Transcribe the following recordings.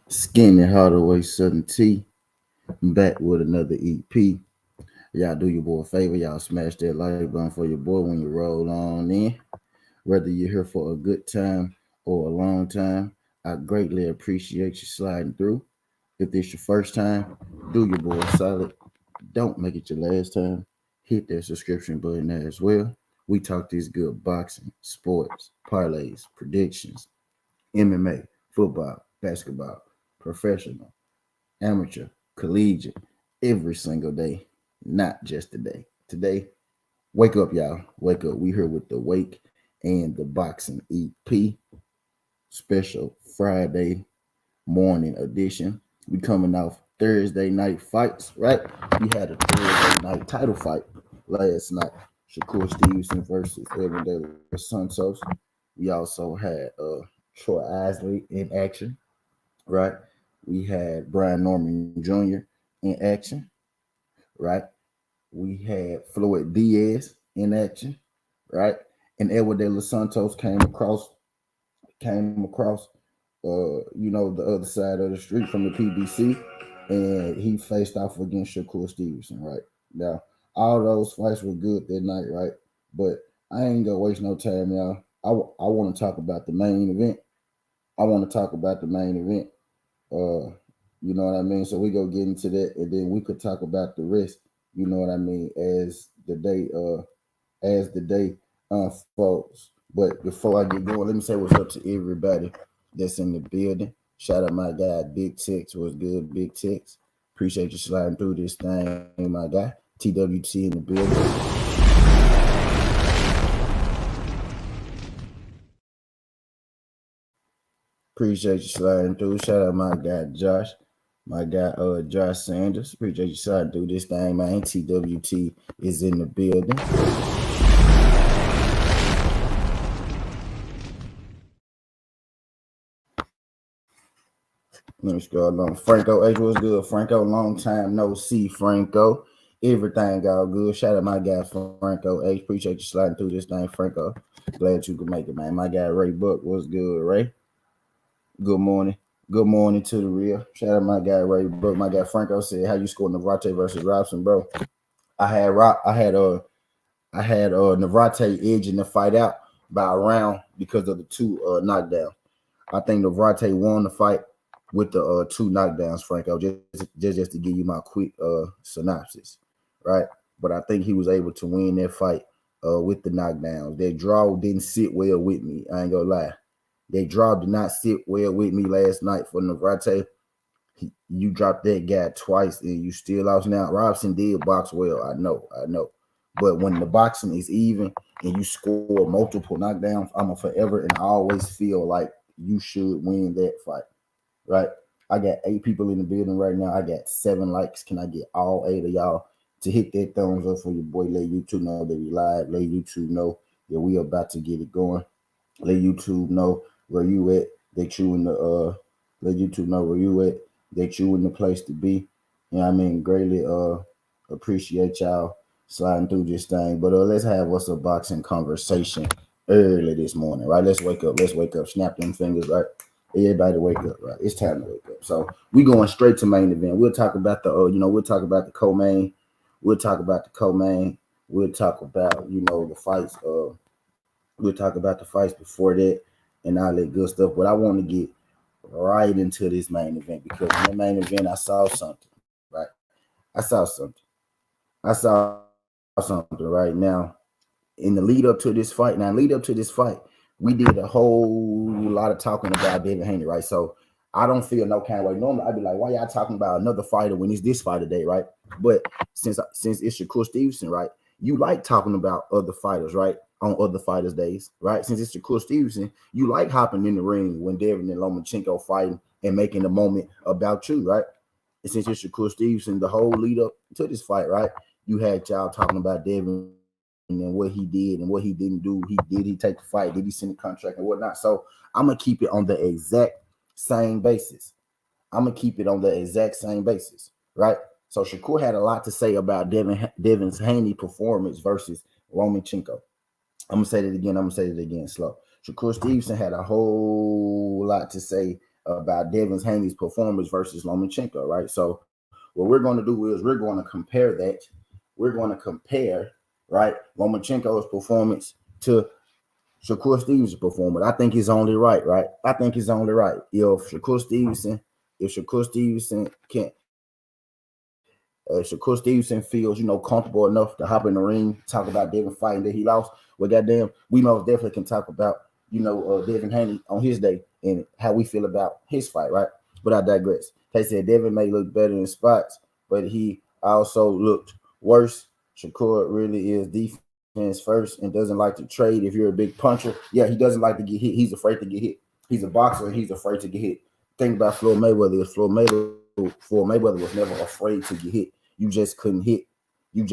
Skinny Hardaway Southern T back with another EP. Y'all do your boy a favor, y'all smash that like button for your boy when you roll on in. Whether you're here for a good time or a long time, I greatly appreciate you sliding through. If this your first time, do your boy a solid. Don't make it your last time. Hit that subscription button as well. We talk this good boxing, sports, parlays, predictions, MMA, football, basketball, professional, amateur, collegiate, every single day, not just today. Today, wake up, y'all. Wake up. We here with the Wake and the Boxing EP special Friday morning edition. We coming off Thursday night fights, right? We had a Thursday night title fight last night. Shakur Stevenson versus Devin De Los Santos. We also had Troy Isley in action, right? We had Brian Norman Jr. in action, right? We had Floyd Diaz in action, right? And Edward De Los Santos came across, the other side of the street from the PBC, and he faced off against Shakur Stevenson, right? Now, all those fights were good that night, right? But I ain't gonna waste no time, y'all. I want to talk about the main event. I want to talk about the main event. Uh, you know what I mean? So we go get into that, and then we could talk about the rest. You know what I mean? As the day unfolds. But before I get going, let me say what's up to everybody that's in the building. Shout out my guy Big Tex. What's good, Big Tex? Appreciate you sliding through this thing, my guy. TWT in the building. Appreciate you sliding through. Shout out my guy Josh. My guy Josh Sanders. Appreciate you sliding through this thing, man. TWT is in the building. Let me scroll along. Franco H, what's good? Franco, long time no see, Franco. Everything all good. Shout out my guy Franco H. Appreciate you sliding through this thing, Franco. Glad you could make it, man. My guy Ray Buck, what's good, Ray? Good morning. Good morning to the real. Shout out my guy Ray Buck. My guy Franco said, "How you scored Navarrete versus Robson, bro?" I had Rock. I had Navarrete edging the fight out by a round because of the two knockdowns. I think Navarrete won the fight with the two knockdowns, Franco. Just to give you my quick synopsis, right? But I think he was able to win that fight with the knockdowns. That draw didn't sit well with me. I ain't gonna lie. That draw did not sit well with me last night for Navarrete. You dropped that guy twice and you still lost. Now Robson did box well. I know. But when the boxing is even and you score multiple knockdowns, I'm a forever and always feel like you should win that fight, right? I got 8 people in the building right now. I got 7 likes. Can I get all 8 of y'all to hit that thumbs up for your boy? Let YouTube know that we live. Let YouTube know that we about to get it going. Let YouTube know where you at. That you in the let YouTube know where you at. That you in the place to be. You know what I mean? Greatly appreciate y'all sliding through this thing. But let's have us a boxing conversation early this morning, right? Let's wake up. Let's wake up. Snap them fingers, right? Everybody wake up, right? It's time to wake up. So we going straight to main event. We'll talk about we'll talk about the co-main. We'll talk about the co-main. We'll talk about, the fights. We'll talk about the fights before that and all that good stuff. But I want to get right into this main event because in the main event I saw something, right? I saw something. I saw something right now in the lead up to this fight. Now, lead up to this fight, we did a whole lot of talking about Devin Haney, right? So I don't feel no kind of way. Normally, I'd be like, "Why y'all talking about another fighter when it's this fight today, right?" But since it's Shakur Stevenson, right? You like talking about other fighters, right? On other fighters' days, right? Since it's Shakur Stevenson, you like hopping in the ring when Devin and Lomachenko fighting and making the moment about you, right? And since it's Shakur Stevenson, the whole lead up to this fight, right? You had y'all talking about Devin and what he did and what he didn't do. Did he take the fight? Did he send a contract and whatnot? So I'm gonna keep it on the exact same basis. I'm gonna keep it on the exact same basis, right? So Shakur had a lot to say about Devin's Haney performance versus Lomachenko. I'm gonna say that again. I'm gonna say it again slow. Shakur Stevenson had a whole lot to say about Devin Haney's performance versus Lomachenko, right? So what we're going to do is we're going to compare that. We're going to compare, right, Lomachenko's performance to Shakur Stevens' performance. I think it's only right, right? I think it's only right. If Shakur Stevenson can't, Shakur Stevenson feels, comfortable enough to hop in the ring, talk about Devin fighting that he lost, well, goddamn, we most definitely can talk about, Devin Haney on his day and how we feel about his fight, right? But I digress. They said Devin may look better in spots, but he also looked worse. Shakur really is defense first and doesn't like to trade. If you're a big puncher, yeah, he doesn't like to get hit. He's afraid to get hit. He's a boxer and he's afraid to get hit. Think about Floyd Mayweather. Floyd Mayweather was never afraid to get hit. You just couldn't hit. You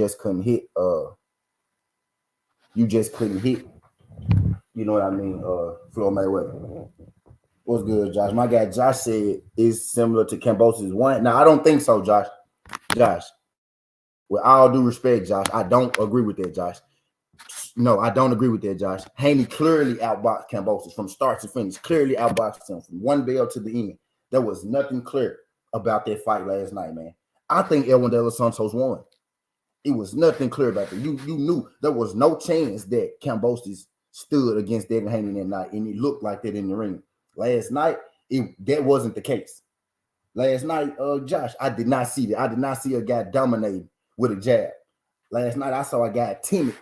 know what I mean? Floyd Mayweather. What's good, Josh? My guy Josh said is similar to Kambosos' one. Now I don't think so, Josh. With all due respect, Josh, I don't agree with that, Josh. No, I don't agree with that, Josh. Haney clearly outboxed Kambosos from start to finish. Clearly outboxed him from one bell to the end. There was nothing clear about that fight last night, man. I think Edwin De Los Santos won. It was nothing clear about that. You knew there was no chance that Kambosos stood against Devin Haney that night, and it looked like that in the ring. Last night, that wasn't the case. Last night, Josh, I did not see that. I did not see a guy dominating with a jab. Last night, I saw a guy timid,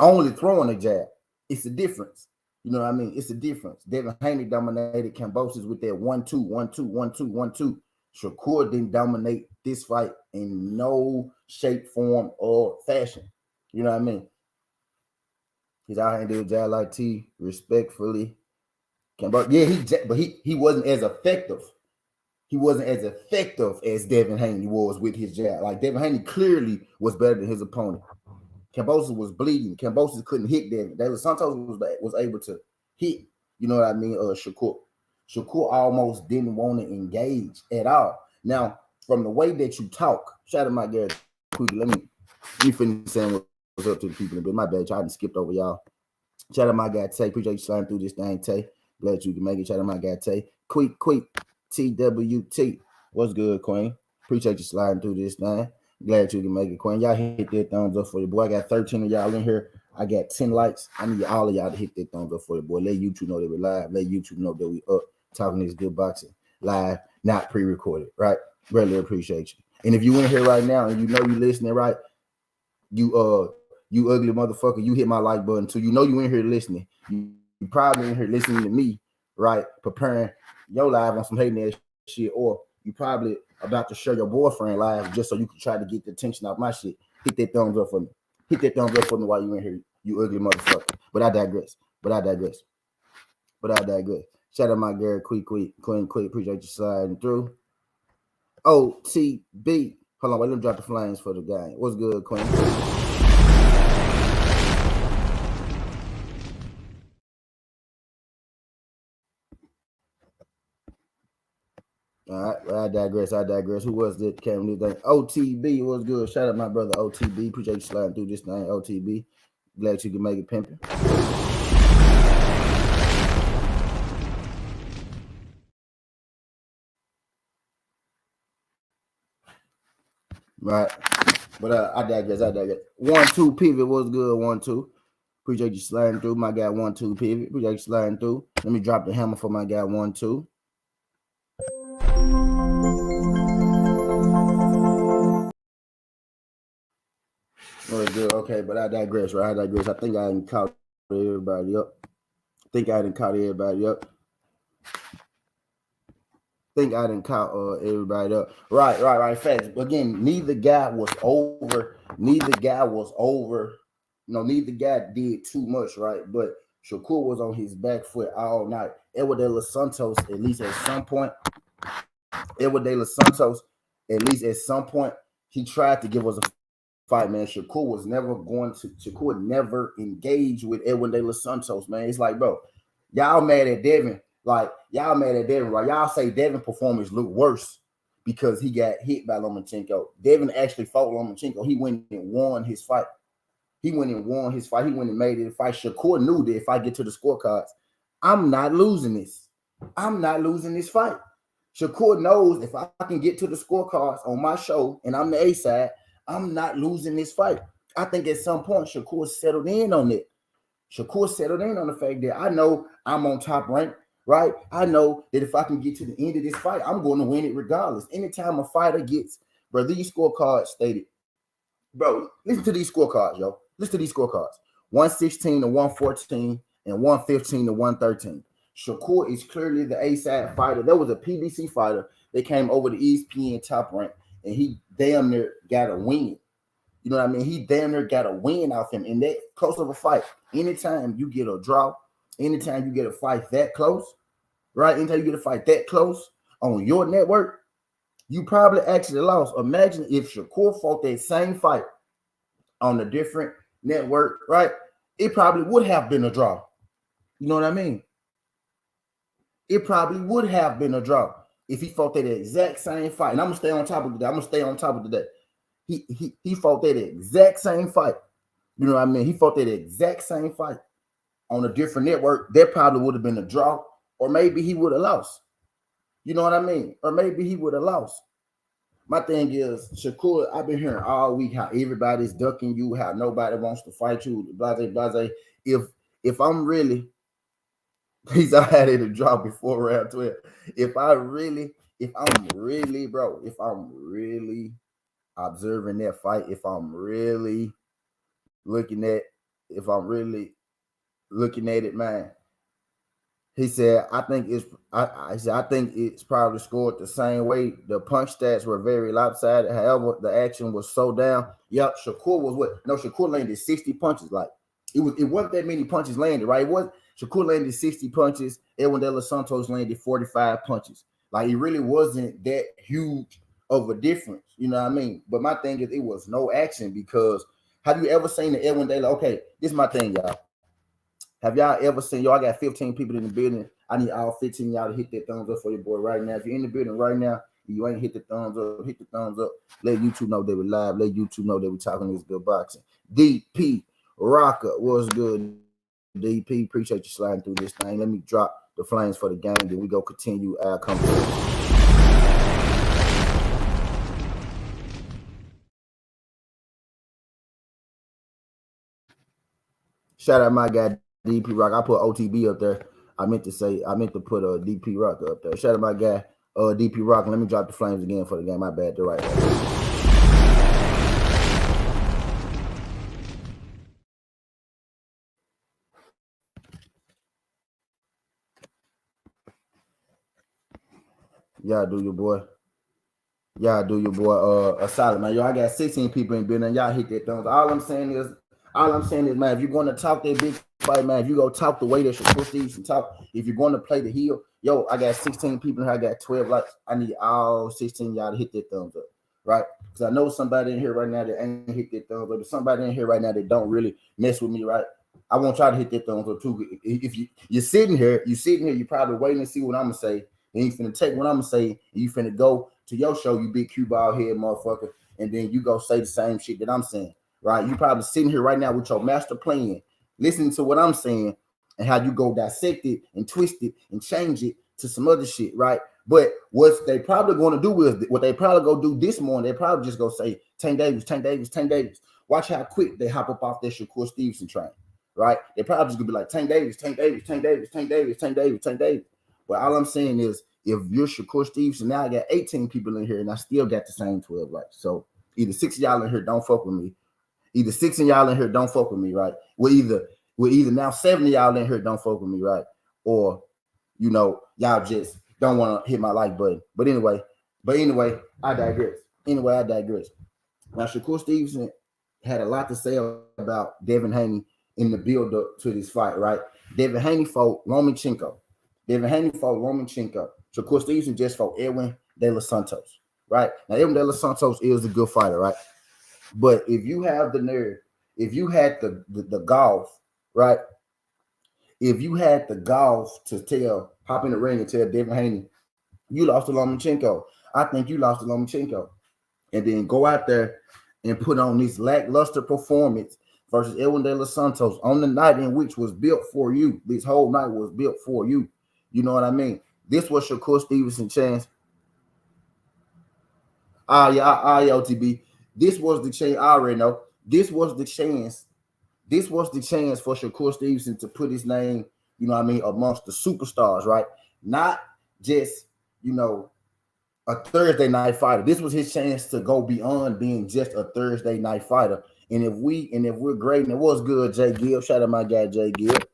only throwing a jab. It's a difference. You know what I mean? It's a difference. Devin Haney dominated Kambosos with that 1-2, 1-2, 1-2, 1-2. Shakur didn't dominate this fight in no shape, form, or fashion. You know what I mean? He's out here and did a jab like T, respectfully. But he wasn't as effective. He wasn't as effective as Devin Haney was with his jab. Like Devin Haney clearly was better than his opponent. Kambosos was bleeding. Kambosos couldn't hit Devin. De Los Santos was able to hit. You know what I mean? Shakur. Shakur almost didn't want to engage at all. Now, from the way that you talk, shout out my guy. Let me finish saying what's up to the people. But my bad, y'all skipped over y'all. Shout out my guy Tay. Appreciate you sliding through this thing, Tay. Glad you can make it. Shout out my guy Tay. Quick, TWT. What's good, Queen? Appreciate you sliding through this thing. Glad you can make it, Queen. Y'all hit that thumbs up for your boy. I got 13 of y'all in here. I got 10 likes. I need all of y'all to hit that thumbs up for your boy. Let YouTube know that we're live. Let YouTube know that we up talking this good boxing live, not pre-recorded, right? Really appreciate you. And if you in here right now and you know you listening, right? You ugly motherfucker, you hit my like button too. You know you in here listening. You probably in here listening to me, right? Preparing your live on some hating ass shit, or you probably about to share your boyfriend live just so you can try to get the attention off my shit. Hit that thumbs up for me. Hit that thumbs up for me while you in here, you ugly motherfucker. But I digress. Shout out my girl, Queen. Appreciate you sliding through. OTB. Hold on, wait, let me drop the flames for the game. What's good, Queen? All right, well, I digress. Who was that came with this thing? OTB was good. Shout out my brother OTB. Appreciate you sliding through this thing, OTB. Glad you can make it pimping. Right. But I digress. 1-2 pivot was good. 1-2. Appreciate you sliding through. My guy 1-2 pivot. Appreciate you sliding through. Let me drop the hammer for my guy 1-2. Oh, good. Okay, but I digress, right? I think I didn't caught everybody up. Right. Facts. Again, neither guy was over. Neither guy did too much, right? But Shakur was on his back foot all night. Edwin De Los Santos, at least at some point, he tried to give us a fight, man. Shakur never engaged with Edwin De Los Santos, man. It's like, bro, y'all mad at Devin. Right? Y'all say Devin performance looked worse because he got hit by Lomachenko. Devin actually fought Lomachenko. He went and won his fight. He went and made it a fight. Shakur knew that if I get to the scorecards, I'm not losing this. I'm not losing this fight. Shakur knows if I can get to the scorecards on my show and I'm the A side, I'm not losing this fight. I think at some point Shakur settled in on it. Shakur settled in on the fact that I know I'm on top rank, right? I know that if I can get to the end of this fight, I'm going to win it regardless. Anytime a fighter gets, bro, these scorecards stated, bro, listen to these scorecards, yo. Listen to these scorecards. 116 to 114 and 115 to 113. Shakur is clearly the A-side fighter. There was a PBC fighter that came over to ESPN top rank, and he damn near got a win. You know what I mean? He damn near got a win off him in that close of a fight. Anytime you get a draw, anytime you get a fight that close, right? Anytime you get a fight that close on your network, you probably actually lost. Imagine if Shakur fought that same fight on a different network, right? It probably would have been a draw. You know what I mean? It probably would have been a draw if he fought that exact same fight. And I'm gonna stay on top of that. He fought that exact same fight. You know what I mean? He fought that exact same fight on a different network. That probably would have been a draw, or maybe he would have lost. You know what I mean? Or maybe he would have lost. My thing is, Shakur, I've been hearing all week how everybody's ducking you, how nobody wants to fight you, blase, blase. If I'm really, please, I had it a draw before round 12. If I'm really observing that fight, if I'm really looking at it, man. He said, I think it's probably scored the same way. The punch stats were very lopsided. However, the action was so down. Yep, Shakur was what? No, Shakur landed 60 punches. Like it wasn't that many punches landed, right? Shakur landed 60 punches. Edwin De Los Santos landed 45 punches. Like it really wasn't that huge of a difference. You know what I mean? But my thing is, it was no action because have you ever seen the Edwin De La? Okay, this is my thing, y'all. Have y'all ever seen, y'all got 15 people in the building. I need all 15 y'all to hit that thumbs up for your boy right now. If you're in the building right now, you ain't hit the thumbs up, hit the thumbs up. Let YouTube know that we're live. Let YouTube know that we're talking this good boxing. DP Rocker, what's good? DP, appreciate you sliding through this thing. Let me drop the flames for the game, then we go continue our conversation. Shout out my guy DP Rock. I put OTB up there. I meant to put a DP Rock up there. Shout out my guy DP Rock. Let me drop the flames again for the game. My bad. They're right. Y'all do your boy. A solid, man. Yo, I got 16 people in building. Y'all hit that thumbs. All I'm saying is, man, if you're going to talk that big fight, man, if you go talk the way that Shakur Stevenson talk, if you're going to play the heel, yo, I got 16 people here. I got 12 likes. I need all 16 y'all to hit that thumbs up, right? Because I know somebody in here right now that ain't hit that thumbs up. There's somebody in here right now that don't really mess with me, right? I want y'all to hit that thumbs up too. If you're sitting here, you're probably waiting to see what I'm gonna say. Then you finna take what I'm gonna say, and you finna go to your show, you big cue ball head motherfucker, and then you go say the same shit that I'm saying, right? You probably sitting here right now with your master plan, listening to what I'm saying, and how you go dissect it and twist it and change it to some other shit, right? But what they probably going to do is what they probably go do this morning. They probably just go say Tank Davis. Watch how quick they hop up off that Shakur Stevenson train, right? They probably just gonna be like Tank Davis. But all I'm saying is, if you're Shakur Stevenson, now I got 18 people in here, and I still got the same 12 likes. So either 6 of y'all in here don't fuck with me. Either 6 of y'all in here don't fuck with me, right? We're either now 7 of y'all in here don't fuck with me, right? Or y'all just don't want to hit my like button. But anyway, I digress. Now Shakur Stevenson had a lot to say about Devin Haney in the build-up to this fight, right? Devin Haney fought Lomachenko. Shakur Stevenson just fought Edwin De Los Santos, right? Now, Edwin De Los Santos is a good fighter, right? But if you have the nerve, if you had the golf, right? If you had the golf to hop in the ring and tell Devin Haney, you lost to Lomachenko. I think you lost to Lomachenko. And then go out there and put on this lackluster performance versus Edwin De Los Santos on the night in which was built for you. This whole night was built for you. You know what I mean? This was Shakur Stevenson chance. Yeah, OTB. This was the chance. I already know. This was the chance. This was the chance for Shakur Stevenson to put his name, you know what I mean, amongst the superstars, right? Not just, you know, a Thursday night fighter. This was his chance to go beyond being just a Thursday night fighter. And if we're great, and it was good, Jay Gibb. Shout out my guy Jay Gibb.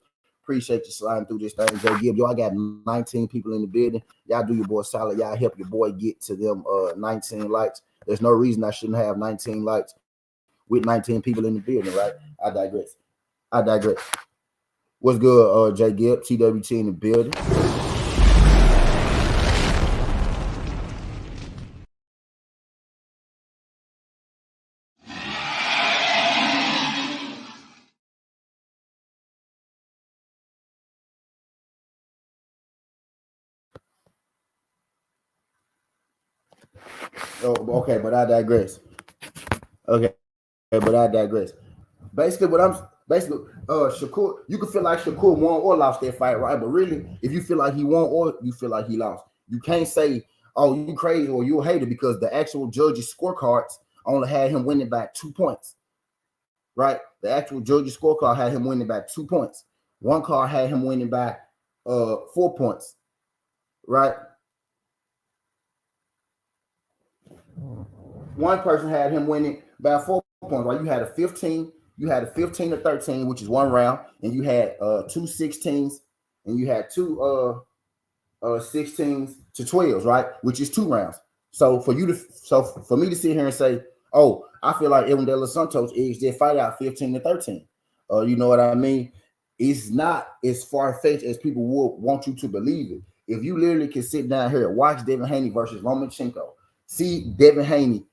Appreciate you sliding through this thing, Jay Gibb. Yo, I got 19 people in the building. Y'all do your boy solid. Y'all help your boy get to them 19 likes. There's no reason I shouldn't have 19 likes with 19 people in the building, right? I digress. What's good, Jay Gibb, TWT in the building. Oh, okay, but I digress. Okay, but I digress. Basically, Shakur, you can feel like Shakur won or lost that fight, right? But really, if you feel like he won or you feel like he lost, you can't say, "Oh, you crazy" or "you a hater," because the actual judges' scorecards only had him winning by 2 points, right? The actual judges' scorecard had him winning by 2 points. One card had him winning by 4 points, right? One person had him winning by 4 points, right? You had a 15 to 13, which is one round, and you had two 16s, and you had two 16s to 12s, right? Which is 2 rounds. So for me to sit here and say, oh, I feel like Evan De Los Santos edged their fight out 15 to 13. You know what I mean? It's not as far-fetched as people would want you to believe it. If you literally can sit down here and watch Devin Haney versus Lomachenko, see Devin Haney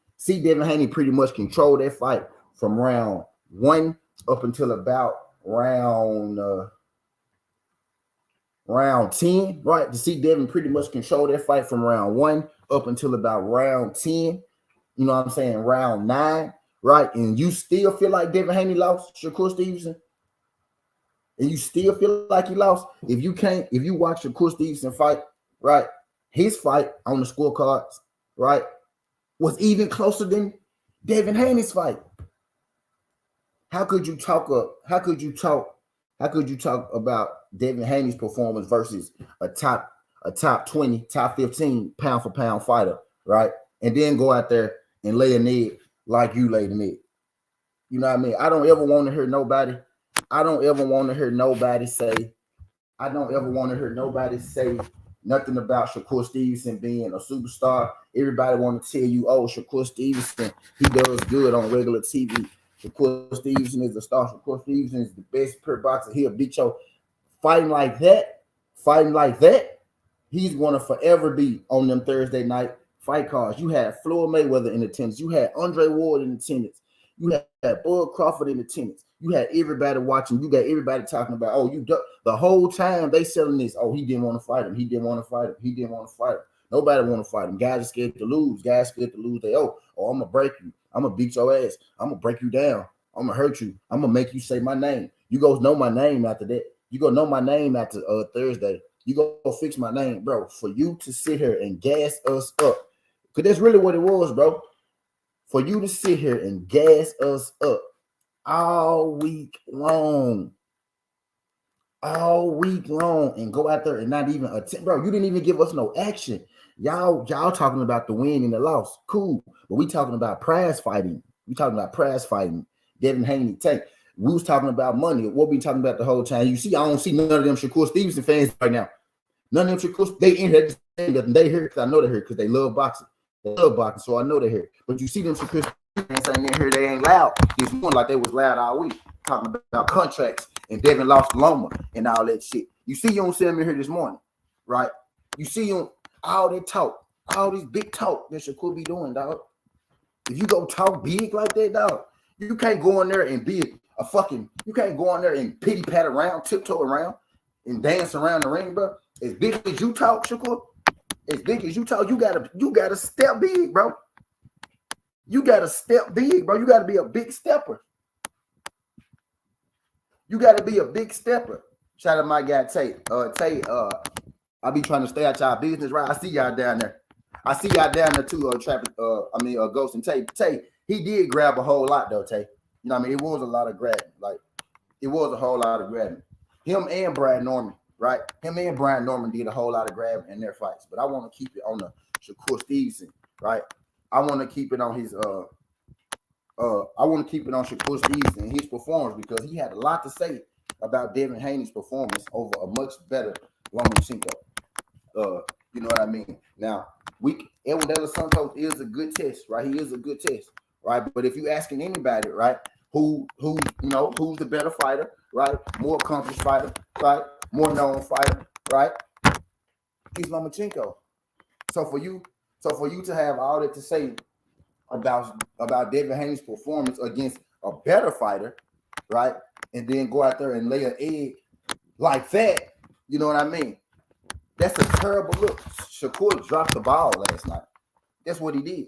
pretty much control that fight from round 1 up until about round 10, right? To see Devin pretty much control that fight from round 1 up until about round 10, you know what I'm saying, round 9, right? And you still feel like Devin Haney lost Shakur Stevenson? And you still feel like he lost? If you watch Shakur Stevenson fight, right, his fight on the scorecards, right, was even closer than Devin Haney's fight. How could you talk about Devin Haney's performance versus a top 20, top 15 pound for pound fighter, right? And then go out there and lay a egg like you laid an egg. You know what I mean? I don't ever want to hear nobody say nothing about Shakur Stevenson being a superstar. Everybody want to tell you, oh, Shakur Stevenson, he does good on regular TV. Shakur Stevenson is a star. Shakur Stevenson is the best per boxer. He'll beat your fighting like that. He's going to forever be on them Thursday night fight cards. You had Floyd Mayweather in attendance. You had Andre Ward in attendance. You had Bud Crawford in attendance. You had everybody watching. You got everybody talking about, oh, the whole time they selling this. Oh, he didn't want to fight him. He didn't want to fight him. Nobody want to fight him. Guys are scared to lose. They, oh, I'm going to break you. I'm going to beat your ass. I'm going to break you down. I'm going to hurt you. I'm going to make you say my name. You go know my name after that. You go know my name after Thursday. You go fix my name, bro. For you to sit here and gas us up, because that's really what it was, bro. For you to sit here and gas us up all week long, and go out there and not even attempt, bro. You didn't even give us no action. Y'all talking about the win and the loss, cool, but we talking about prize fighting. Devin Haney, Tank. We was talking about money. What we talking about the whole time? You see, I don't see none of them Shakur Stevenson fans right now. None of them Shakur, they in here saying nothing. They here because I know they're here because they love boxing. So I know they're here. But you see them Shakur fans saying they're here, they ain't loud. It's more like they was loud all week talking about contracts and Devin lost Loma and all that shit. You see, you don't see them in here this morning, right? You see them all that talk, all this big talk that Shakur be doing, dog. If you go talk big like that, dog, you can't go in there and be you can't go in there and pity pat around, tiptoe around, and dance around the ring, bro. As big as you talk, Shakur, you gotta step big, bro. You gotta step big, bro. You gotta be a big stepper. Shout out my guy Tate. I be trying to stay out y'all business, right? I see y'all down there. I see y'all down there too, Ghost and Tay. Tay, he did grab a whole lot though, Tay. You know what I mean? It was a lot of grabbing. Like, it was a whole lot of grabbing. Him and Brad Norman, right? Him and Brian Norman did a whole lot of grabbing in their fights. But I want to keep it on the Shakur Stevenson, right? I want to keep it on his I want to keep it on Shakur Stevenson and his performance, because he had a lot to say about Devin Haney's performance over a much better Lomachenko. You know what I mean? Now, Edwin De Los Santos is a good test, right? He is a good test, right? But if you asking anybody, right, who's the better fighter, right? More accomplished fighter, right? More known fighter, right? He's Lomachenko. So for you to have all that to say about Devin Haney's performance against a better fighter, right? And then go out there and lay an egg like that, you know what I mean? That's a terrible look. Shakur dropped the ball last night. That's what he did.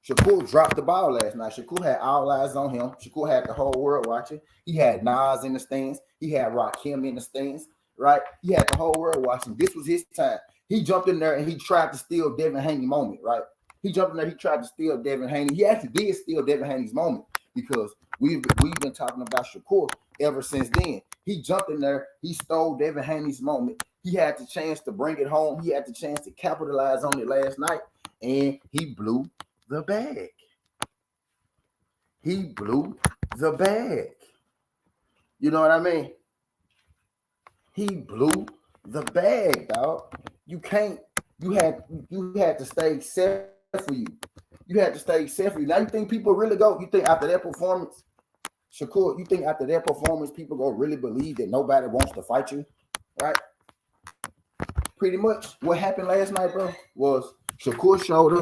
Shakur dropped the ball last night. Shakur had all eyes on him. Shakur had the whole world watching. He had Nas in the stands. He had Rakim in the stands, right? He had the whole world watching. This was his time. He jumped in there and he tried to steal Devin Haney's moment, right? He jumped in there. He tried to steal Devin Haney. He actually did steal Devin Haney's moment, because we've been talking about Shakur ever since then. He jumped in there. He stole Devin Haney's moment. He had the chance to bring it home. He had the chance to capitalize on it last night, and he blew the bag. He blew the bag. You know what I mean? He blew the bag, dog. You had to stay set for you. You had to stay set for you. Now you think people really go? You think after that performance, Shakur, you think after that performance, people go really believe that nobody wants to fight you, right? Pretty much what happened last night, bro, was Shakur showed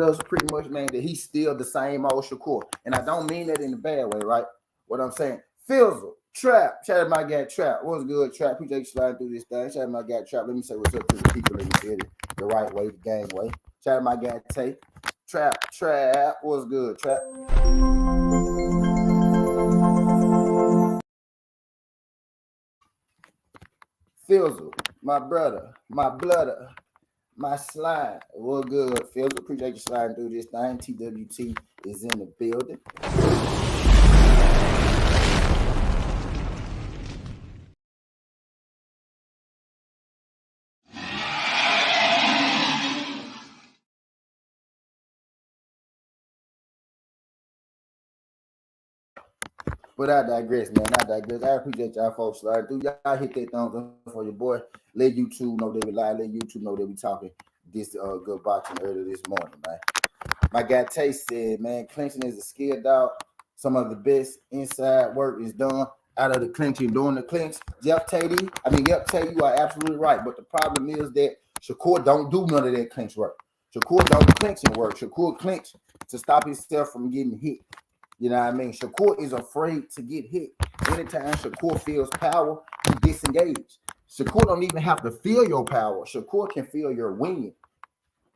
us pretty much, man, that he's still the same old Shakur. And I don't mean that in a bad way, right? What I'm saying, Fizzle, Trap, shout out my guy Trap. What's good, Trap? Appreciate you sliding through this thing. Shout out my guy Trap. Let me say what's up to the people in the city, the right way, the game way. Shout out my guy Tay. Trap, what's good, Trap? Fizzle, my brother, my blooder, my slide. Well, good, Fizzle. Appreciate you sliding through this thing. TWT is in the building. But I digress, man. I appreciate y'all folks sliding through. Y'all hit that thumbs up for your boy. Let YouTube know that we live. Let YouTube know that we talking this good boxing early this morning, man. My guy Tay said, man, clinching is a skill, dog. Some of the best inside work is done out of the clinching, doing the clinch. Tay, you are absolutely right. But the problem is that Shakur don't do none of that clinch work. Shakur don't clinching work. Shakur clinch to stop himself from getting hit. You know what I mean? Shakur is afraid to get hit. Anytime Shakur feels power, he disengages. Shakur don't even have to feel your power. Shakur can feel your win.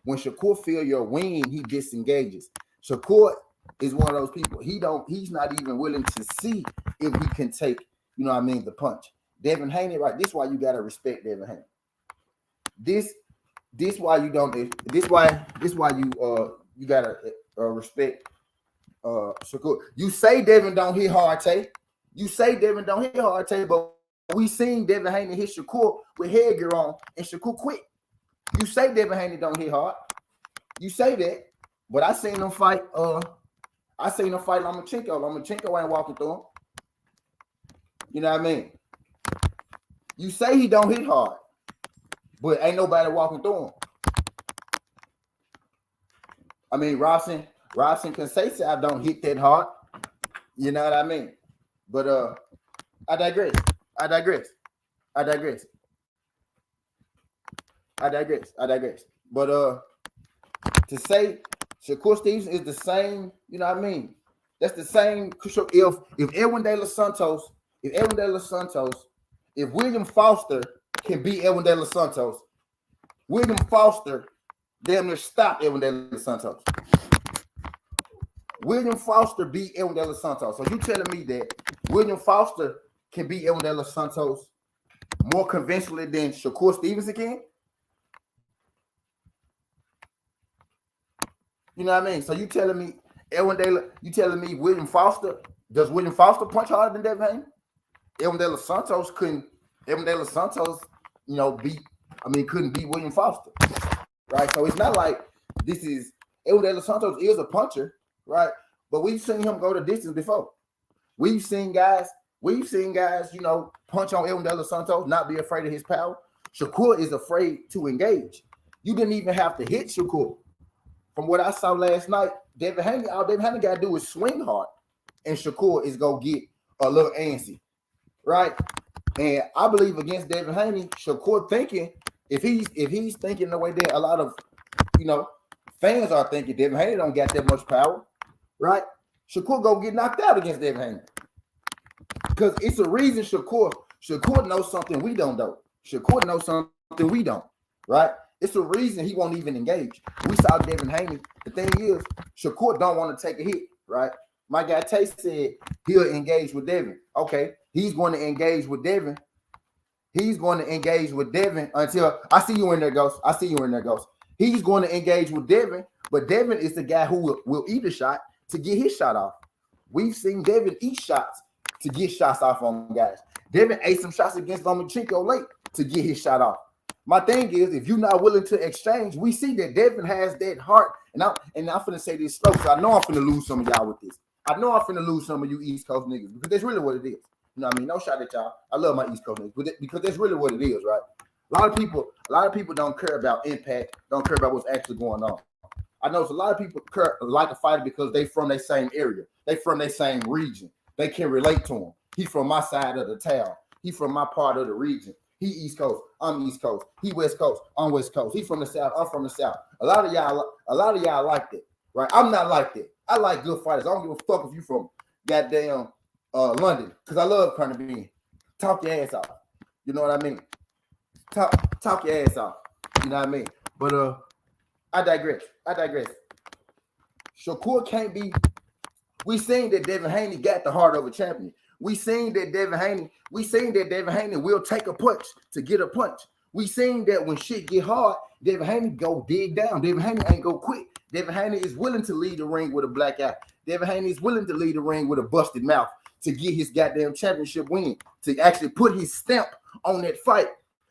When Shakur feel your win, he disengages. Shakur is one of those people. He's not even willing to see if he can take, you know what I mean, the punch. Devin Haney, right? This is why you gotta respect Devin Haney. This why you gotta respect Shakur. You say Devin don't hit hard, Tay. But we seen Devin Haney hit Shakur with headgear on, and Shakur quit. You say Devin Haney don't hit hard. You say that, but I seen him fight. Lomachenko. Lomachenko ain't walking through him. You know what I mean? You say he don't hit hard, but ain't nobody walking through him. I mean, Robson can say I don't hit that hard. You know what I mean? But I digress. But to say Shakur Stevenson is the same, you know what I mean? That's the same. If Edwin De Los Santos, if William Foster can beat Edwin De Los Santos, William Foster damn near stopped Edwin De Los Santos. William Foster beat Edwin De Los Santos. So you telling me that William Foster can beat Edwin De Los Santos more conventionally than Shakur Stevenson can? You know what I mean? So you telling me you telling me William Foster, does William Foster punch harder than Devin Haney? Edwin De Los Santos, couldn't beat William Foster, right? So it's not like this is Edwin De Los Santos is a puncher, right? But we've seen him go the distance before. We've seen guys, punch on Edwin De Los Santos, not be afraid of his power. Shakur is afraid to engage. You didn't even have to hit Shakur. From what I saw last night, all Devin Haney got to do is swing hard, and Shakur is going to get a little antsy, right? And I believe against Devin Haney, Shakur thinking, if he's thinking the way that a lot of, fans are thinking, Devin Haney don't got that much power, right? Shakur go get knocked out against Devin Haney. Because it's a reason Shakur knows something we don't know. Shakur knows something we don't, right? It's a reason he won't even engage. We saw Devin Haney. The thing is, Shakur don't want to take a hit, right? My guy Tay said he'll engage with Devin. Okay, he's going to engage with Devin. He's going to engage with Devin until I see you in there, Ghost. I see you in there, Ghost. He's going to engage with Devin, but Devin is the guy who will eat a shot to get his shot off. We've seen Devin eat shots to get shots off on guys. Devin ate some shots against Lomachenko late to get his shot off. My thing is, if you're not willing to exchange, we see that Devin has that heart. And I'm finna say this slow, so I know I'm finna lose some of y'all with this. I know I'm finna lose some of you East Coast niggas because that's really what it is. You know what I mean? No shot at y'all. I love my East Coast niggas, because that's really what it is, right? A lot of people don't care about impact, don't care about what's actually going on. I know it's a lot of people like a fighter because they from their same area, they from their same region. They can relate to him. He from my side of the town. He from my part of the region. He East Coast, I'm East Coast. He West Coast, I'm West Coast. He from the South, I'm from the South. A lot of y'all like that, right? I'm not like that. I like good fighters. I don't give a fuck if you from goddamn London, because I love Carnegie B. Talk your ass off. You know what I mean? Talk your ass off. You know what I mean? But I digress. Shakur can't be. We seen that Devin Haney got the heart of a champion. We seen that Devin Haney will take a punch to get a punch. We seen that when shit get hard, Devin Haney go dig down. Devin Haney ain't go quit. Devin Haney is willing to lead the ring with a black eye. Devin Haney is willing to lead the ring with a busted mouth to get his goddamn championship win, to actually put his stamp on that fight.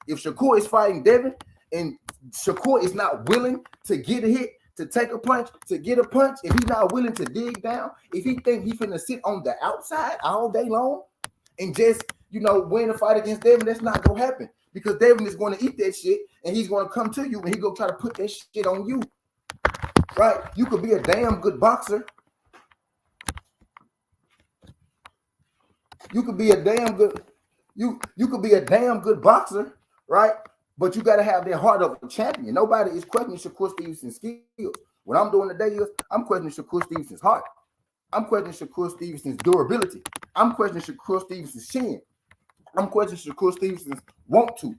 If Shakur is fighting Devin and Shakur is not willing to get a hit, to take a punch, to get a punch, if he's not willing to dig down, if he think he's finna sit on the outside all day long and just, win a fight against Devin, that's not gonna happen, because Devin is going to eat that shit and he's going to come to you and he gonna try to put that shit on you, right? You could be a damn good boxer. You could be a damn good, you could be a damn good boxer, right? But you got to have that heart of a champion. Nobody is questioning Shakur Stevenson's skills. What I'm doing today is I'm questioning Shakur Stevenson's heart. I'm questioning Shakur Stevenson's durability. I'm questioning Shakur Stevenson's chin. I'm questioning Shakur Stevenson's want to.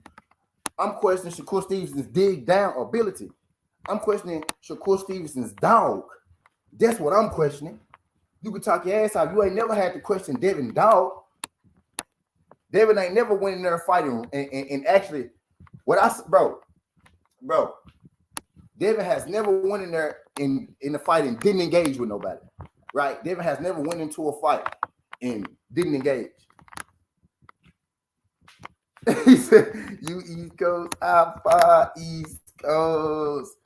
I'm questioning Shakur Stevenson's dig down ability. I'm questioning Shakur Stevenson's dog. That's what I'm questioning. You can talk your ass out. You ain't never had to question Devin dog. Devin ain't never went in there fighting and actually. Bro, Devin has never went in there in the fight and didn't engage with nobody, right? Devin has never went into a fight and didn't engage. He said, "You East Coast, I far East Coast."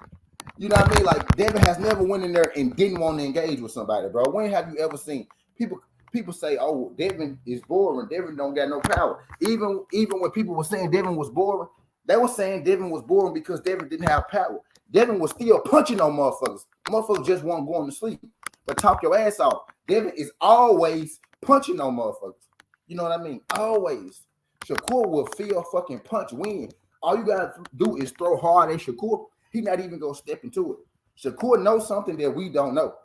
You know what I mean? Like, Devin has never went in there and didn't want to engage with somebody, bro. When have you ever seen people say, "Oh, Devin is boring. Devin don't got no power." Even when people were saying Devin was boring, they were saying Devin was boring because Devin didn't have power. Devin was still punching on motherfuckers. Motherfuckers just weren't going to sleep. But talk your ass off. Devin is always punching on motherfuckers. You know what I mean? Always. Shakur will feel fucking punch win. All you gotta do is throw hard at Shakur. He's not even gonna step into it. Shakur knows something that we don't know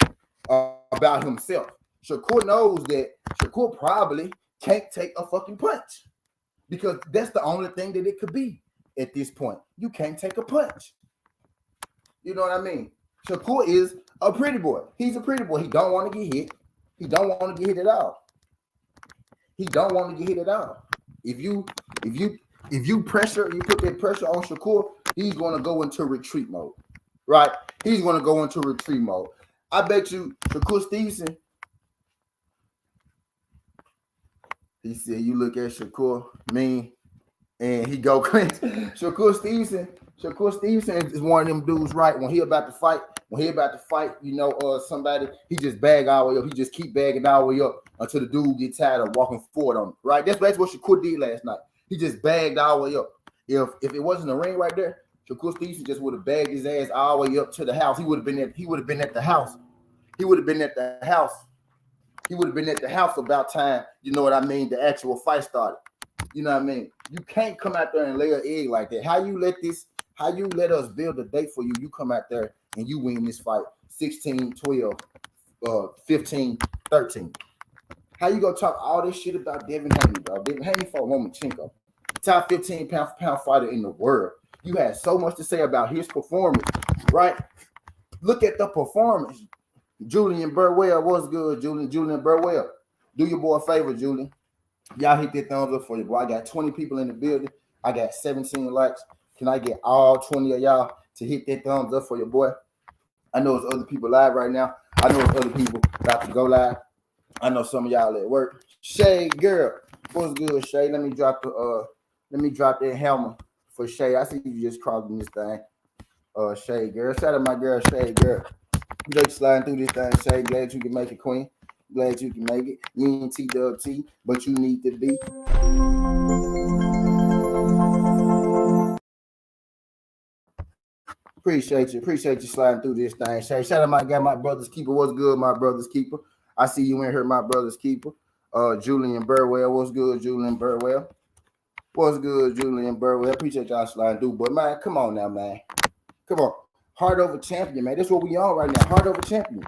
about himself. Shakur knows that Shakur probably can't take a fucking punch, because that's the only thing that it could be at this point. You can't take a punch. You know what I mean? Shakur is a pretty boy. He's a pretty boy. He don't want to get hit. He don't want to get hit at all. He don't want to get hit at all. If you If you put that pressure on Shakur, he's going to go into retreat mode, right? He's going to go into retreat mode. I bet you Shakur Stevenson, he said, you look at Shakur, mean, and he go crazy. Shakur Stevenson is one of them dudes, right? When he about to fight, somebody, he just bag all the way up. He just keep bagging all the way up until the dude get tired of walking forward on him, right? That's what Shakur did last night. He just bagged all the way up. If it wasn't a ring right there, Shakur Stevenson just would have bagged his ass all the way up to the house. He would have been at the house. He would have been at the house about time, you know what I mean, the actual fight started. You know what I mean? You can't come out there and lay an egg like that. How you let us build a date for you? You come out there and you win this fight 16-12, 15-13. How you gonna talk all this shit about Devin Haney, bro? Devin Haney fought Lomachenko, top 15 pound for pound fighter in the world. You had so much to say about his performance, right? Look at the performance. Julian Burwell, what's good, Julian? Julian Burwell, do your boy a favor, Julian. Y'all hit that thumbs up for you, boy. I got 20 people in the building. I got 17 likes. Can I get all 20 of y'all to hit that thumbs up for your boy? I know there's other people live right now. I know there's other people about to go live. I know some of y'all at work. Shay, girl, what's good, Shay? Let me drop that helmet for Shay. I see you just crossing this thing. Shay, girl. Shout out my girl, Shay, girl. Just sliding through this thing, Shay. Glad you can make it, queen. Glad you can make it. You ain't T-Dub-T, but you need to be. Appreciate you sliding through this thing, Shay. Shout out my guy, my brother's keeper. What's good, my brother's keeper? I see you in here, my brother's keeper. Julian Burwell. What's good, Julian Burwell? What's good, Julian Burwell? Appreciate y'all sliding through. But, man, come on now, man. Come on. Heart over champion, man. That's what we on right now. Heart over champion.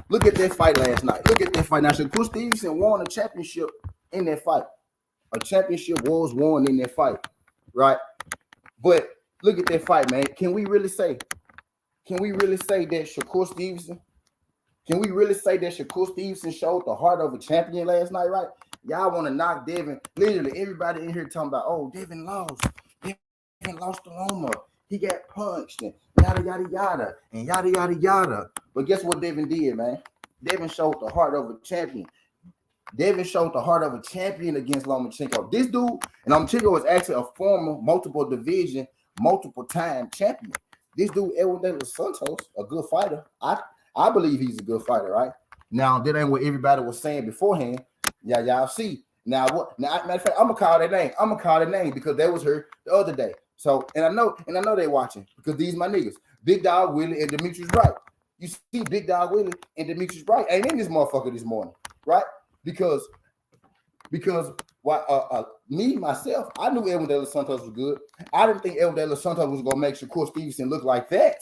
Look at that fight last night. Look at that fight. Now, Shakur Stevenson won a championship in that fight. A championship was won in that fight, right? But look at that fight, man. Can we really say that Shakur Stevenson? Can we really say that Shakur Stevenson showed the heart of a champion last night, right? Y'all want to knock Devin. Literally, everybody in here talking about, oh, Devin lost. Devin lost to Loma. He got punched and yada, yada, yada, and yada, yada, yada. But guess what Devin did, man? Devin showed the heart of a champion. Devin showed the heart of a champion against Lomachenko. This dude, and Lomachenko was actually a former multiple division, multiple time champion. This dude, Edwin De Los Santos, a good fighter. I believe he's a good fighter, right? Now, that ain't what everybody was saying beforehand. Yeah, y'all see. Now, what? Now, matter of fact, I'm gonna call that name because that was her the other day. So, and I know they watching because these my niggas, Big Dog Willie and Demetrius Wright. You see, Big Dog Willie and Demetrius Wright ain't in this motherfucker this morning, right? Because me myself, I knew Edwin De Los Santos was good. I didn't think Edwin De Los Santos was gonna make Shakur Stevenson look like that.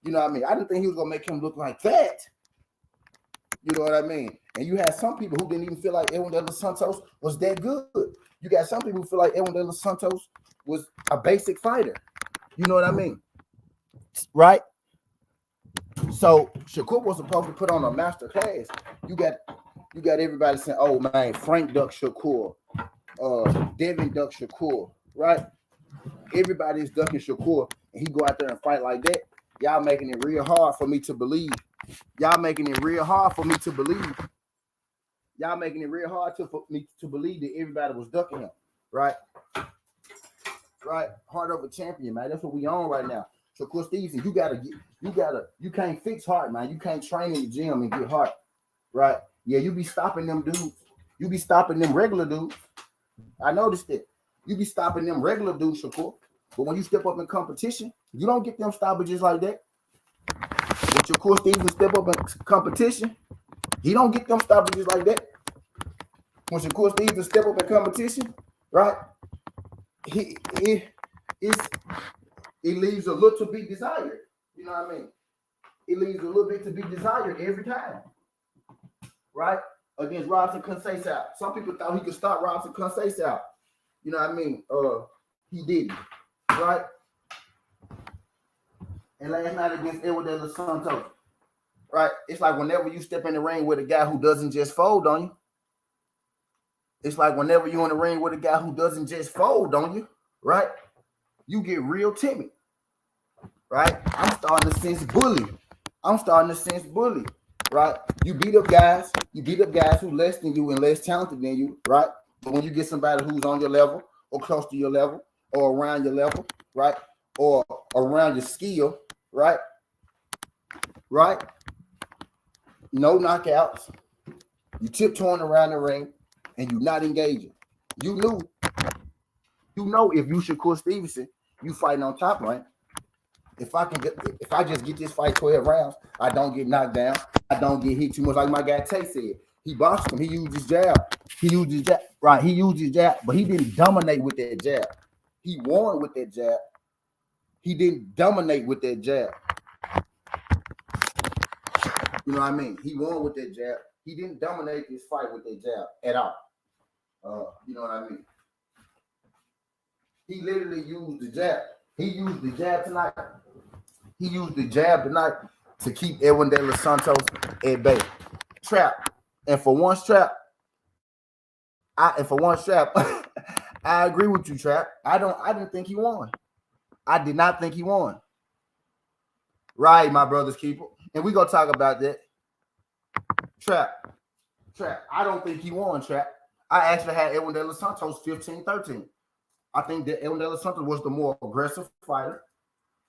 You know what I mean? I didn't think he was gonna make him look like that. You know what I mean? And you had some people who didn't even feel like Edwin De Los Santos was that good. You got some people who feel like Edwin De Los Santos was a basic fighter. You know what I mean? Right? So Shakur was supposed to put on a master class. You got everybody saying, oh man, Frank duck Shakur, Devin duck Shakur, right? Everybody's ducking Shakur, and he go out there and fight like that. Y'all making it real hard for me to believe. Y'all making it real hard for me to believe. Y'all making it real hard for me to believe that everybody was ducking him, right? Right, heart of a champion, man. That's what we on right now. So, Shakur Stevenson, you can't fix heart, man. You can't train in the gym and get heart, right? Yeah, you be stopping them dudes. You be stopping them regular dudes. I noticed it. You be stopping them regular dudes, Shakur. But when you step up in competition, you don't get them stoppages like that. When Shakur Stevenson step up in competition, he don't get them stoppages like that. When Shakur Stevenson step up in competition, right? It leaves a little to be desired. You know what I mean? It leaves a little bit to be desired every time. Right? Against Robson Conceição. Some people thought he could stop Robson Conceição. You know what I mean? He didn't. Right? And last night against Edwin De Los Santos. Right? It's like whenever you step in the ring with a guy who doesn't just fold on you, It's like whenever you're in the ring with a guy who doesn't just fold on you, right? You get real timid, right? I'm starting to sense bully. Right? You beat up guys who less than you and less talented than you, right? But when you get somebody who's on your level or close to your level or around your level, right? Or around your skill, right? Right? No knockouts. You tiptoeing around the ring and you're not engaging. You know if you Shakur Stevenson, you fighting on top rank. If I just get this fight 12 rounds, I don't get knocked down. I don't get hit too much. Like my guy Tay said, he boxed him. He used his jab. Right. He used his jab, but he didn't dominate with that jab. He won with that jab. He didn't dominate with that jab. You know what I mean? He won with that jab. He didn't dominate this fight with that jab at all. You know what I mean? He literally used the jab. He used the jab tonight. He used the jab tonight to keep Edwin De Los Santos at bay. Trap. And for one strap, I agree with you, Trap. I didn't think he won. I did not think he won. Right, my brother's keeper. And we're gonna talk about that. Trap. I don't think he won, Trap. I actually had Edwin De Los Santos 15-13. I think that Edwin De Los Santos was the more aggressive fighter.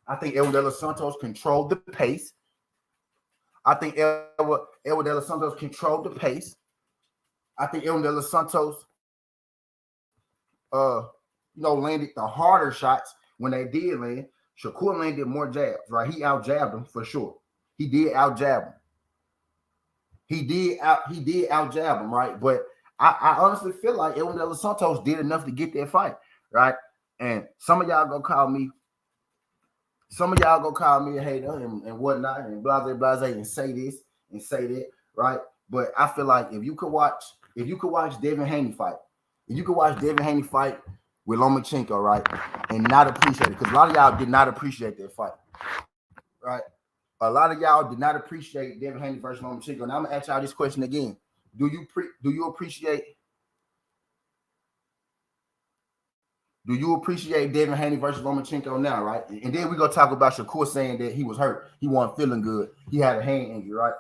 I think Edwin De Los Santos controlled the pace. I think Edwin De Los Santos controlled the pace. I think Edwin De Los Santos, landed the harder shots when they did land. Shakur landed more jabs, right? He out-jabbed him for sure. He did out-jab him. He did out-jab him, right? But I honestly feel like Edwin De Los Santos did enough to get that fight, right? And some of y'all gonna call me a hater and whatnot and blah and say this and say that, right? But I feel like if you could watch Devin Haney fight, with Lomachenko, right, and not appreciate it, because a lot of y'all did not appreciate that fight, right? A lot of y'all did not appreciate Devin Haney versus Lomachenko. Now I'm gonna ask y'all this question again: Do you appreciate Devin Haney versus Lomachenko now, right? And then we're gonna talk about Shakur saying that he was hurt, he wasn't feeling good, he had a hand injury, right?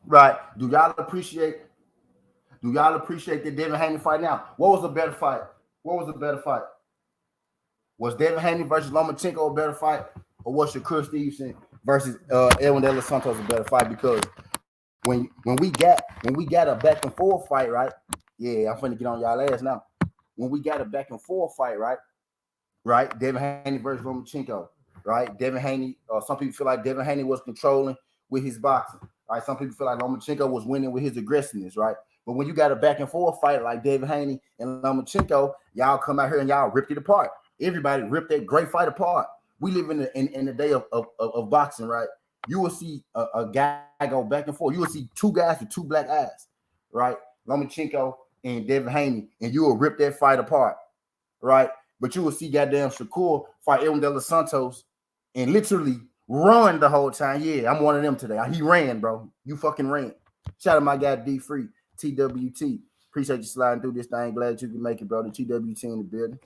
Right. Do y'all appreciate the Devin Haney fight now? What was a better fight? Was Devin Haney versus Lomachenko a better fight? Or was Shakur Stevenson versus Edwin De Los Santos a better fight? Because when we got a back and forth fight, right? Yeah, I'm finna get on y'all ass now. When we got a back and forth fight, right? Right? Devin Haney versus Lomachenko, right? Devin Haney, some people feel like Devin Haney was controlling with his boxing. Right, some people feel like Lomachenko was winning with his aggressiveness, right? But when you got a back and forth fight like Devin Haney and Lomachenko, y'all come out here and y'all ripped it apart. Everybody ripped that great fight apart. We live in the day of boxing, right? You will see a guy go back and forth. You will see two guys with two black eyes, right? Lomachenko and Devin Haney, and you will rip that fight apart, right? But you will see goddamn Shakur fight Edwin De Los Santos and literally run the whole time. Yeah, I'm one of them today. He ran, bro. You fucking ran. Shout out my guy D Free, TWT. Appreciate you sliding through this thing. Glad you can make it, bro. The TWT in the building.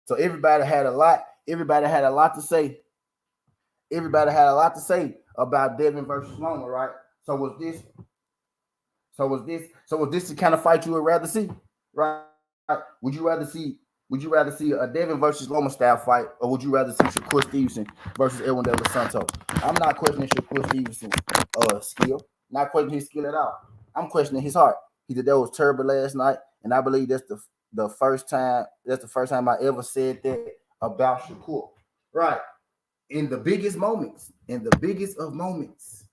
So everybody had a lot to say. Everybody had a lot to say about Devin versus Loma, right? So was this the kind of fight you would rather see, right? Would you rather see a Devin versus Loma style fight, or would you rather see Shakur Stevenson versus Edwin De Los Santos? I'm not questioning Shakur Stevenson's skill, not questioning his skill at all. I'm questioning his heart. He did that was terrible last night, and I believe that's the first time I ever said that about Shakur. Right. In the biggest of moments,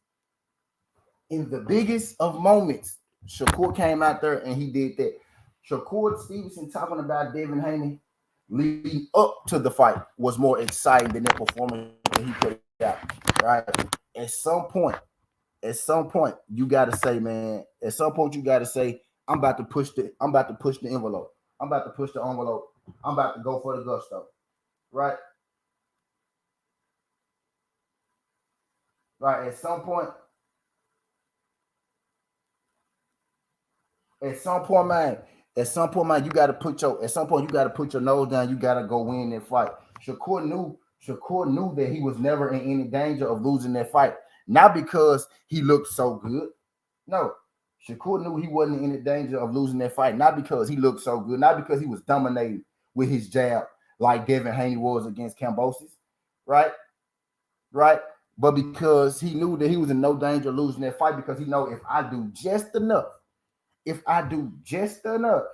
Shakur came out there and he did that. Shakur Stevenson talking about Devin Haney leading up to the fight was more exciting than that performance that he put out. Right? At some point, you gotta say, man. At some point, you gotta say, I'm about to push the envelope. I'm about to push the envelope. I'm about to go for the gusto. Right? Right. Man. You gotta put your. At some point, you gotta put your nose down. You gotta go win that fight. Shakur knew that he was never in any danger of losing that fight. Not because he looked so good. No, Shakur knew he wasn't in any danger of losing that fight. Not because he looked so good. Not because he was dominating with his jab like Devin Haney was against Cambosis. Right, right. But because he knew that he was in no danger of losing that fight, because he know if I do just enough, if I do just enough,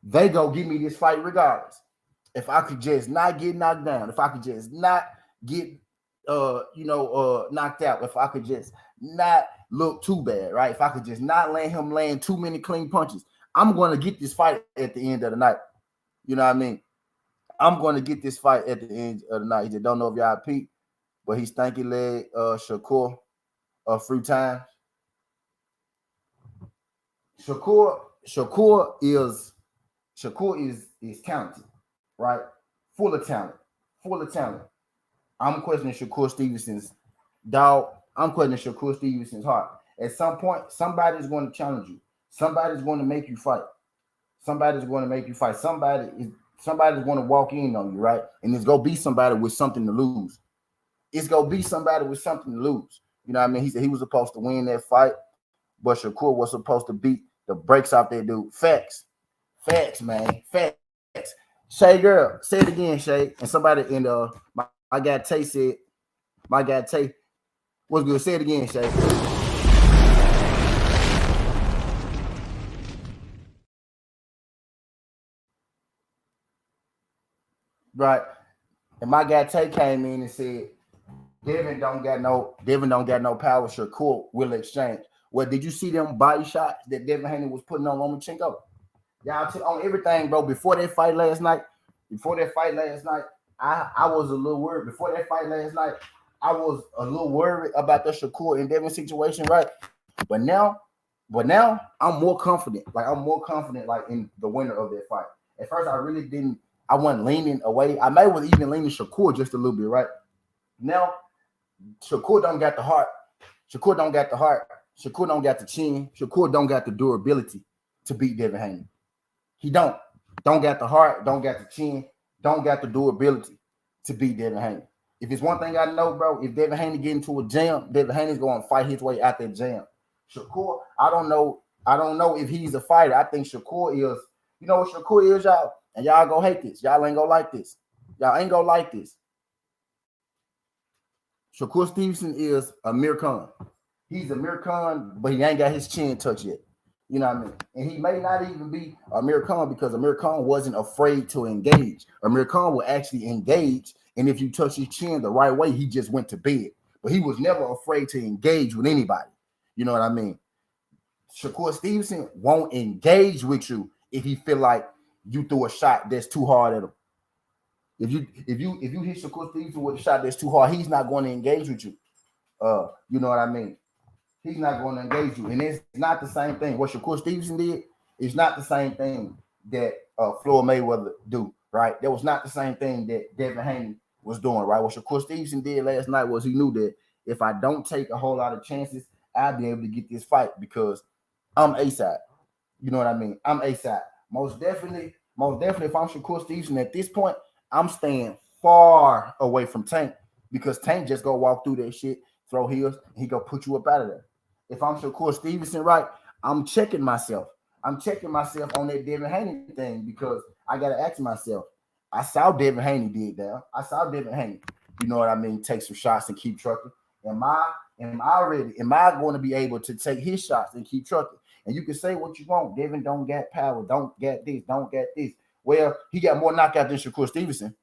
they go give me this fight regardless. If I could just not get knocked down, if I could just not get knocked out, if I could just not look too bad, right? If I could just not let him land too many clean punches, I'm gonna get this fight at the end of the night. You know what I mean? I'm gonna get this fight at the end of the night. He just don't know if y'all peep, but he's stanky leg Shakur free time. Shakur Shakur is Shakur is talented, right? Full of talent, full of talent. I'm questioning Shakur Stevenson's dog. I'm questioning Shakur Stevenson's heart. At some point, somebody's going to challenge you. Somebody's going to make you fight. Somebody's going to make you fight. Somebody's going to walk in on you, right? And it's going to be somebody with something to lose. It's going to be somebody with something to lose. You know what I mean? He said he was supposed to win that fight, but Shakur was supposed to beat the brakes off that dude. Facts. Facts, man. Facts. Shay girl, say it again, Shay. And somebody in my guy Tay said, my guy Tay was good. Say it again, Shay. Right. And my guy Tay came in and said, Devin don't got no power. Shakur will exchange. Well, did you see them body shots that Devin Haney was putting on Lomachenko? Y'all on everything, bro. Before that fight last night, I was a little worried. Before that fight last night, I was a little worried about the Shakur and Devin situation, right? But now, I'm more confident. Like I'm more confident, like in the winner of that fight. At first, I really didn't. I wasn't leaning away. I may was even leaning Shakur just a little bit, right? Now, Shakur don't got the heart. Shakur don't got the heart. Shakur don't got the chin. Shakur don't got the durability to beat Devin Haney. He don't got the heart, don't got the chin, don't got the durability to beat Devin Haney. If it's one thing I know, bro, if Devin Haney get into a jam, Devin Haney's going to fight his way out that jam. Shakur, I don't know if he's a fighter. I think Shakur is. You know what Shakur is, y'all? And y'all gonna hate this. Y'all ain't gonna like this. Y'all ain't gonna like this. Shakur Stevenson is Amir Khan. He's Amir Khan, but he ain't got his chin touched yet. You know what I mean? And he may not even be Amir Khan because Amir Khan wasn't afraid to engage. Amir Khan will actually engage, and if you touch his chin the right way, he just went to bed. But he was never afraid to engage with anybody. You know what I mean? Shakur Stevenson won't engage with you if he feel like you threw a shot that's too hard at him. If you hit Shakur Stevenson with a shot that's too hard, he's not going to engage with you. You know what I mean? He's not going to engage you. And it's not the same thing. What Shakur Stevenson did is not the same thing that Floyd Mayweather do, right? That was not the same thing that Devin Haney was doing, right? What Shakur Stevenson did last night was he knew that if I don't take a whole lot of chances, I'll be able to get this fight because I'm A-side. You know what I mean? I'm A-side. Most definitely, if I'm Shakur Stevenson at this point, I'm staying far away from Tank because Tank just go walk through that shit, throw heels, and he go put you up out of there. If I'm Shakur Stevenson, right, I'm checking myself. I'm checking myself on that Devin Haney thing because I got to ask myself. I saw Devin Haney did that. I saw Devin Haney, you know what I mean, take some shots and keep trucking. Am I going to be able to take his shots and keep trucking? And you can say what you want. Devin don't get power, don't get this, don't get this. Well, he got more knockout than Shakur Stevenson,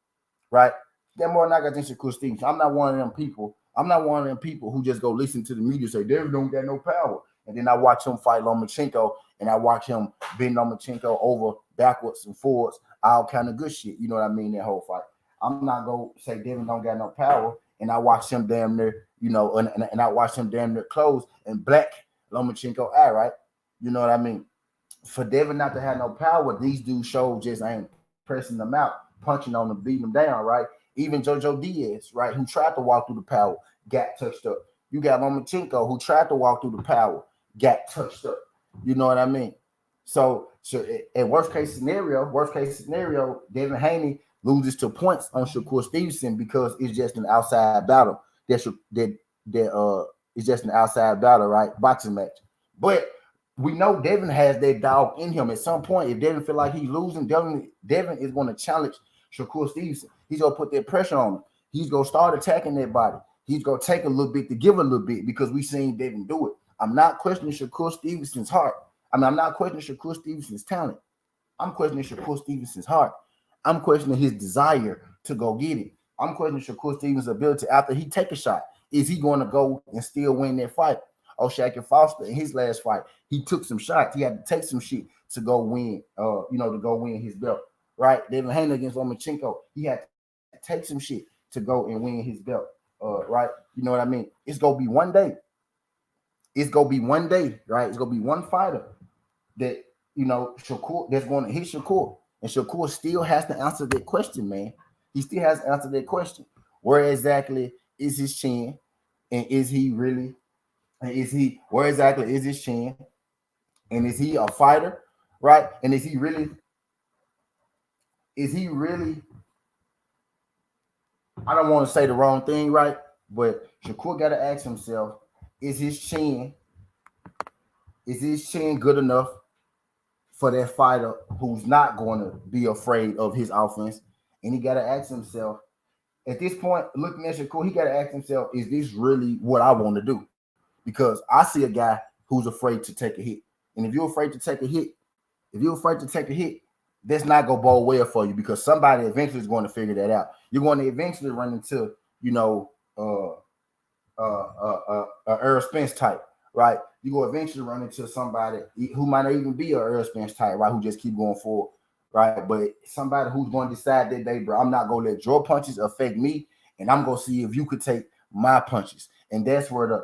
right? He got more knockout than Shakur Stevenson. I'm not one of them people. I'm not one of them people who just go listen to the media say Devin don't got no power, and then I watch him fight Lomachenko, and I watch him bend Lomachenko over backwards and forwards, all kind of good shit. You know what I mean? That whole fight. I'm not gonna say Devin don't got no power, and I watch him damn near, and I watch him damn near close and black Lomachenko eye, right? You know what I mean? For Devin not to have no power, these dudes show just ain't pressing them out, punching on them, beating them down, right? Even JoJo Diaz, right, who tried to walk through the power, got touched up. You got Lomachenko, who tried to walk through the power, got touched up. You know what I mean? So in worst case scenario, Devin Haney loses to points on Shakur Stevenson because it's just an outside battle. That it's just an outside battle, right? Boxing match. But we know Devin has that dog in him. At some point, if Devin feel like he's losing, Devin is going to challenge Shakur Stevenson. He's going to put that pressure on him. He's going to start attacking that body. He's going to take a little bit to give a little bit because we seen Devin do it. I'm not questioning Shakur Stevenson's heart. I'm not questioning Shakur Stevenson's talent. I'm questioning Shakur Stevenson's heart. I'm questioning his desire to go get it. I'm questioning Shakur Stevenson's ability after he take a shot. Is he going to go and still win that fight? O'Shaquie Foster in his last fight, he took some shots. He had to take some shit to go win, to go win his belt. Right? Devin Haney against Lomachenko, he had to take some shit to go and win his belt. Right? You know what I mean? It's gonna be one day. It's gonna be one day, right? It's gonna be one fighter that Shakur that's going to hit Shakur, and Shakur still has to answer that question, man. He still has to answer that question. Where exactly is his chin, and is he really? And is he? Where exactly is his chin, and is he a fighter, right? And is he really? Is he really? I don't want to say the wrong thing, right? But Shakur got to ask himself: Is his chin? Is his chin good enough for that fighter who's not going to be afraid of his offense? And he got to ask himself, at this point, looking at Shakur, he got to ask himself, is this really what I want to do? Because I see a guy who's afraid to take a hit. And if you're afraid to take a hit, that's not going to bode well for you because somebody eventually is going to figure that out. You're going to eventually run into, Earl Spence type, right? You go eventually run into somebody who might not even be a Earl Spence type, right? Who just keep going forward, right? But somebody who's going to decide that day, bro, I'm not going to let your punches affect me, and I'm going to see if you could take my punches. And that's where the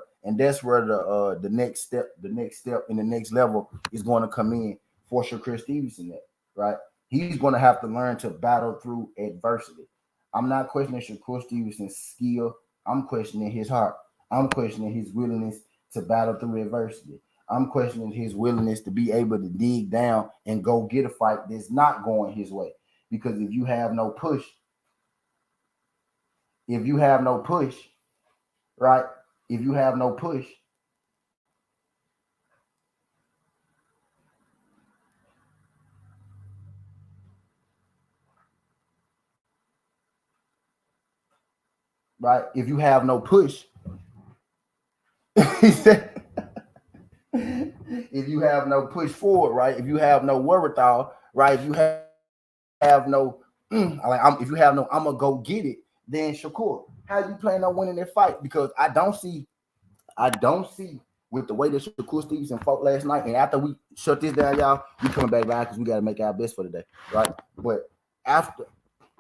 next step and the next level is going to come in for Shakur Stevenson, right? He's going to have to learn to battle through adversity. I'm not questioning Shakur Stevenson's skill. I'm questioning his heart. I'm questioning his willingness to battle through adversity. I'm questioning his willingness to be able to dig down and go get a fight that's not going his way. Because if you have no push, right? If you have no push, right? If you have no push, if you have no push forward, right? If you have no wherewithal, right? If you have no, if you have no, I'm gonna go get it. Then Shakur, how you plan on winning that fight? Because I don't see with the way that Shakur Stevenson fought last night. And after we shut this down, y'all, we coming back live because we got to make our best for the day, right? But after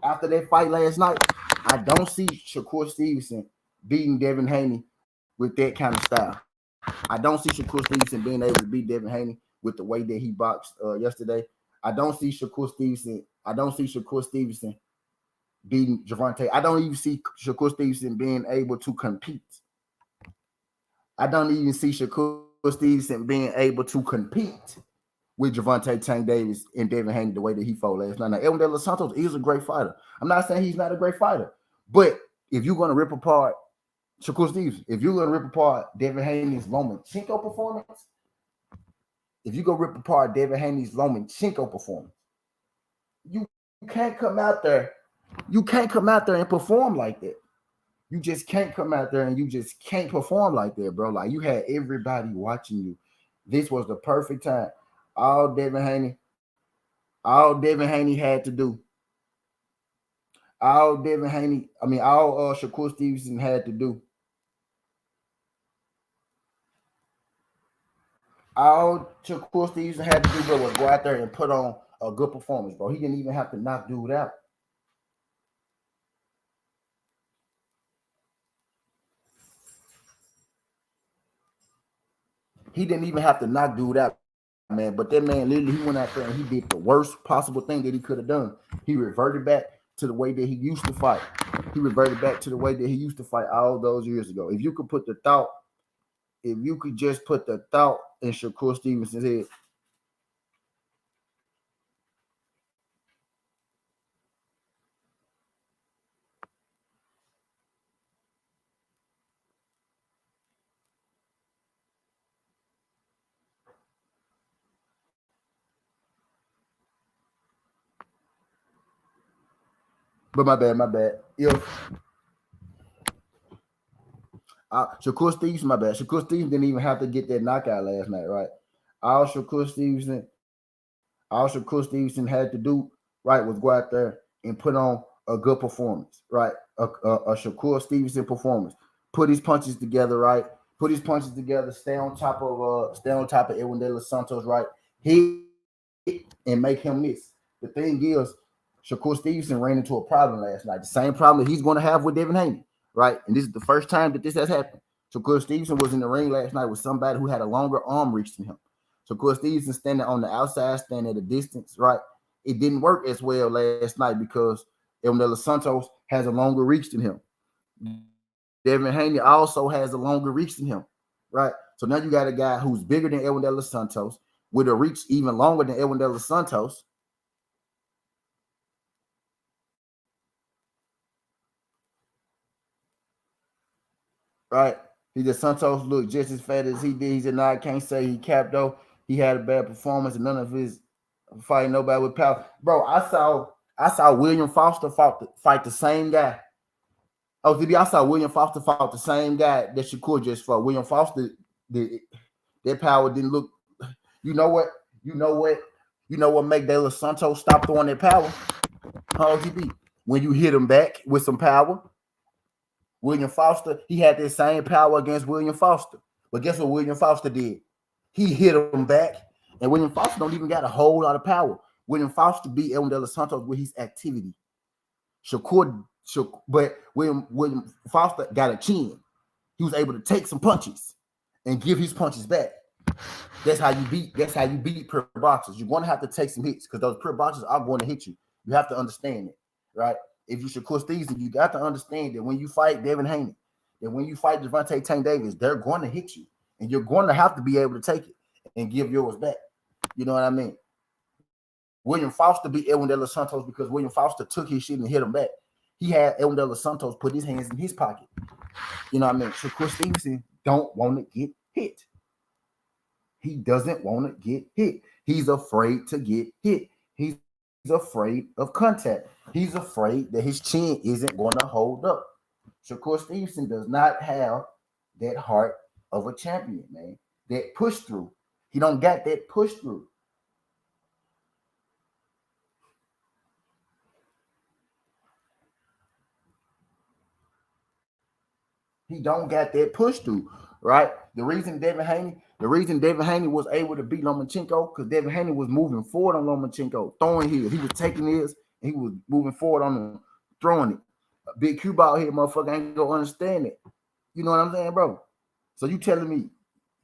that fight last night, I don't see Shakur Stevenson beating Devin Haney with that kind of style. I don't see Shakur Stevenson being able to beat Devin Haney with the way that he boxed yesterday. I don't see Shakur Stevenson beating Gervonta. I don't even see Shakur Stevenson being able to compete. I don't even see Shakur Stevenson being able to compete with Gervonta Tank Davis and Devin Haney the way that he fought last night. Now, Edwin De Los Santos is a great fighter. I'm not saying he's not a great fighter, but if you're going to rip apart Shakur Stevenson, if you're going to rip apart Devin Haney's Lomachenko performance, if you go rip apart Devin Haney's Lomachenko performance, you can't come out there. You can't come out there and perform like that. You just can't come out there and you just can't perform like that, bro. Like you had everybody watching you. This was the perfect time. All Devin Haney had to do. All Shakur Stevenson had to do All Shakur Stevenson had to do, bro, was go out there and put on a good performance, bro. He didn't even have to knock dude out. He didn't even have to knock dude out, man. But that man literally he went out there and he did the worst possible thing that he could have done. He reverted back to the way that he used to fight. He reverted back to the way that he used to fight all those years ago. If you could put the thought, if you could just put the thought in Shakur Stevenson's head. But my bad. If Shakur Stevenson, my bad. Shakur Stevenson didn't even have to get that knockout last night, right? All Shakur Stevenson, all Shakur Stevenson had to do, right, was go out there and put on a good performance, right? A Shakur Stevenson performance. Put his punches together, right? Put his punches together. Stay on top of Edwin De Los Santos, right? Hit and make him miss. The thing is, Shakur Stevenson ran into a problem last night. The same problem that he's going to have with Devin Haney, right? And this is the first time that this has happened. Shakur Stevenson was in the ring last night with somebody who had a longer arm reach than him. Shakur Stevenson standing on the outside, standing at a distance, right? It didn't work as well last night because Edwin De Los Santos has a longer reach than him. Devin Haney also has a longer reach than him, right? So now you got a guy who's bigger than Edwin De Los Santos with a reach even longer than Edwin De Los Santos. Right? He just Santos looked just as fat as he did. He said, "No, I can't say he capped though. He had a bad performance, and none of his fighting nobody with power." Bro, I saw William Foster fight the same guy. Oh, DB, I saw William Foster fought the same guy that Shakur just fought. William Foster, their power didn't look. You know what? You know what? You know what make De Los Santos stop throwing their power? How DB? When you hit him back with some power. William Foster, he had that same power against William Foster. But guess what William Foster did? He hit him back, and William Foster don't even got a whole lot of power. William Foster beat Edwin De Los Santos with his activity. But William Foster got a chin. He was able to take some punches and give his punches back. That's how you beat pro boxers. You're going to have to take some hits because those pro boxers are going to hit you. You have to understand it, right? If you Shakur Stevenson, you got to understand that when you fight Devin Haney, that when you fight Devontae Tank Davis, they're going to hit you, and you're going to have to be able to take it and give yours back. You know what I mean? William Foster beat Edwin De Los Santos because William Foster took his shit and hit him back. He had Edwin De Los Santos put his hands in his pocket. You know what I mean? Shakur Stevenson don't want to get hit. He doesn't want to get hit. He's afraid to get hit. He's afraid of contact. He's afraid that his chin isn't going to hold up. Shakur Stevenson does not have that heart of a champion, man. That push through. He don't got that push through. He don't got that push through, right? The reason Devin Haney was able to beat Lomachenko because Devin Haney was moving forward on Lomachenko, throwing his. He was taking his, and he was moving forward on him, throwing it. A big cue ball here, motherfucker, ain't gonna understand it. You know what I'm saying, bro? So you telling me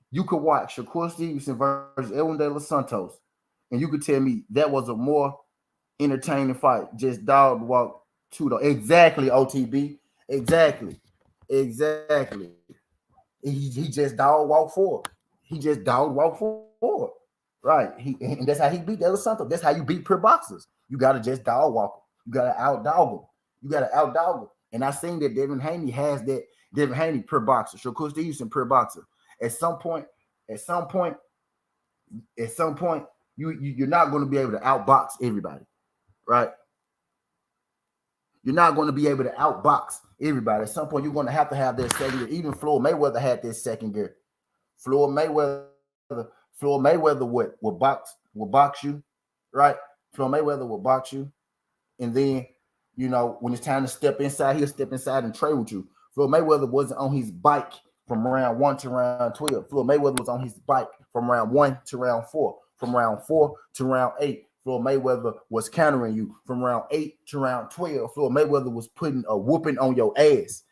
you could watch Shakur Stevenson versus Edwin De Los Santos, and you could tell me that was a more entertaining fight, just dog walk to the exactly OTB, exactly. Exactly. He just dog walk forward. He just dog walk forward. Right. And that's how he beat De Los Santos. That's how you beat pro boxers. You gotta just dog walk him. You gotta out dog him. You gotta out dog him. And I seen that Devin Haney has that. Devin Haney per boxer. Shakur Stevenson per boxer. At some point, you're not going to be able to outbox everybody, right? You're not going to be able to outbox everybody. At some point, you're going to have that second gear. Even Floyd Mayweather had this second gear. Floyd Mayweather will box you, right? Floyd Mayweather will box you, and then when it's time to step inside, he'll step inside and trade with you. Floyd Mayweather wasn't on his bike from round 1 to round 12. Floyd Mayweather was on his bike from round 1 to round 4, from round 4 to round 8. Floyd Mayweather was countering you from round 8 to round 12. Floyd Mayweather was putting a whooping on your ass.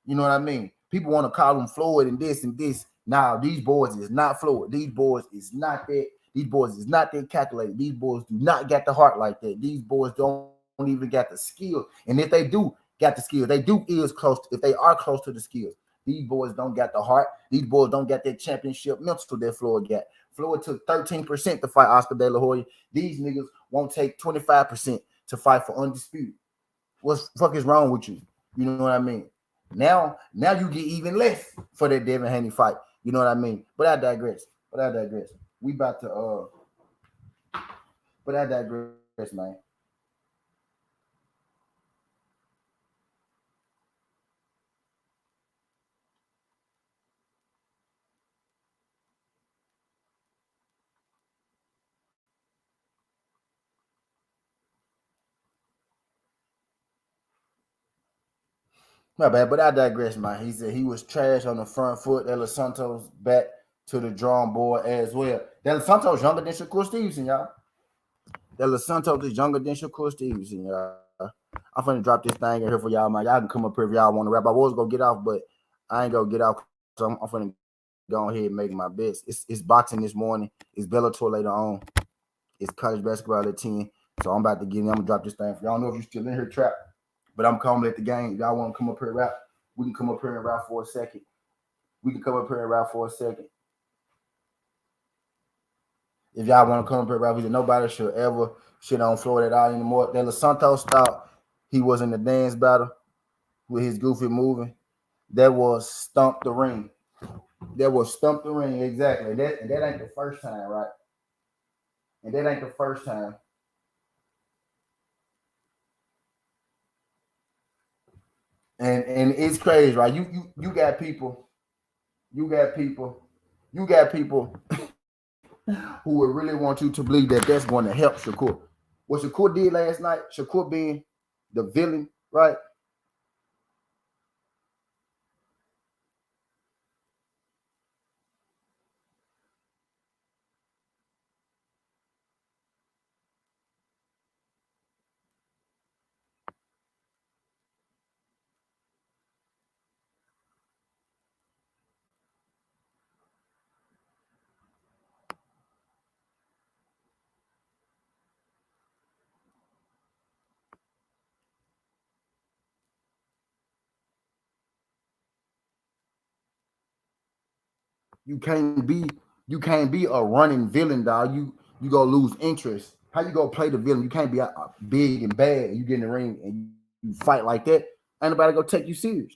You know what I mean? People want to call him Floyd and this and this. Now, these boys is not Floyd. These boys is not that. These boys is not that calculated. These boys do not got the heart like that. These boys don't even got the skill. And if they do got the skills, they do is close. If they are close to the skills, these boys don't got the heart. These boys don't got that championship mental that Floyd got. Floyd took 13% to fight Oscar De La Hoya. These niggas won't take 25% to fight for undisputed. What the fuck is wrong with you? You know what I mean? Now you get even less for that Devin Haney fight. You know what I mean? But I digress. We about to but I digress, man. My bad, but I digress, man. He said he was trash on the front foot. De Los Santos back to the drawing board as well. De Los Santos younger than Shakur Stevenson, y'all. De Los Santos is younger than Shakur Stevenson, y'all. I'm finna drop this thing in here for y'all, man. Y'all can come up here if y'all want to rap. I was gonna get off, but I ain't gonna get off. So I'm finna go ahead and make my best. It's boxing this morning. It's Bellator later on. It's college basketball at 10. So I'm about to get in. I'm gonna drop this thing for y'all. I don't know if you're still in here, Trap. But I'm calling at the game. If y'all want to come up here and rap, we can come up here and rap for a second. If y'all want to come up here and rap, nobody should ever shit on Floyd at all anymore. De Los Santos thought he was in the dance battle with his goofy moving. That was stump the ring. Exactly. That ain't the first time, right? And that ain't the first time. And it's crazy, right? You got people who would really want you to believe that that's going to help Shakur. What Shakur did last night, Shakur being the villain, right? You can't be a running villain, dog. You gonna lose interest. How you gonna play the villain? You can't be big and bad. And you get in the ring and you fight like that. Ain't nobody gonna take you serious.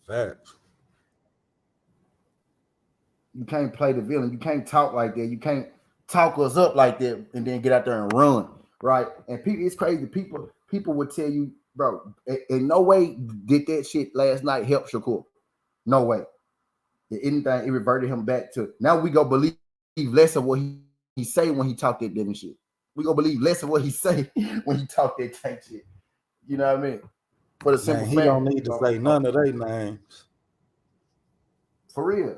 Facts. You can't play the villain. You can't talk like that. You can't talk us up like that and then get out there and run, right? And people, it's crazy. People would tell you, bro, in no way did that shit last night help Shakur. No way. If anything, it reverted him back to now we go believe less of what he say when he talk that damn shit. We gonna believe less of what he say when he talk that tank shit. You know what I mean? For the simple Man, he fact, don't need to say none of their names. for real.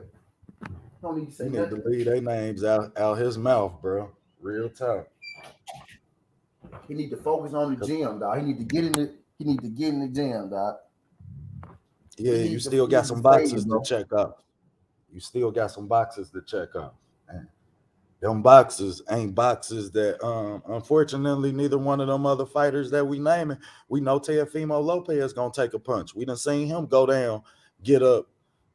Don't need to He say need to nothing. leave their names out his mouth, bro. Real talk. He need to focus on the gym, dog. He need to get in the. He need to get in the gym, dog. Yeah, you still got some boxes to check up. You still got some boxes to check up. And them boxes ain't boxes that unfortunately neither one of them other fighters that we naming, we know Teofimo Lopez gonna take a punch. We done seen him go down, get up,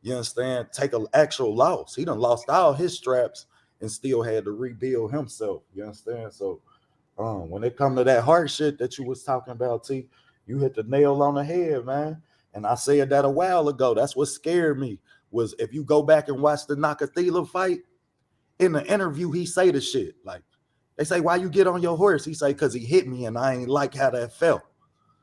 you understand, take an actual loss. He done lost all his straps and still had to rebuild himself. You understand? So when it come to that hard shit that you was talking about, T, you hit the nail on the head, man. And I said that a while ago. That's what scared me was if you go back and watch the Nakathila fight, in the interview, he say the shit. Like, they say, why you get on your horse? He say, because he hit me and I ain't like how that felt.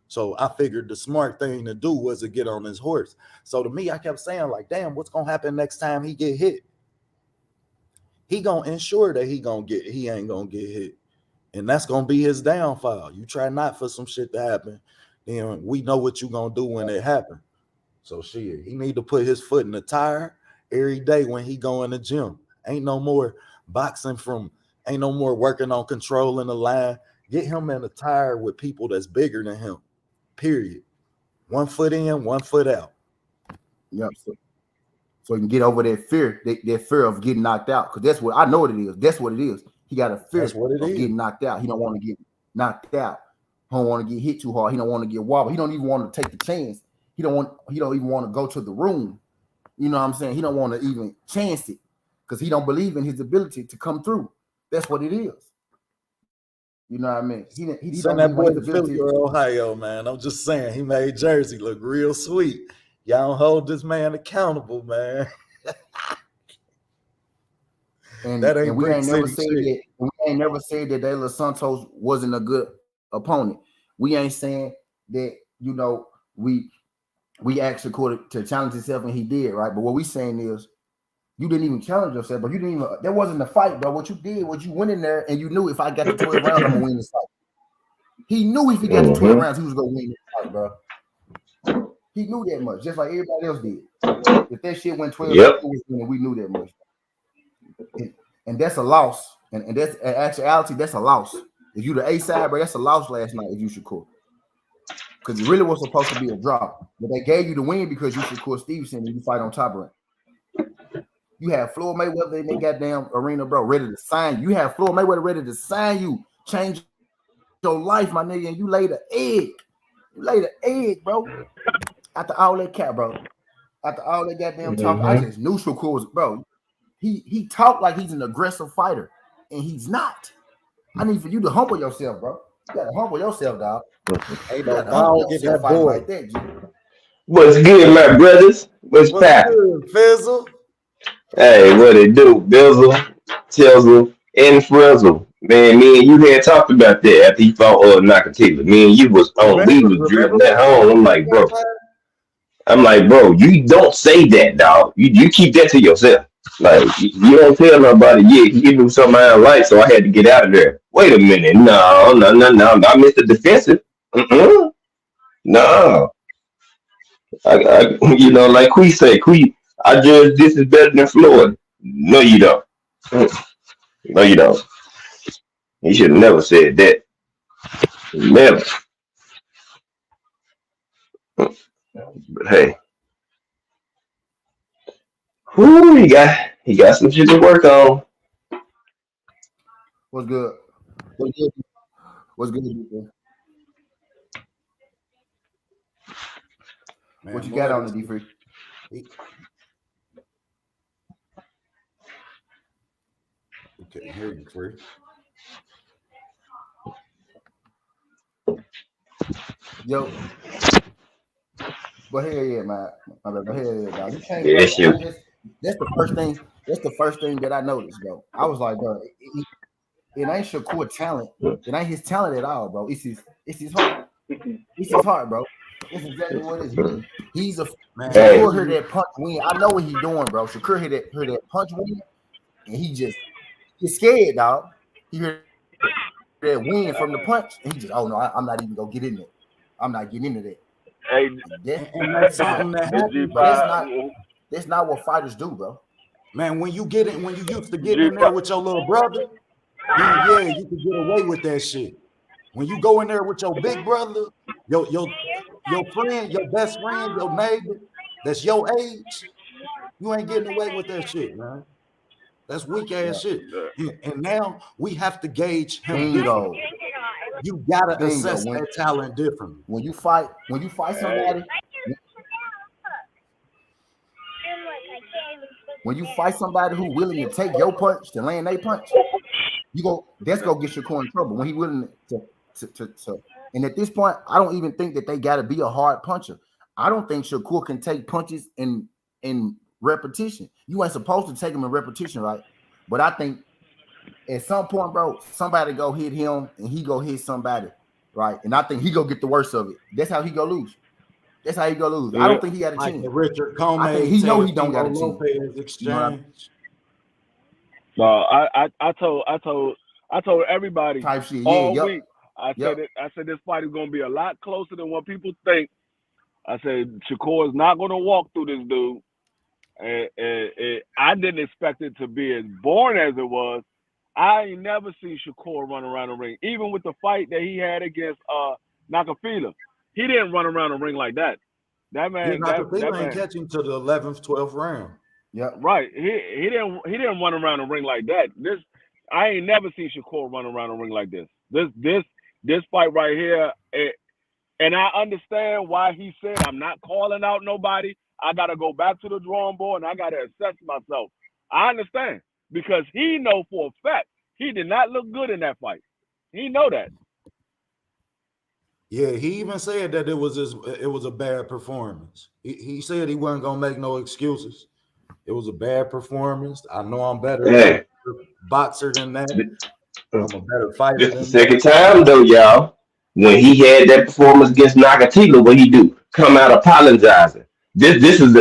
So I figured the smart thing to do was to get on his horse. So to me, I kept saying, like, damn, what's going to happen next time he get hit? He going to ensure that he ain't going to get hit. And that's going to be his downfall. You try not for some shit to happen, then we know what you going to do when it happen. So shit, he need to put his foot in the tire every day when he go in the gym. Ain't no more boxing from, ain't no more working on controlling the line. Get him in a tire with people that's bigger than him. Period. 1 foot in, 1 foot out. Yep. So he can get over that fear, that fear of getting knocked out. Because that's what I know what it is. That's what it is. He got a fear of getting knocked out. He don't want to get knocked out. He don't want to get hit too hard. He don't want to get wobbled. He don't even want to take the chance. He don't even want to go to the room. You know what I'm saying? He don't want to even chance it because he don't believe in his ability to come through. That's what it is. You know what I mean? He don't that boy to Philly or Ohio, man. I'm just saying, he made Jersey look real sweet. Y'all don't hold this man accountable, man. And we ain't never said that. We ain't never said that De Los Santos wasn't a good opponent. We ain't saying that, you know, we asked Shakur to challenge himself and he did, right? But what we saying is you didn't even challenge yourself, but you didn't even, there wasn't a fight, bro. What you did was you went in there and you knew if I got to 12 rounds, I'm gonna win this fight. He knew if he got to 12 rounds, he was gonna win this fight, bro. He knew that much, just like everybody else did. If that shit went 12 rounds, we knew that much. And that's a loss. And that's in actuality, that's a loss. If you the A side, bro, that's a loss last night if you Shakur. Because it really was supposed to be a drop. But they gave you the win because you Shakur Stevenson and you fight on top rank. You have Floyd Mayweather in that goddamn arena, bro, ready to sign you. You have Floyd Mayweather ready to sign you, change your life, my nigga, and you laid an egg. You laid an egg, bro. After all that cat, bro. After all that goddamn talk, I just knew Shakur was, bro. He talked like he's an aggressive fighter, and he's not. I need for you to humble yourself, bro. You gotta humble yourself, dog. Hey, no, dog, get that boy like that, G. What's good, my brothers? What's good, Fizzle? Hey, what it do? Bizzle, Tizzle, and Frizzle. Man, me and you had talked about that after he fought Nakatila. Me and you was on, we was driven at home. I'm like, bro, you don't say that, dog. You keep that to yourself. Like, you don't tell nobody, yeah, he knew something I didn't like, so I had to get out of there. Wait a minute. No. I missed the defensive. No. I you know, like Quee say, I judge this is better than Floyd. No, you don't. No, you don't. He should have never said that. Never. But hey. Whoo, he got some shit to work on. What's good? What's good, people? Man, what you got on the D3? Okay, hear you, Free. Yo. But hell yeah, man. Hell yeah, dog. You can't. Yeah, that's the first thing. That's the first thing that I noticed, bro. I was like, bro, it ain't Shakur talent. It ain't his talent at all, bro. It's his heart. It's his heart, bro. That's exactly what it is. He's a man. Shakur heard that punch win. I know what he's doing, bro. Shakur heard that punch win, and he's scared, dog. He heard that win from the punch, and he just, oh no, I'm not even gonna get in there. I'm not getting into that. Hey, that's something that happens. That's not what fighters do, bro. Man, when you used to get in there with your little brother, yeah, you can get away with that shit. When you go in there with your big brother, your friend, your best friend, your neighbor, that's your age, you ain't getting away with that shit, man. That's weak ass shit. And now we have to gauge him differently. You gotta assess that talent differently. When you fight somebody, when you fight somebody who's willing to take your punch, to land their punch, that's gonna get Shakur in trouble. When he's willing to and at this point, I don't even think that they gotta be a hard puncher. I don't think Shakur can take punches in repetition. You ain't supposed to take them in repetition, right? But I think at some point, bro, somebody go hit him and he go hit somebody, right? And I think he go get the worst of it. That's how he go lose. That's how he go lose. Yeah. I don't think he had a chance. Richard Coleman, I think he know he don't got a chance. Exchange. No, I told everybody type shit. All week. I said this fight is gonna be a lot closer than what people think. I said Shakur is not gonna walk through this dude. I didn't expect it to be as boring as it was. I ain't never seen Shakur run around the ring, even with the fight that he had against Nakafila. He didn't run around the ring like that. That Yeah, man, that Nakafila ain't man, catching to the 11th, 12th round. Yep. right? He didn't run around the ring like that. I ain't never seen Shakur run around the ring like this. This fight right here, and I understand why he said, I'm not calling out nobody. I got to go back to the drawing board and I got to assess myself. I understand because he know for a fact he did not look good in that fight. He know that. Yeah, he even said that it was a bad performance. He said he wasn't gonna make no excuses. It was a bad performance. I know I'm better Hey, boxer than that. I'm a better fighter this the than that. second time though, y'all. When he had that performance against Nagatila, what he do? Come out apologizing. This is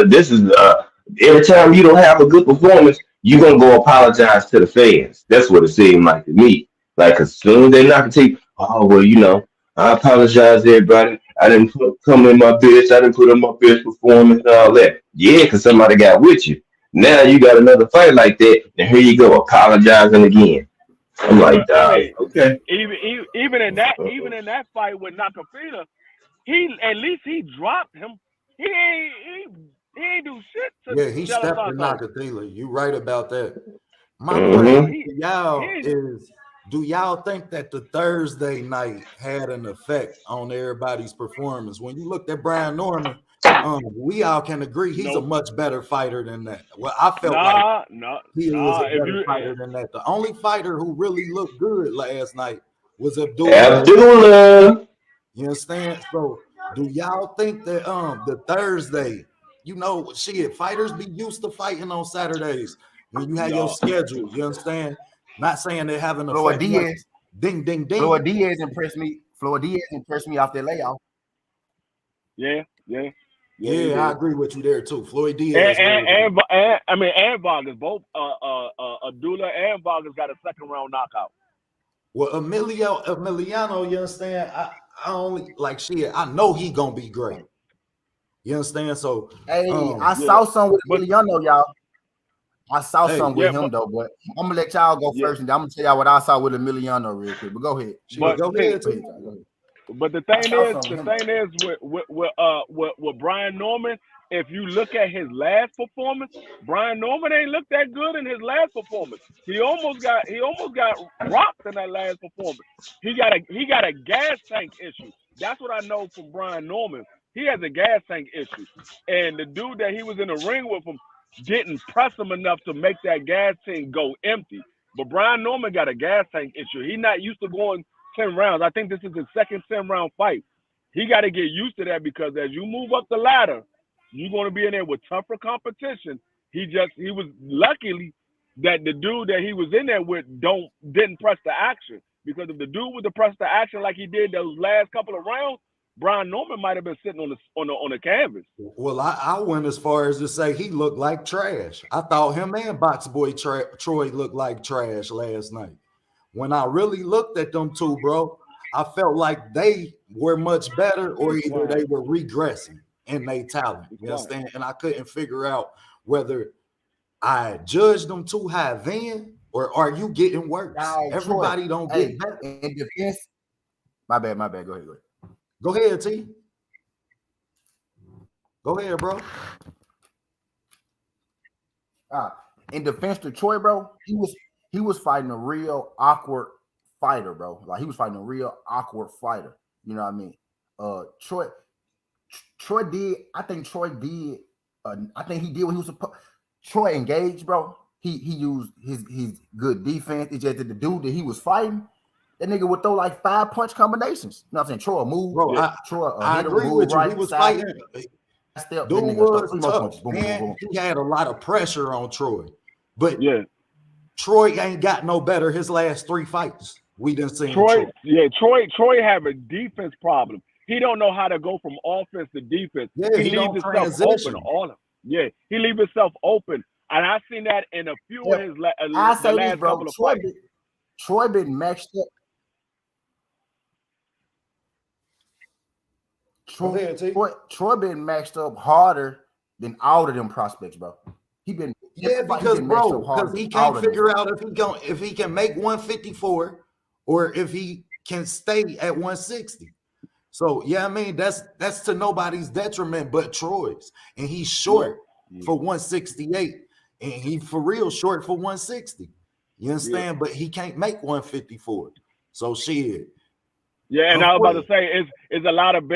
every time you don't have a good performance, you gonna go apologize to the fans. That's what it seemed like to me. Like as soon as they Nagatila, oh well, I apologize to everybody. I didn't come in my best. I didn't put in my best performance and all that. Yeah, because somebody got with you. Now you got another fight like that, and here you go apologizing again. I'm But like, I dog, mean, okay. even in that fight with Nakafina, he at least he dropped him. He ain't do shit to Yeah, he De Los stepped to Santos. Nakatila. You right about that. My No, Mm-hmm. question he to y'all he is, do y'all think that the Thursday night had an effect on everybody's performance? When you looked at Brian Norman, we all can agree he's a no much better fighter than that. Well, I felt like nah nah he was nah. a If better you fighter than that. The only fighter who really looked good last night was Abdullah. Abdullah. You understand? So do y'all think that the Thursday, shit, fighters be used to fighting on Saturdays when you have your no schedule, you understand? Not saying they have an Floyd effect like Diaz. ding ding Floyd ding. Diaz impressed me. Floyd Diaz impressed me off that layoff. yeah he Yeah, I did. agree with you there too. Floyd Diaz really good. I mean and Vargas both Abdullah and Vargas got a second round knockout. Well, Emiliano, you understand? I only like shit. I know he gonna be great. You understand? So Hey, I um Yeah, saw some with but Emiliano, y'all. I saw hey, some yeah, with him though, but I'm gonna let y'all go yeah, first, and I'm gonna tell y'all what I saw with Emiliano real quick. But go ahead. shit, but go see, ahead Go ahead, too. John. Go ahead. but the I thing saw is, some with the him. thing is with Brian Norman. If you look at his last performance, Brian Norman ain't looked that good in his last performance. He almost got rocked in that last performance. He got a gas tank issue. That's what I know from Brian Norman. He has a gas tank issue, and the dude that he was in the ring with him didn't press him enough to make that gas tank go empty. But Brian Norman got a gas tank issue. He's not used to going 10 rounds. I think this is his second 10-round fight. He got to get used to that because as you move up the ladder, you're going to be in there with tougher competition. He was luckily that the dude that he was in there with didn't press the action, because if the dude would have pressed the action like he did those last couple of rounds, Brian Norman might have been sitting on the canvas. Well, I went as far as to say he looked like trash. I thought him and Box Boy Troy looked like trash last night. When I really looked at them two, bro, I felt like they were much better, or Be either quiet. they were regressing in their talent. Be You quiet. understand? And I couldn't figure out whether I judged them too high then, or are you getting worse? Now, Troy. Everybody don't Hey, get better. in defense, my bad. Go ahead. Go ahead. Go ahead, T. Go ahead, bro. In defense to Troy, bro, he was fighting a real awkward fighter, bro. Like he was fighting a real awkward fighter. You know what I mean? Troy did. I think Troy did. I think he did what he was supposed. Troy engaged, bro. He used his good defense. It's just that the dude that he was fighting, that nigga would throw like 5 punch combinations. You know what I'm saying? Troy move. Bro, Yeah. Troy I hit him, agree move with you. He right was side fighting. step. Dude That nigga throw was 3 more punches. tough, Boom, boom, boom, and boom. he had a lot of pressure on Troy. But Yeah. Troy ain't got no better his last 3 fights. We done seen Troy, Troy. yeah, Troy have a defense problem. He don't know how to go from offense to defense. Yeah, He he leaves don't himself open. transition. He leaves himself open, and I've seen that in a few Yeah. of his I the say this, last bro. couple of fights. Troy been matched up. Go ahead, T. Troy been matched up harder than all of them prospects, bro. because bro, because he can't figure out if he can make 154 or if he can stay at 160. So yeah, I mean that's to nobody's detriment but Troy's, and he's short for 168, and he for real short for 160. You understand? But he can't make 154. So shit. Yeah, and I was about to say it's a lot of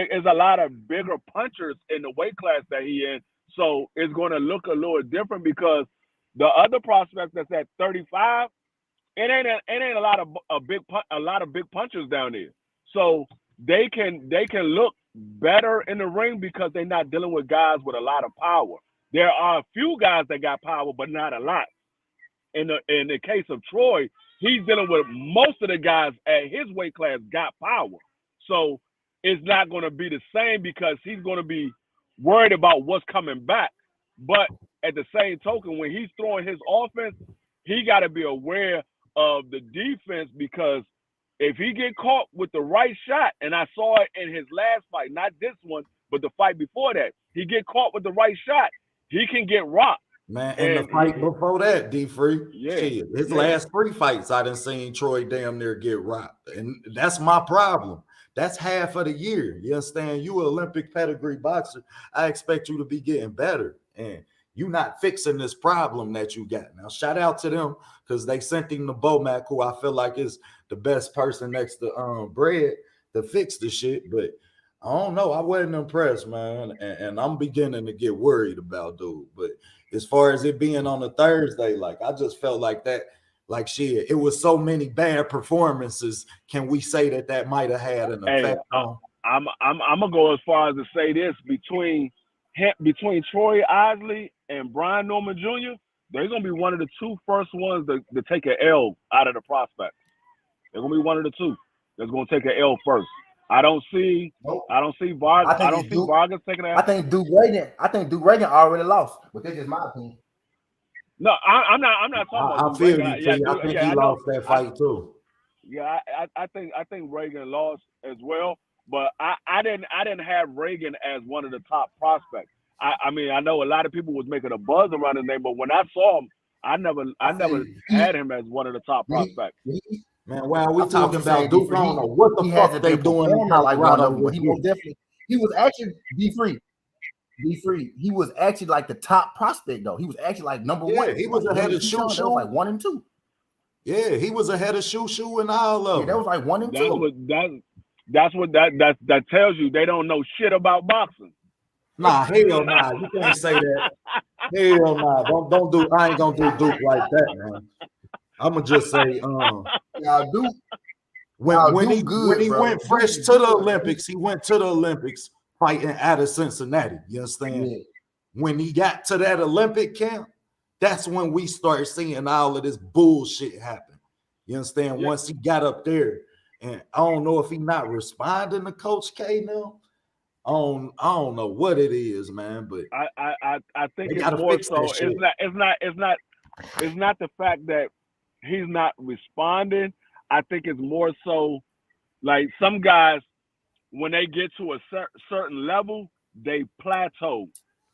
bigger punchers in the weight class that he in. So it's going to look a little different because the other prospect that's at 35, it ain't a lot of big punchers down there. So they can look better in the ring because they're not dealing with guys with a lot of power. There are a few guys that got power, but not a lot. In the case of Troy, he's dealing with most of the guys at his weight class got power. So it's not going to be the same because he's going to be worried about what's coming back. But at the same token, when he's throwing his offense, he got to be aware of the defense because if he get caught with the right shot, and I saw it in his last fight, not this one, but the fight before that, he get caught with the right shot, he can get rocked. Man, and the fight before that, D-Free, his last 3 fights, I done seen Troy damn near get rocked. And that's my problem. That's half of the year. You understand? You an Olympic pedigree boxer. I expect you to be getting better. And you not fixing this problem that you got. Now, shout out to them because they sent him to Bomac, who I feel like is the best person next to Bread to fix the shit. But I don't know. I wasn't impressed, man. And I'm beginning to get worried about dude. But as far as it being on a Thursday, like I just felt like that, like shit, it was so many bad performances. Can we say that might have had an effect on? I'm gonna go as far as to say this between Troy Isley and Brian Norman Jr., they're gonna be one of the 2 first ones to take an L out of the prospect. They're gonna be one of the 2 that's gonna take an L first. I don't see Vargas. I don't see Vargas taking an L. I think Duke Reagan already lost, but that's just my opinion. No, I'm not talking about. I feel you. I think he lost that fight too. Yeah, I think Reagan lost as well, but I didn't have Reagan as one of the top prospects. I mean, I know a lot of people was making a buzz around his name, but when I saw him, I never had him as one of the top prospects. Man, well, we talking about Duke. I don't know what the fuck they doing in Colorado. He was actually D-Free. He was actually like the top prospect though. He was actually like number 1. He was ahead of Shoo. That was like 1 and 2. Yeah, he was ahead of Shoo and all of them. That was like 1 and 2. That's what that tells you. They don't know shit about boxing. Nah, hell nah. You can't say that. Hell nah. Don't do. I ain't gonna do Duke like that, man. I'm gonna just say, Duke. When he went fresh to the Olympics, he went to the Olympics fighting out of Cincinnati. You understand? Yeah. When he got to that Olympic camp, that's when we started seeing all of this bullshit happen. You understand? Yeah. Once he got up there, and I don't know if he not responding to Coach K now. I don't know what it is, man. But I think it's more so. It's not the fact that he's not responding. I think it's more so like some guys, when they get to a certain level, they plateau.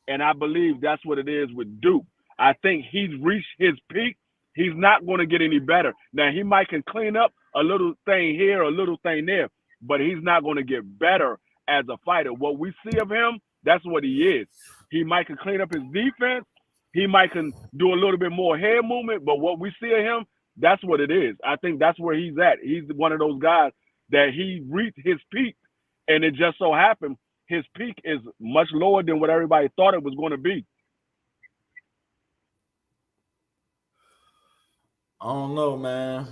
And I believe that's what it is with Duke. I think he's reached his peak. He's not going to get any better. Now, he might can clean up a little thing here, a little thing there, but he's not going to get better as a fighter. What we see of him, that's what he is. He might can clean up his defense. He might can do a little bit more head movement, but what we see of him, that's what it is. I think that's where he's at. He's one of those guys that he reached his peak, and it just so happened his peak is much lower than what everybody thought it was going to be. I don't know, man.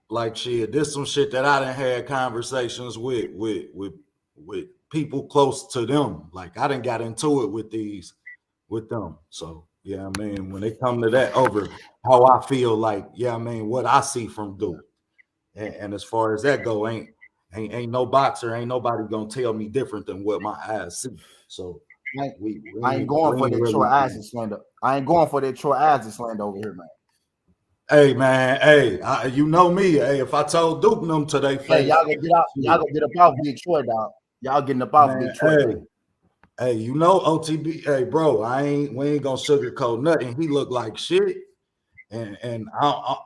Like shit, this some shit that I done had conversations with people close to them. Like I done got into it with them. So yeah, I mean, when it come to that over how I feel like, yeah, I mean, what I see from Duke. And as far as that go, ain't no boxer, ain't nobody gonna tell me different than what my eyes see. So I ain't going for that Troy Eisen slander. I ain't going for that Troy Eisen slander over here, man. Hey man, hey, you know me. Hey, if I told Duke them today, y'all gonna get out. Y'all gonna get up off Detroit, dog. Y'all getting up off Detroit. Hey, Hey, you know OTB. Hey, bro, we ain't gonna sugarcoat nothing. He looked like shit, and I'm So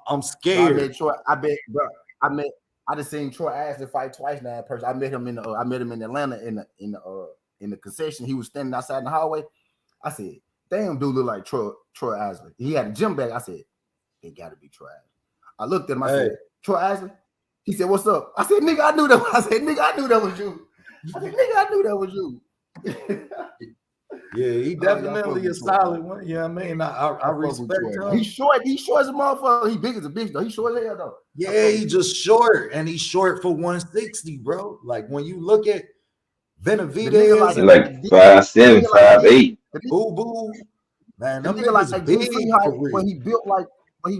I scared. met Troy. I bet, bro. I just seen Troy Ashley fight twice now in person. I met him in Atlanta in the concession. He was standing outside in the hallway. I said, "Damn, dude, look like Troy Ashley." He had a gym bag. I said, "It got to be Troy Ashley." I looked at him. I said, "Troy Ashley." He said, "What's up?" I said, "Nigga, I knew that." I said, "Nigga, I knew that was you." I said, "Nigga, I knew that was you." Yeah, he definitely a solid one. Yeah, I mean, I respect him. He's short. He's short as a motherfucker. He big as a bitch though. He's short as hell though. Yeah, he just short, and he's short for 160, bro. Like when you look at Benavidez, like 5'7", 5'8". Boo Boo, man, them nigga niggas like big for real. when he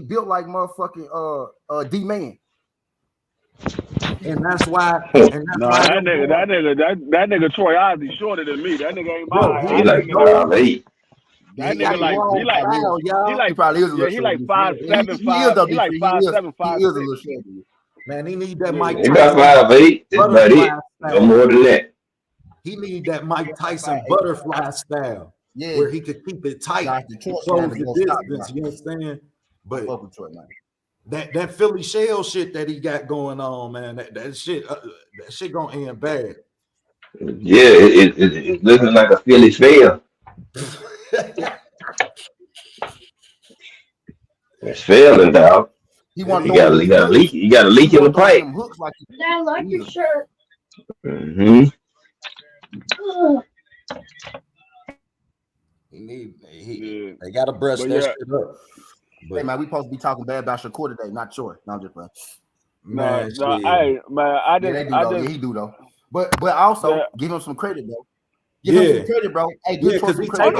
built like motherfucking D-Man. And that's why. That nigga Troy Ozzy shorter than me. That nigga ain't my Bro, height. He like 5'8". That nigga he like 5'7", 5. He like 5'7", 5'6". He is a little short. Man, he need that Mike He about 5'8". That's about it. No more than that. He need that Mike Tyson butterfly style, where he could keep it tight, close the distance. You understand? But that Philly shell shit that he got going on, man, that shit gonna end bad. Yeah, it's looking like a Philly fail. It's failing, dog. You got a leak. You got a leak in the pipe. I like your shirt. Mm-hmm. They gotta brush that shit up. But, hey man, we supposed to be talking bad about Shakur today, not Troy. No, I'm just playing. He do though. But also give him some credit though. Give him some credit, bro. Hey, give Troy some credit.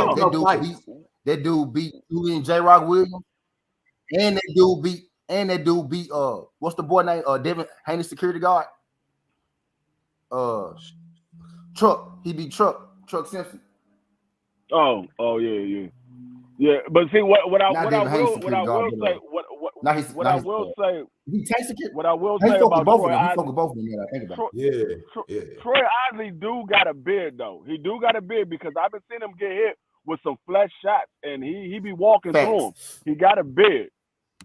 That dude beat Julian J. Rock Williams, and that dude beat what's the boy name? Devin Haney, security guard. Truck. He beat Truck Simpson. Oh yeah. Yeah, but see what I will say about Troy Ozzy. Troy Ozzy do got a beard though. He do got a beard because I've been seeing him get hit with some flesh shots and he be walking through them. He got a beard,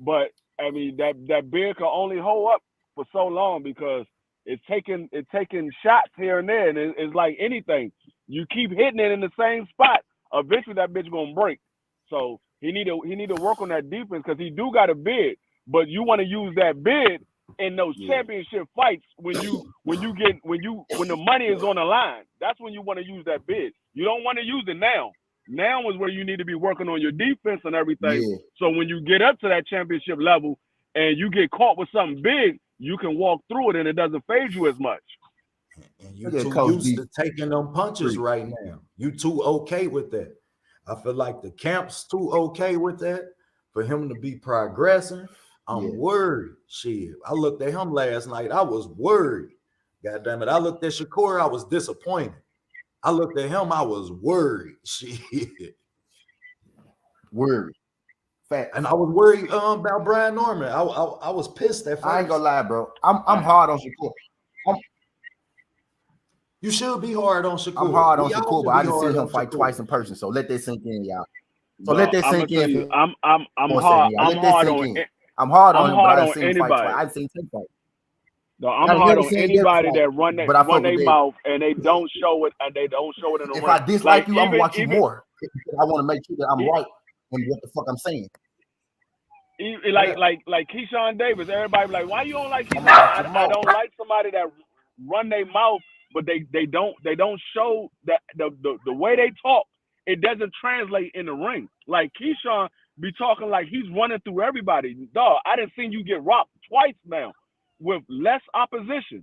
but I mean that beard can only hold up for so long because it's taking shots here and there, and it's like anything. You keep hitting it in the same spot, eventually that bitch gonna break. So he need to work on that defense because he do got a bid, but you want to use that bid in those championship fights when the money is on the line. That's when you want to use that bid. You don't want to use it now. Now is where you need to be working on your defense and everything. Yeah. So when you get up to that championship level and you get caught with something big, you can walk through it and it doesn't phase you as much. And you too used to taking them punches right now. You too okay with that. I feel like the camp's too okay with that for him to be progressing. I'm worried. Shit. I looked at him last night. I was worried. God damn it. I looked at Shakur. I was disappointed. I looked at him. I was worried. Shit. Worried. Fact. And I was worried about Brian Norman. I was pissed at first. I ain't gonna lie, bro. I'm hard on Shakur. You should be hard on Shakur. I'm hard on Shakur, but I didn't see him fight twice in person. So let that sink in, y'all. So let that sink in. I'm hard on anybody. I've seen 10 fights. No, I'm hard on anybody that run their mouth and they don't show it in the ring. If I dislike you, I'm gonna watch you more. I want to make sure that I'm right in what the fuck I'm saying. Like Keyshawn Davis, everybody be like, why you don't like Keyshawn? I don't like somebody that run their mouth, but they don't show that the way they talk, it doesn't translate in the ring. Like Keyshawn be talking like he's running through everybody. Dog, I didn't see you get rocked twice now with less opposition.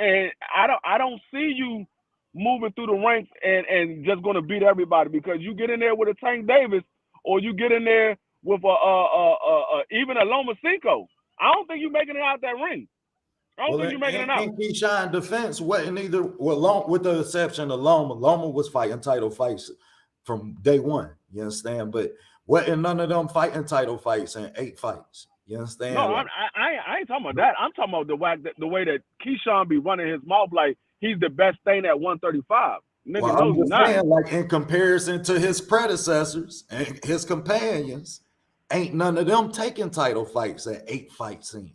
I don't see you moving through the ranks and just gonna beat everybody because you get in there with a Tank Davis or you get in there with even a Loma Cinco. I don't think you're making it out that ring. I don't think you're making it out. In Keyshawn defense wasn't either with the exception of Loma. Loma was fighting title fights from day one. You understand? But wasn't none of them fighting title fights in 8 fights. You understand? No, I ain't talking about that. I'm talking about the way that Keyshawn be running his mouth like he's the best thing at 135. Nigga, Well, no, I'm just not. saying, like in comparison to his predecessors and his companions, ain't none of them taking title fights at 8 fights in.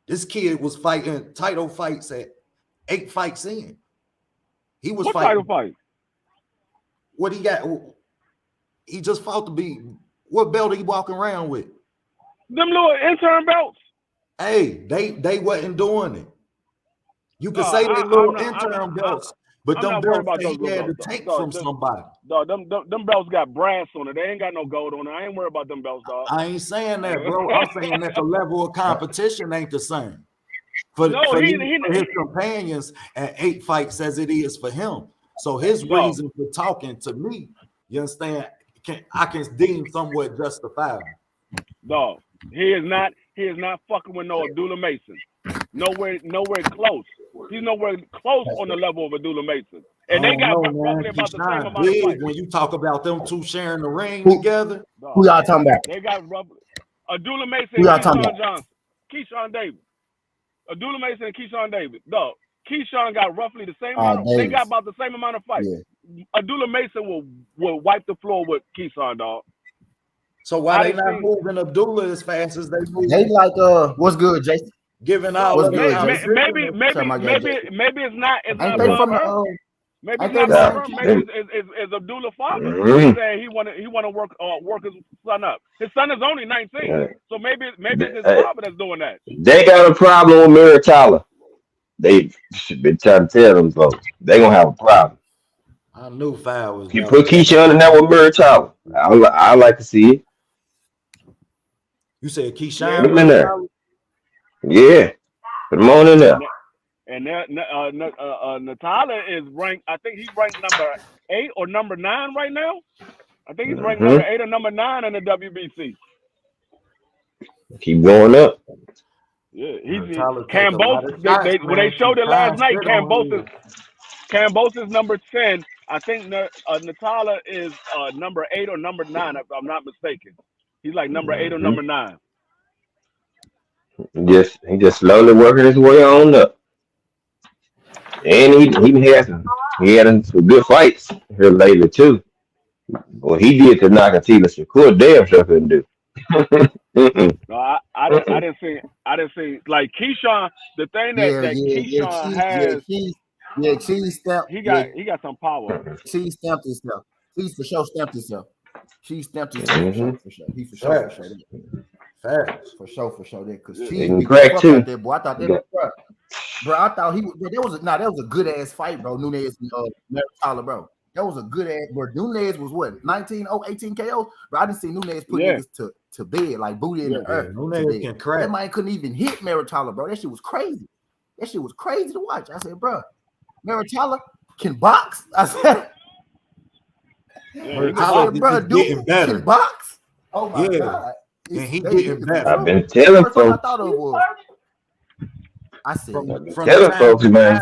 This kid was fighting title fights at 8 fights in. He was What fighting. title fight? What he got? He just fought to be. What belt he walking around with? Them little intern belts. Hey, they wasn't doing it. You could say they little interim belts, but I'm them not worried belts about that those he had to belts, take dog. from somebody. Dog, them belts got brass on it. They ain't got no gold on it. I ain't worried about them belts, dog. I ain't saying that, bro. I'm saying that the level of competition ain't the same for his companions at 8 fights as it is for him. So his reason for talking to me, you understand, I can deem somewhat justifiable. Dog, he is not fucking with no Abdullah Mason. Nowhere close. He's nowhere close on the level of Abdullah Mason. And they got roughly about the same amount of fights. When you talk about them two sharing the ring together, dog, who y'all talking about? They got roughly Abdullah Mason and Keyshawn Davis. Abdullah Mason and Keyshawn Davis. Dog, Keyshawn got roughly the same amount. They got about the same amount of fights. Yeah. Abdullah Mason will wipe the floor with Keyshawn, dog. So why they not moving Abdullah as fast as they move? They like what's good, Jason? Giving out maybe it's not Bob Hurt. Maybe it's not Bob Hurt. Maybe it's Abdullah father. He's saying he want to work his son up. His son is only 19, so maybe it's his father that's doing that. They got a problem with Muratalla. They should be trying to tell them folks. They gonna have a problem. I knew Fire was. You put Keyshawn in there with Muratalla. I like to see it. You said Keyshawn? Put him in there. Yeah. Put him on in there. And Natala is ranked, I think he's ranked number 8 or number 9 right now. I think he's ranked number 8 or number 9 in the WBC. Keep going up. Yeah, Cambosis. When they showed it last night, Cambosis number 10. I think Natala is number 8 or number 9, if I'm not mistaken. He's like number 8 or number 9. He just slowly working his way on up. And he had some good fights here lately too. Well, he did to Nakatila Shakur. Damn sure couldn't do. No, I didn't see like Keyshawn. The thing that Keyshawn has. Cheese stamped. He got some power. Cheese stamped himself. Cheese for sure stamped himself. Cheese stamped himself for sure. He for sure. Facts. For sure. That because Cheese can crack too. There, boy. I thought that, bro. I thought that was a good ass fight, bro. Nunez and Muratalla, bro. That was a good ass. Bro, Nunez was what 18 KOs, bro. I didn't see Nunez put niggas to bed like booty in the earth. Nunez can crack. That man couldn't even hit Muratalla, bro. That shit was crazy. That shit was crazy to watch. I said, bro, Muratalla can box. I said, bro, dude can box. Oh my god. And he getting better. I've been telling folks. I said, from telling folks, man.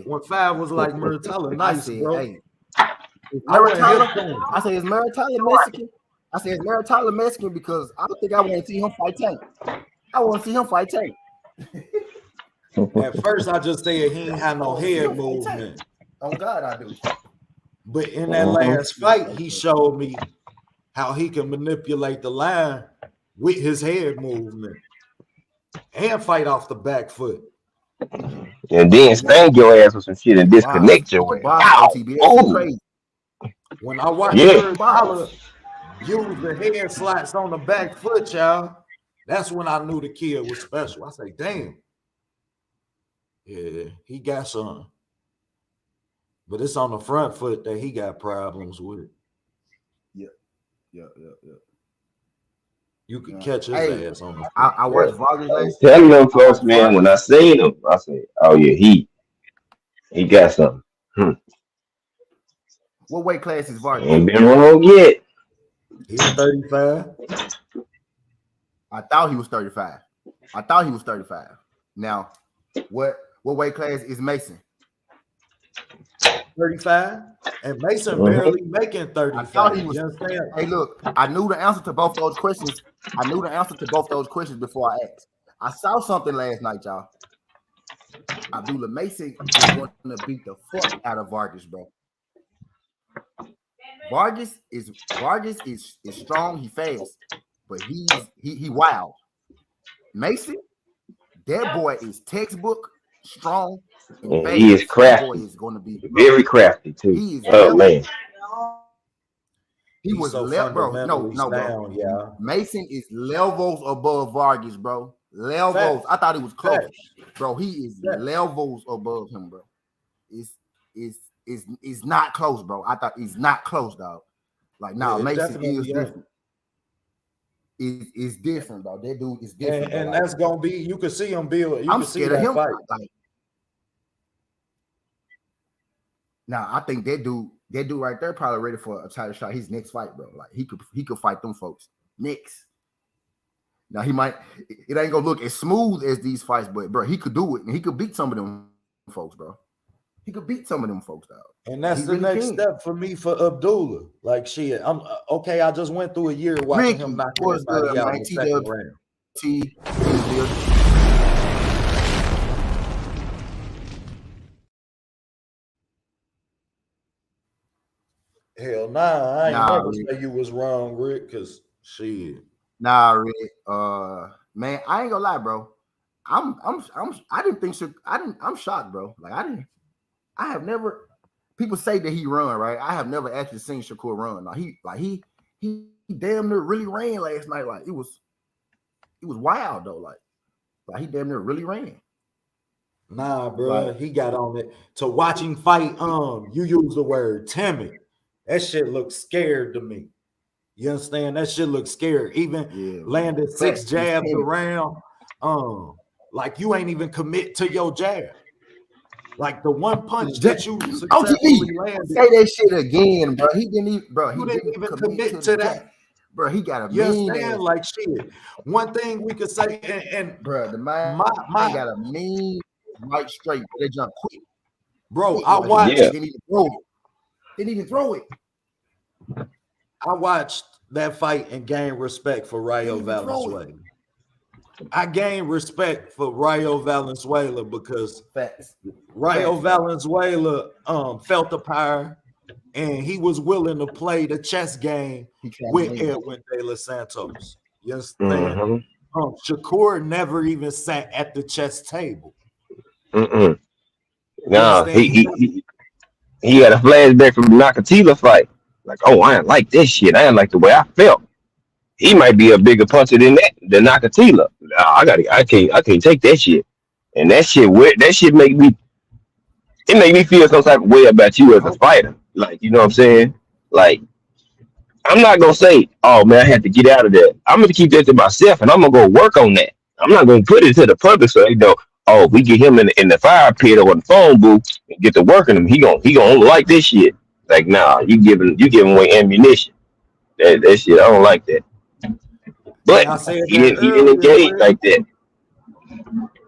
When Five was like Muratalla, nice, bro. Hey, I say, is Muratalla Mexican? I say, is Muratalla Mexican because I don't think I want to see him fight Tank. I want to see him fight Tank. At first, I just said he ain't had no head movement. Oh God, I do. But in that last fight, he showed me how he can manipulate the line with his head movement and fight off the back foot. And then sting your ass with some shit and disconnect your ass. Crazy. When I watched Muratalla use the head slots on the back foot, y'all, that's when I knew the kid was special. I say, damn. Yeah, he got some. But it's on the front foot that he got problems with. Yeah. You can catch his ass on the I watched Vargas. Telling them folks, man, when I seen him, I said, oh yeah, he got something. What weight class is Vargas? Ain't been wrong yet. He's 35. I thought he was 35. Now, what weight class is Mason? 35, and Mason barely making 35. I thought he was. Hey, look, I knew the answer to both those questions. Before I asked. I saw something last night, y'all. Abdullah Mason is going to beat the fuck out of Vargas, bro. Vargas is strong, he fast, but he wild. Mason, that boy is textbook strong and fast. He is That boy crafty, is going to be very crafty too. he is Oh man, he He's was so left, bro. No, fundamentally bro. sound, yeah. Mason is levels above Vargas, bro. Levels. Facts. I thought he was close, Facts. bro. He is Facts. levels above him, bro. It's not close, bro. I thought he's not close, dog. Like, nah, Yeah, it Mason definitely is ain't. different. It's different, bro. That dude is different. And bro. that's gonna be, you can see him build. You I'm can see scared of that him. fight. Like, nah, I think that dude right there probably ready for a title shot. His next fight, bro. Like, he could fight them folks next. Now it ain't gonna look as smooth as these fights, but bro, he could do it, and he could beat some of them folks, bro. He could beat some of them folks, dog. And that's He the really next can. step for me for Abdullah. Like shit, I'm okay. I just went through a year watching Ricky, him knock what's everybody good, out man? in the second TWT round. in the building. Hell nah, I ain't Nah, never Rick. say you was wrong, Rick, because shit. Nah, Rick. Man, I ain't gonna lie, bro. I didn't think so. I'm shocked, bro. Like, I have never. People say that he run, right? I have never actually seen Shakur run. He damn near really ran last night. Like, it was wild though. Like he damn near really ran. Nah, bro, Like, he got on it. To watch him fight, you use the word timid. That shit looks scared to me. You understand? That shit looks scared. Even landed 6 jabs around, like you ain't even commit to your jab. Like the one punch that you successfully landed. Say that shit again, bro. He didn't even, bro. You He didn't even commit to to that. Bro, he got a You mean understand? ass. Like shit. One thing we could say, and bro, the man got a mean right straight. They jump quick. Bro, quick, I watched. Yeah. Didn't even throw it. I watched that fight and gained respect for Rayo Valenzuela. I gained respect for Rayo Valenzuela because Rayo Valenzuela felt the power and he was willing to play the chess game with Edwin De Los Santos. You understand? Shakur never even sat at the chess table. No, he had a flashback from the Nakatila fight. Like, oh, I didn't like this shit. I didn't like the way I felt. He might be a bigger puncher than Nakatila. I can't take that shit. And that shit make me feel some type of way about you as a fighter. Like, you know what I'm saying? Like, I'm not gonna say, oh man, I had to get out of that. I'm gonna keep that to myself and I'm gonna go work on that. I'm not gonna put it to the public so they know, oh, if we get him in the fire pit or in the phone booth and get to working him, he gonna like this shit. Like, nah, you giving away ammunition. That shit, I don't like that. But he didn't engage like that.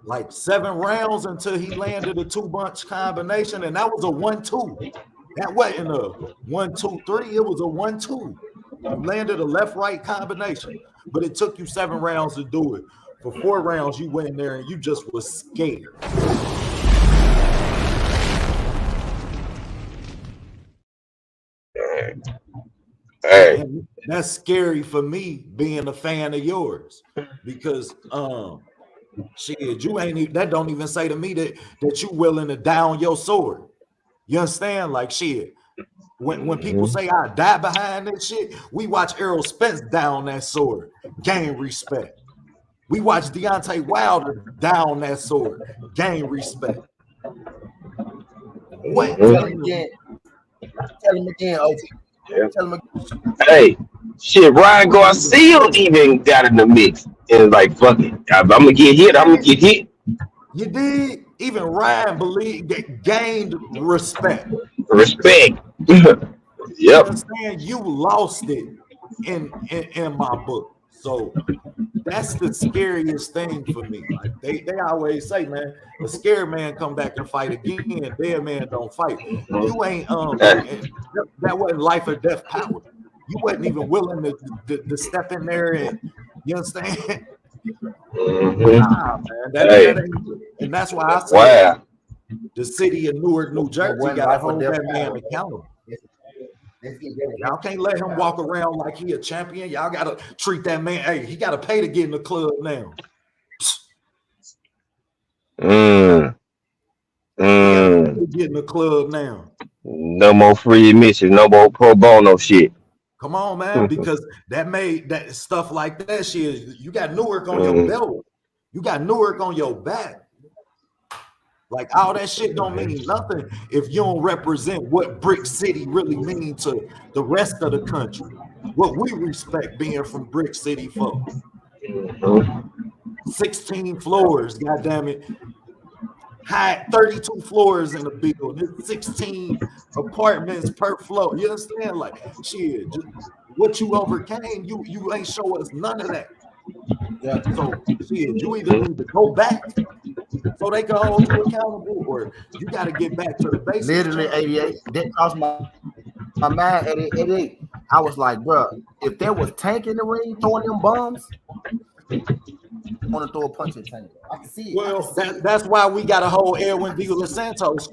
Like 7 rounds until he landed a 2-bunch combination, and that was a 1-2. That wasn't a 1-2-3. It was a 1-2. You landed a left-right combination, but it took you 7 rounds to do it. For 4 rounds, you went in there and you just was scared. Hey. And that's scary for me being a fan of yours because shit, you ain't that don't even say to me that you willing to down your sword. You understand? Like shit. When people say I die behind that shit, we watch Errol Spence down that sword, gain respect. We watch Deontay Wilder down that sword, gain respect. What? Tell him again, OT. Yeah. Tell him again. Hey, shit, Ryan Garcia even got in the mix. And like, fuck it. I'm gonna get hit. You did. Even Ryan gained respect. Respect. You Yep. understand? You lost it in my book. So that's the scariest thing for me. Like they always say, man, a scared man come back and fight again. A dead man don't fight. You ain't that wasn't life or death power. You wasn't even willing to step in there and you understand? Nah, man. That ain't, and that's why I say the city of Newark, New Jersey, got to hold that man power, accountable. Y'all can't let him walk around like he a champion. Y'all got to treat that man. Hey, he got to pay to get in the club now. Get in the club now. No more free admission. No more pro bono shit. Come on, man, because that made that stuff like that shit. You got Newark on your belt. You got Newark on your back. Like all that shit don't mean nothing if you don't represent what Brick City really means to the rest of the country. What we respect being from Brick City folks. 16 floors, goddamn it. High 32 floors in the building. There's 16 apartments per floor. You understand? Like shit, what you overcame, you ain't show us none of that. Yeah, so shit, you either need to go back so they can hold you accountable, or you got to get back to the basics. Literally 88. That crossed my mind at 88. I was like, bro, if there was Tank in the ring throwing them bombs, I want to throw a punch at Tank. I can see it. Well, that's why we got to hold Edwin De Los Santos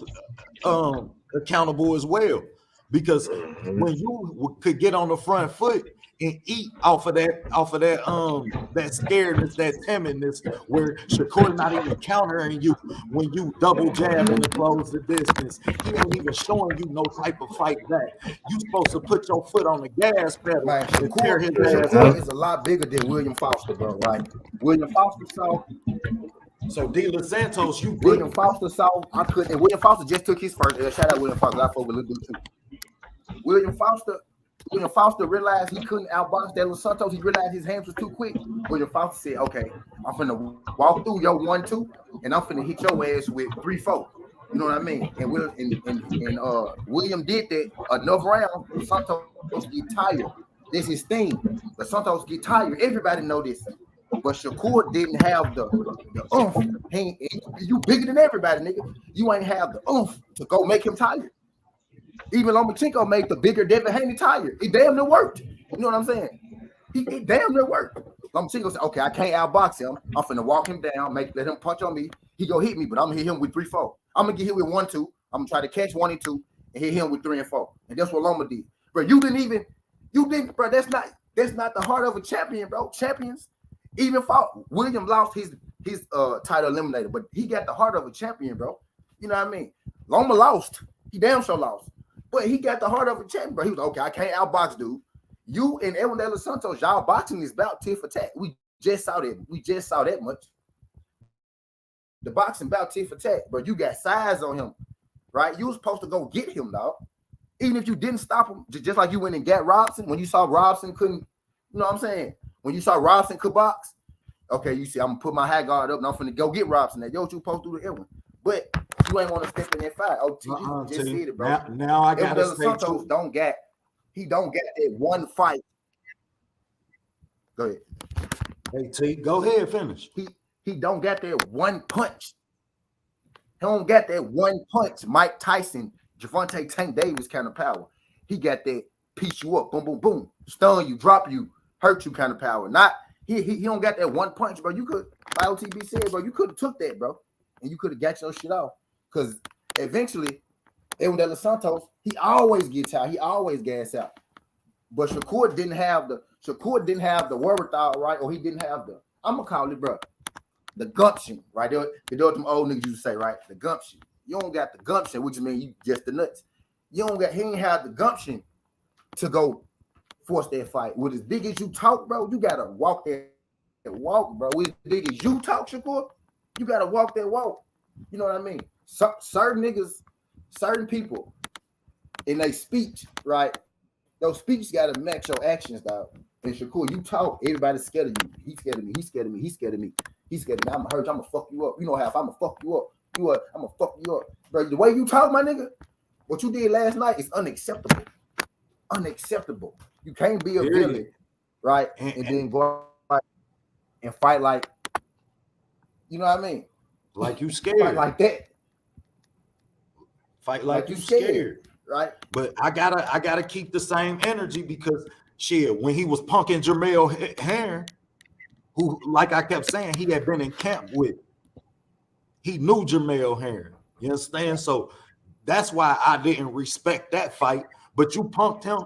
accountable as well, because when you could get on the front foot and eat off of that that scaredness, that timidness, where Shakur not even countering you when you double jab and close the distance. He ain't even showing you no type of fight back. You supposed to put your foot on the gas pedal. Man, and tear his ass Shakur up. is a lot bigger than William Foster, bro. Right? William Foster saw. So De Los Santos, you William Foster saw. I couldn't. And William Foster just took his first. Shout out William Foster. I fought with Lil Dude too. William Foster realized he couldn't outbox De Los Santos. He realized his hands was too quick. William Foster said, okay, I'm finna walk through your 1-2, and I'm finna hit your ass with 3-4. You know what I mean? And William did that enough rounds. Santos get tired. This is his thing. But Santos get tired. Everybody know this. But Shakur didn't have the oomph. You bigger than everybody, nigga. You ain't have the oomph to go make him tired. Even Lomachenko made the bigger Devin Haney tired. It damn near worked. You know what I'm saying? It damn near worked. Lomachenko said, okay, I can't outbox him. I'm finna walk him down, let him punch on me. He go hit me, but I'm gonna hit him with 3-4. I'm gonna get hit with 1-2. I'm gonna try to catch 1 and 2 and hit him with 3 and 4. And that's what Loma did. Bro, you didn't, bro. That's not the heart of a champion, bro. Champions even fought. William lost his title eliminator, but he got the heart of a champion, bro. You know what I mean? Loma lost. He damn sure lost. But he got the heart of a champion, bro. He was okay. I can't outbox, dude. You and Edwin De Los Santos, y'all boxing is about tit for tat. We just saw that much. The boxing about tit for tat, bro. You got size on him, right? You was supposed to go get him, dog. Even if you didn't stop him, just like you went and got Robson when you saw Robson couldn't. You know what I'm saying? When you saw Robson could box, okay, you see, I'm gonna put my high guard up and I'm finna go get Robson. That what you supposed to do to Edwin, but you ain't want to step in that fight. OTG just said it, bro. Now I got to say, he don't get that one fight. Go ahead. Hey T, go ahead, finish. He don't get that one punch. He don't got that one punch. Mike Tyson, Javante Tank Davis kind of power. He got that piece you up, boom, boom, boom, stun you, drop you, hurt you kind of power. Not he don't got that one punch, bro. You could, like OTB said, bro, you could have took that, bro, and you could have got your shit off. Because eventually, Edwin De Los Santos, he always gets out. He always gas out. But Shakur didn't have the wherewithal, right? Or he didn't have the, I'm gonna call it, bro, the gumption, right? They what them old niggas used to say, right? The gumption. You don't got the gumption, which means you just the nuts. He ain't have the gumption to go force that fight. With as big as you talk, bro, you gotta walk that walk, bro. With as big as you talk, Shakur, you gotta walk that walk. You know what I mean? Certain niggas, certain people, in their speech, right? Those speeches gotta match your actions, dog. And Shakur, you talk, everybody's scared of you. He's scared of me. He's scared of me. He's scared of me. He's scared of me. I'm gonna hurt you. I'm gonna fuck you up. You know how if I'm gonna fuck you up, I'm gonna fuck you up, bro. The way you talk, my nigga, what you did last night is unacceptable. Unacceptable. You can't be a villain, right? And then go out and fight like, you know what I mean? Like you scared. Fight like that. Fight like you scared. Right? But I gotta keep the same energy because shit, when he was punking Jermell Herring, who, like I kept saying, he had been in camp with. He knew Jermell Herring. You understand? So that's why I didn't respect that fight. But you punked him.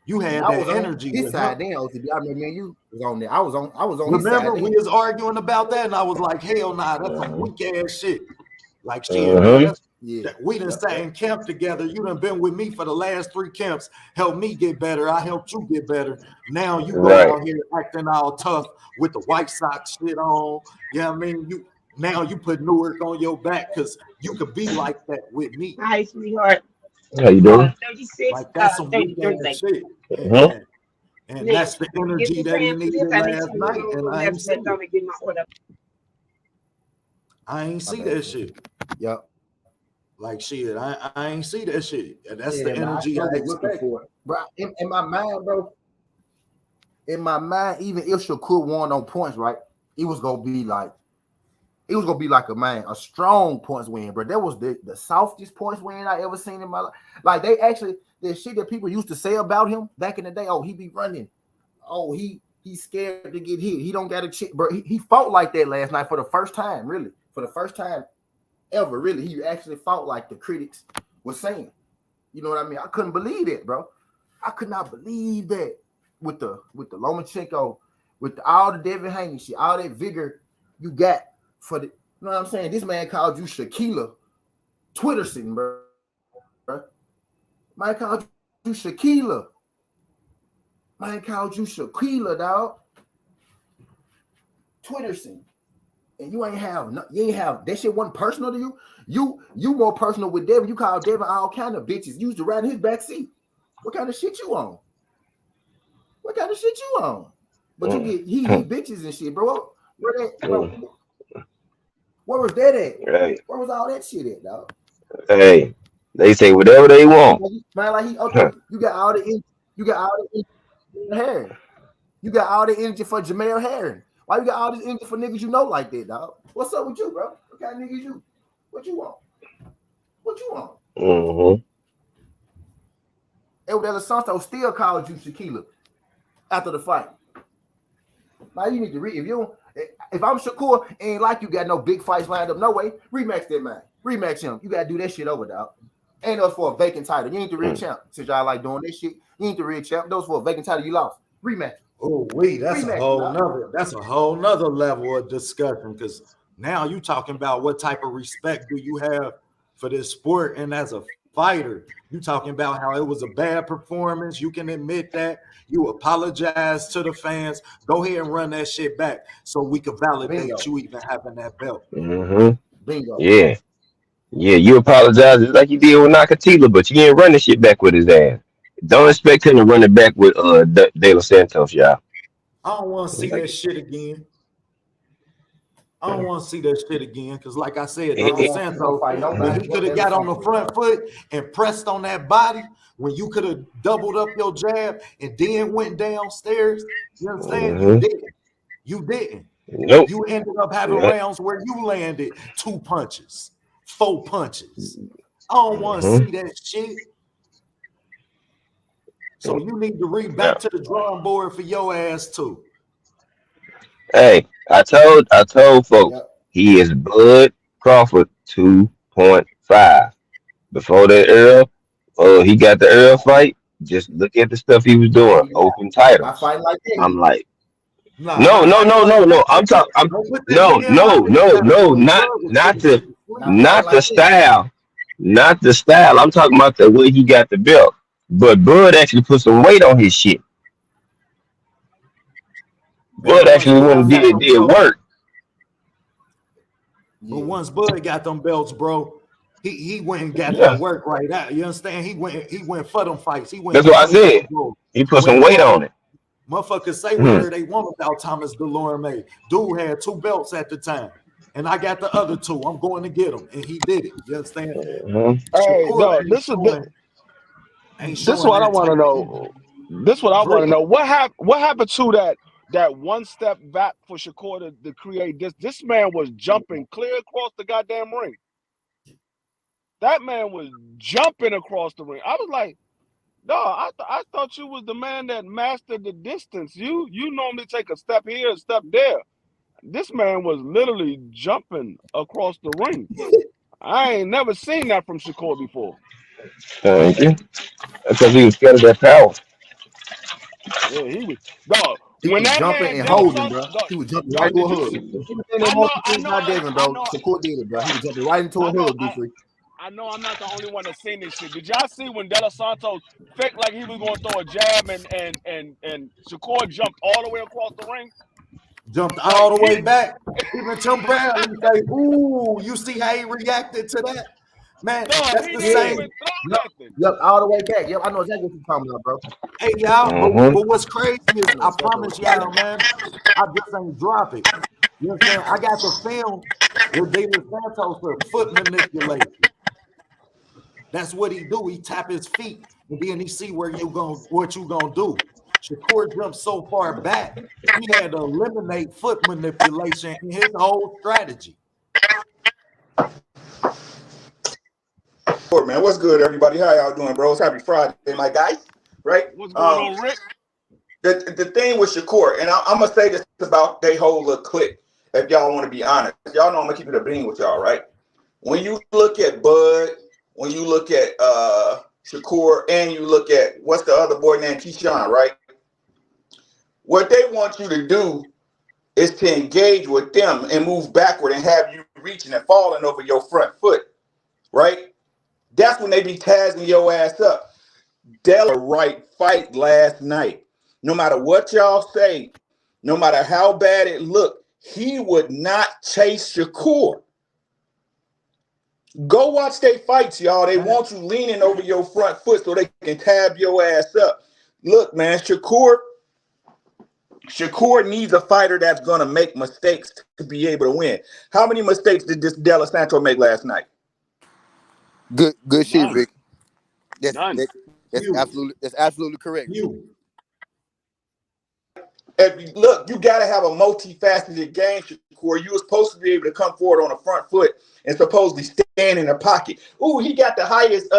You had I was that on energy his with side him. then, OTB. I remember me and you was on there. I was on his Remember, side we then. was arguing about that, and I was like, hell nah, that's some weak ass shit. Like shit, man. Uh-huh. Yeah. We done sat in camp together. You done been with me for the last 3 camps. Helped me get better. I helped you get better. Now you go Right. out here acting all tough with the White Sox shit on. You know what I mean? Now you put Newark on your back because you could be like that with me. Hi, sweetheart. How you doing? 36, Like that's some weak 30 ass seconds. shit. Uh-huh. And Now, that's the when you get energy to that he paying for needed this, I need last to night. And I ain't see let it. me get my order. I ain't see that shit. Yep. Like shit, I ain't see that shit. And that's Yeah, the man, energy I struggled with that. expect. Bro, in my mind, bro, even if Shakur won on points, right, it was gonna be like a strong points win, bro. That was the softest points win I ever seen in my life. Like they actually, the shit that people used to say about him back in the day, oh, he be running, oh, he's scared to get hit, he don't got a chip, bro. He fought like that last night for the first time, really, for the first time ever, really. He actually fought like the critics were saying. You know what I mean? I couldn't believe it, bro. I could not believe that with the Lomachenko, with all the Devin Haney shit, all that vigor you got for the. You know what I'm saying? This man called you Shaquilla Twitterson, bro. Man called you Shaquilla. Man called you Shaquilla, dog. Twitterson. And you ain't have that shit wasn't personal to you. You more personal with Devin. You call Devin all kind of bitches. You used to ride in his back seat. What kind of shit you on? What kind of shit you on? But you get he bitches and shit, bro. Where was that at? Right. Where was all that shit at, dog? Hey, they say whatever they want. Man, like okay, you got all the energy for Herring. You got all the energy for Jameer Herring. Why you got all this energy for niggas you know like that, dog? What's up with you, bro? What kind of niggas you? What you want? What you want? Mm-hmm. Eldela Santos still called you Shaquilla after the fight. Now you need to read. If I'm Shakur, ain't like you got no big fights lined up. No way. Rematch that man. Rematch him. You gotta do that shit over, dog. Ain't those for a vacant title. You ain't the real champ. Since y'all like doing this shit, you ain't the real champ. Those for a vacant title you lost. Rematch. Oh, that's a whole nother level of discussion because now you talking about what type of respect do you have for this sport, and as a fighter, you talking about how it was a bad performance. You can admit that. You apologize to the fans. Go ahead and run that shit back so we can validate you even having that belt. Mm-hmm. Bingo. Yeah. Yeah, you apologize just like you did with Nakatila, but you ain't running shit back with his ass. Don't expect him to run it back with De Los Santos, y'all. I don't want to see that shit again. I don't want to see that shit again because, like I said, De Los Santos, when he could have got on the front foot and pressed on that body, when you could have doubled up your jab and then went downstairs, you know what I'm saying? You didn't. You didn't. Nope. You ended up having rounds where you landed 2 punches, 4 punches. I don't want to see that shit. So you need to read back to the drawing board for your ass too. Hey, I told folks he is Bud Crawford 2.5. Before that he got the Earl fight. Just look at the stuff he was doing. Open titles. I fight like that. I'm like, nah, no. I'm talking. Not the style. Not the style. I'm talking about the way he got the belt. But Bud actually put some weight on his shit. Bud actually went and did work. But once Bud got them belts, bro, he went and got that work right out. You understand? He went for them fights. He went. That's what I said. He put some weight on it. Motherfuckers say whatever they want about Thomas Delorme. Dude had 2 belts at the time. And I got the other 2. I'm going to get them. And he did it. You understand? Hey, no, this is what I want to know. This is what I want to know. What happened to that one step back for Shakur to create this? This man was jumping clear across the goddamn ring. That man was jumping across the ring. I was like, dog, I thought you was the man that mastered the distance. You normally take a step here, a step there. This man was literally jumping across the ring. I ain't never seen that from Shakur before. Thank you. Because he was scared of that power. Yeah, he was dog. He When was that jumping man and De La holding, Soto, bro. dog, He was jumping right dog, into a did you hug. see? Everything I that know, motion I thing know, by Devin, I bro. know, Shakur did it, bro. He was jumping right into a I know, hug, be free. I know. I'm not the only one that's seen this shit. Did y'all see when De La Santos faked like he was going to throw a jab and Shakur jumped all the way across the ring? Jumped Like all the way he, back. Even Tim Brown, he say, "Ooh, you see how he reacted to that, man? dog, That's he the didn't same." even throw Yep, nothing. yep, all the way back. Yep, I know exactly what you're talking about, bro. Hey y'all, Mm-hmm. but what's crazy is I know I exactly what promise you're talking y'all, man, I just ain't drop it. You understand? I got the film with De Los Santos for foot manipulation. That's what he do. He tap his feet and then he see what you gonna do. Shakur jumped so far back, he had to eliminate foot manipulation in his whole strategy. Man, what's good, everybody? How y'all doing, bros? Happy Friday, my guys. Right? What's going on, Rick? The thing with Shakur, and I'm gonna say this about they whole little clip. If y'all want to be honest, y'all know I'm gonna keep it a bean with y'all, right? When you look at Bud, when you look at Shakur, and you look at what's the other boy named Keyshawn, right? What they want you to do is to engage with them and move backward and have you reaching and falling over your front foot, right? That's when they be tazzing your ass up. Della right fight last night. No matter what y'all say, no matter how bad it looked, he would not chase Shakur. Go watch their fights, y'all. They want you leaning over your front foot so they can tab your ass up. Look, man, Shakur needs a fighter that's going to make mistakes to be able to win. How many mistakes did this De La Santo make last night? Good shit, None. Rick. None. That's absolutely correct. If you look, you got to have a multifaceted game, Shakur. You were supposed to be able to come forward on the front foot and supposedly stand in the pocket. Ooh, he got the highest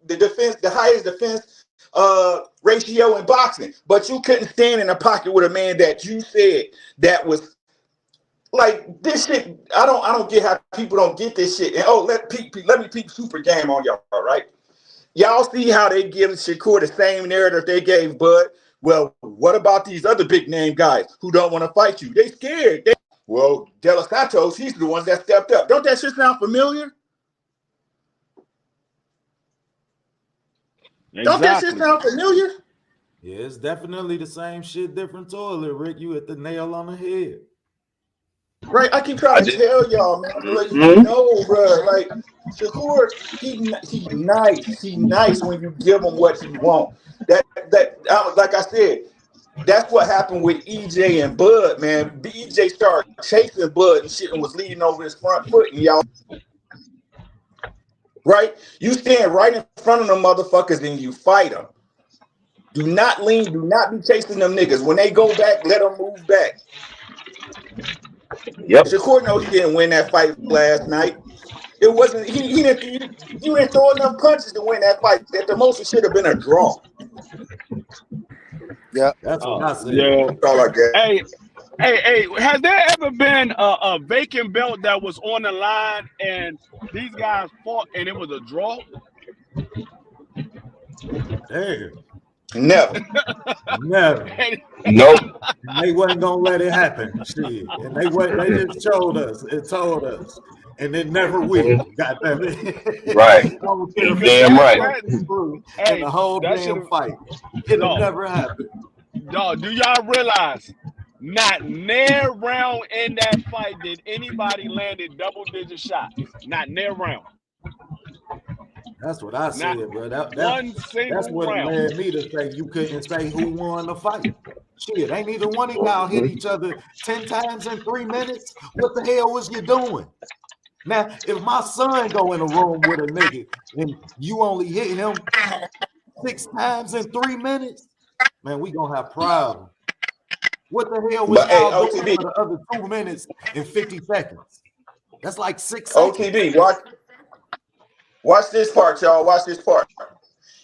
defense ratio in boxing, but you couldn't stand in the pocket with a man that you said that was like this shit. I don't get how people don't get this shit. And let me peep super game on y'all, right? Y'all see how they give Shakur the same narrative they gave Bud? Well, what about these other big name guys who don't want to fight you? They scared. Well, De Los Santos, he's the ones that stepped up. Don't that shit sound familiar? Exactly. Don't that shit sound familiar? Yeah, it's definitely the same shit, different toilet, Rick. You hit the nail on the head. Right, I keep trying to tell y'all, man. Like, no, bro. Like Shakur, he nice. He nice when you give him what he want. Like I said, that's what happened with EJ and Bud, man. EJ started chasing Bud and shit and was leading over his front foot, and y'all, right? You stand right in front of them motherfuckers and you fight them. Do not lean. Do not be chasing them niggas. When they go back, let them move back. Yep. Shakur knows he didn't win that fight last night. It wasn't. He didn't. You didn't throw enough punches to win that fight. At the most, it should have been a draw. Yeah, that's what I said. Yeah. That's all I get. Hey, has there ever been a vacant belt that was on the line and these guys fought and it was a draw? Damn. Never. Never. Nope. And they wasn't gonna let it happen. Shit. And they just showed us and told us. And it never will. Goddamn it. Right. I don't care if Damn right. and the whole damn fight. It'll never happen. Dog, do y'all realize not near round in that fight did anybody landed double-digit shots? Not near round. That's what I said, bro. One single that's what round. led me to say you couldn't say who won the fight. Shit, ain't either one of y'all hit each other 10 times in 3 minutes. What the hell was you doing? Now, if my son go in a room with a nigga and you only hit him 6 times in 3 minutes, man, we gonna have problems. What the hell was y'all doing for the other 2 minutes and 50 seconds? That's like 6 seconds. OTB, watch this part, y'all. Watch this part.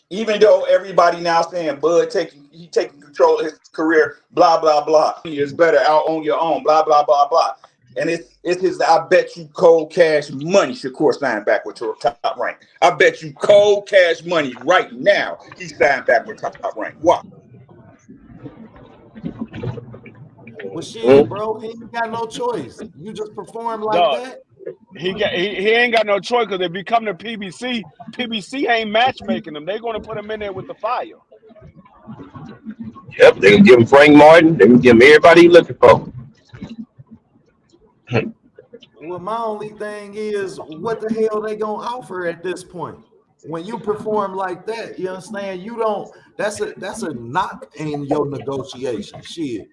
Even though everybody now saying Bud taking control of his career, blah blah blah. He is better out on your own, blah blah blah blah. And it's his I bet you cold cash money Shakur signed back with your top rank. I bet you cold cash money right now he signed back with top rank. Why? Well, shit, bro, he ain't got no choice. You just perform like that. He ain't got no choice because if he come to PBC ain't matchmaking him. They're gonna put him in there with the fire. Yep, they can give him Frank Martin. They can give him everybody he looking for. Well, my only thing is, what the hell they gonna offer at this point? When you perform like that, you understand? You don't. That's a knock in your negotiation. Shit.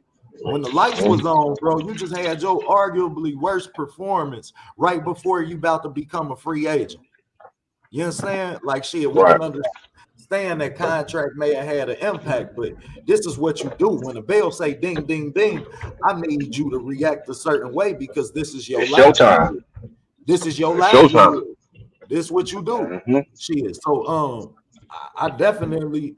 When the lights was on, bro, you just had your arguably worst performance right before you about to become a free agent. You understand? Like shit, we can understand that contract may have had an impact, but this is what you do. When the bell say ding, ding, ding, I need you to react a certain way because this is your livelihood. This is your livelihood. This is what you do. Shit. So I definitely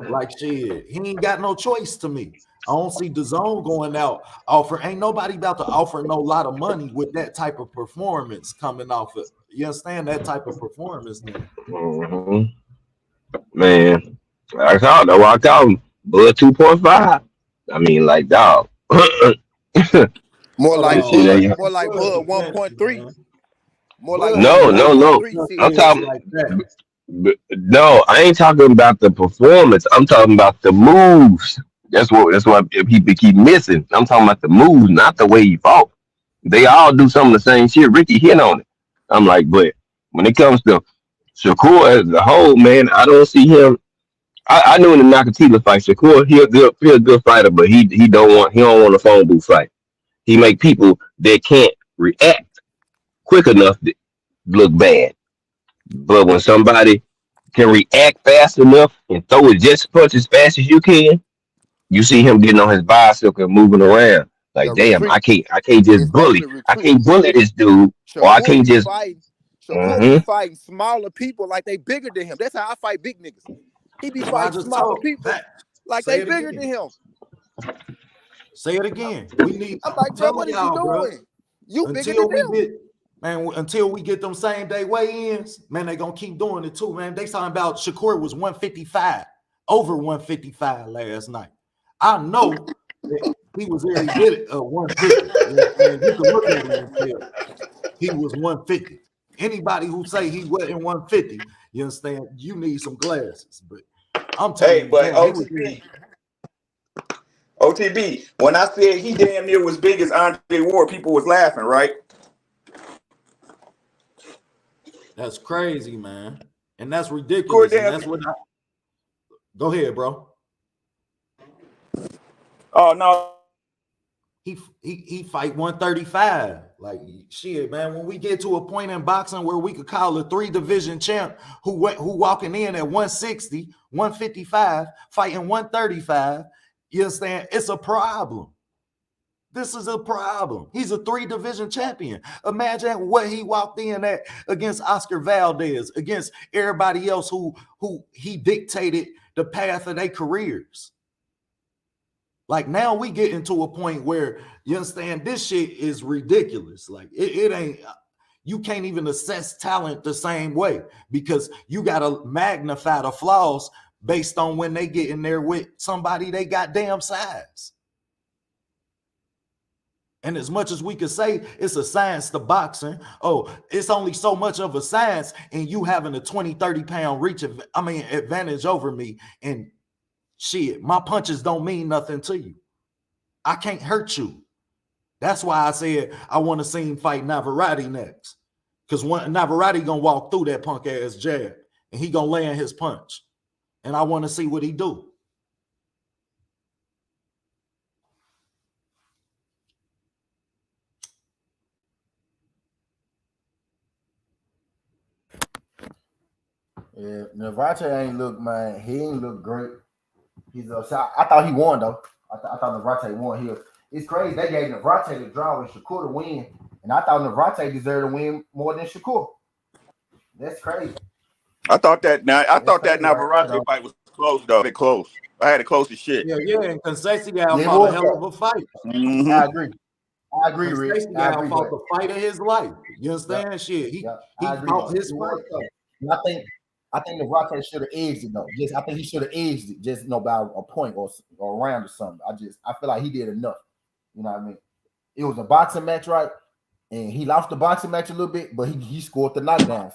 like shit. He ain't got no choice to me. I don't see DAZN going out offer. Ain't nobody about to offer no lot of money with that type of performance coming off it. You understand that type of performance now? Man, I call him Bud 2.5. I mean, like dog. More like Bud 1.3. More like No. I'm talking. No, I ain't talking about the performance. I'm talking about the moves. That's what people keep missing. I'm talking about the moves, not the way he fought. They all do some of the same shit. Ricky hit on it. I'm like, but when it comes to Shakur as a whole, man, I don't see him. I knew in the Nakatila fight, Shakur, he a good fighter, but he don't want a phone booth fight. He make people that can't react quick enough to look bad. But when somebody can react fast enough and throw it just as much as fast as you can, you see him getting on his bicycle and moving around. Like, damn, I can't just bully. I can't bully this dude, or I can't just. Shakur be fighting smaller people like they bigger than him. That's how I fight big niggas. He be fighting smaller people like they bigger than him. Say it again. We need. I'm like, bro, what is you doing? You bigger than them. Man, until we get them same day weigh-ins, man, they gonna keep doing it too, man. They talking about Shakur was 155, over 155 last night. I know that he was there. He did it 150. And you can look at him and tell he was 150. Anybody who say he wasn't 150, you understand? You need some glasses. But I'm telling you, but man, OTB, when I said he damn near was big as Andre Ward, people was laughing, right? That's crazy, man. And that's ridiculous. And that's what Go ahead, bro. Oh no. He fight 135. Like shit, man. When we get to a point in boxing where we could call a 3-division champ who walking in at 160, 155, fighting 135, you understand? It's a problem. This is a problem. He's a 3-division champion. Imagine what he walked in at against Oscar Valdez, against everybody else who he dictated the path of their careers. Like now we get into a point where you understand this shit is ridiculous. Like it ain't, you can't even assess talent the same way because you got to magnify the flaws based on when they get in there with somebody they goddamn size. And as much as we could say it's a science to boxing, it's only so much of a science and you having a 20, 30 pound advantage over me. And shit, my punches don't mean nothing to you. I can't hurt you. That's why I said I want to see him fight Navarrete next. Because Navarrete gonna walk through that punk ass jab and he gonna land his punch. And I want to see what he do. Yeah, Navarrete ain't look, man. He ain't look great. He's upset. I thought he won though. I thought Navarrete won here. It's crazy. They gave Navarrete the draw and Shakur to win, and I thought Navarrete deserved to win more than Shakur. That's crazy. I thought that Navarrete fight was close though. It close. I had it close as shit. Yeah, and Conceição fought a hell of a fight. I agree. I agree, Rick. Stacey I Down agree, fought but the fight of his life. You yeah, understand? Shit, yeah, he I agree. fought Though. his It fight. was tough. And I think the Rock should have edged it though. Just I think he should have edged it, just by a point or a round or something. I feel like he did enough. You know what I mean? It was a boxing match, right? And he lost the boxing match a little bit, but he scored the knockdowns.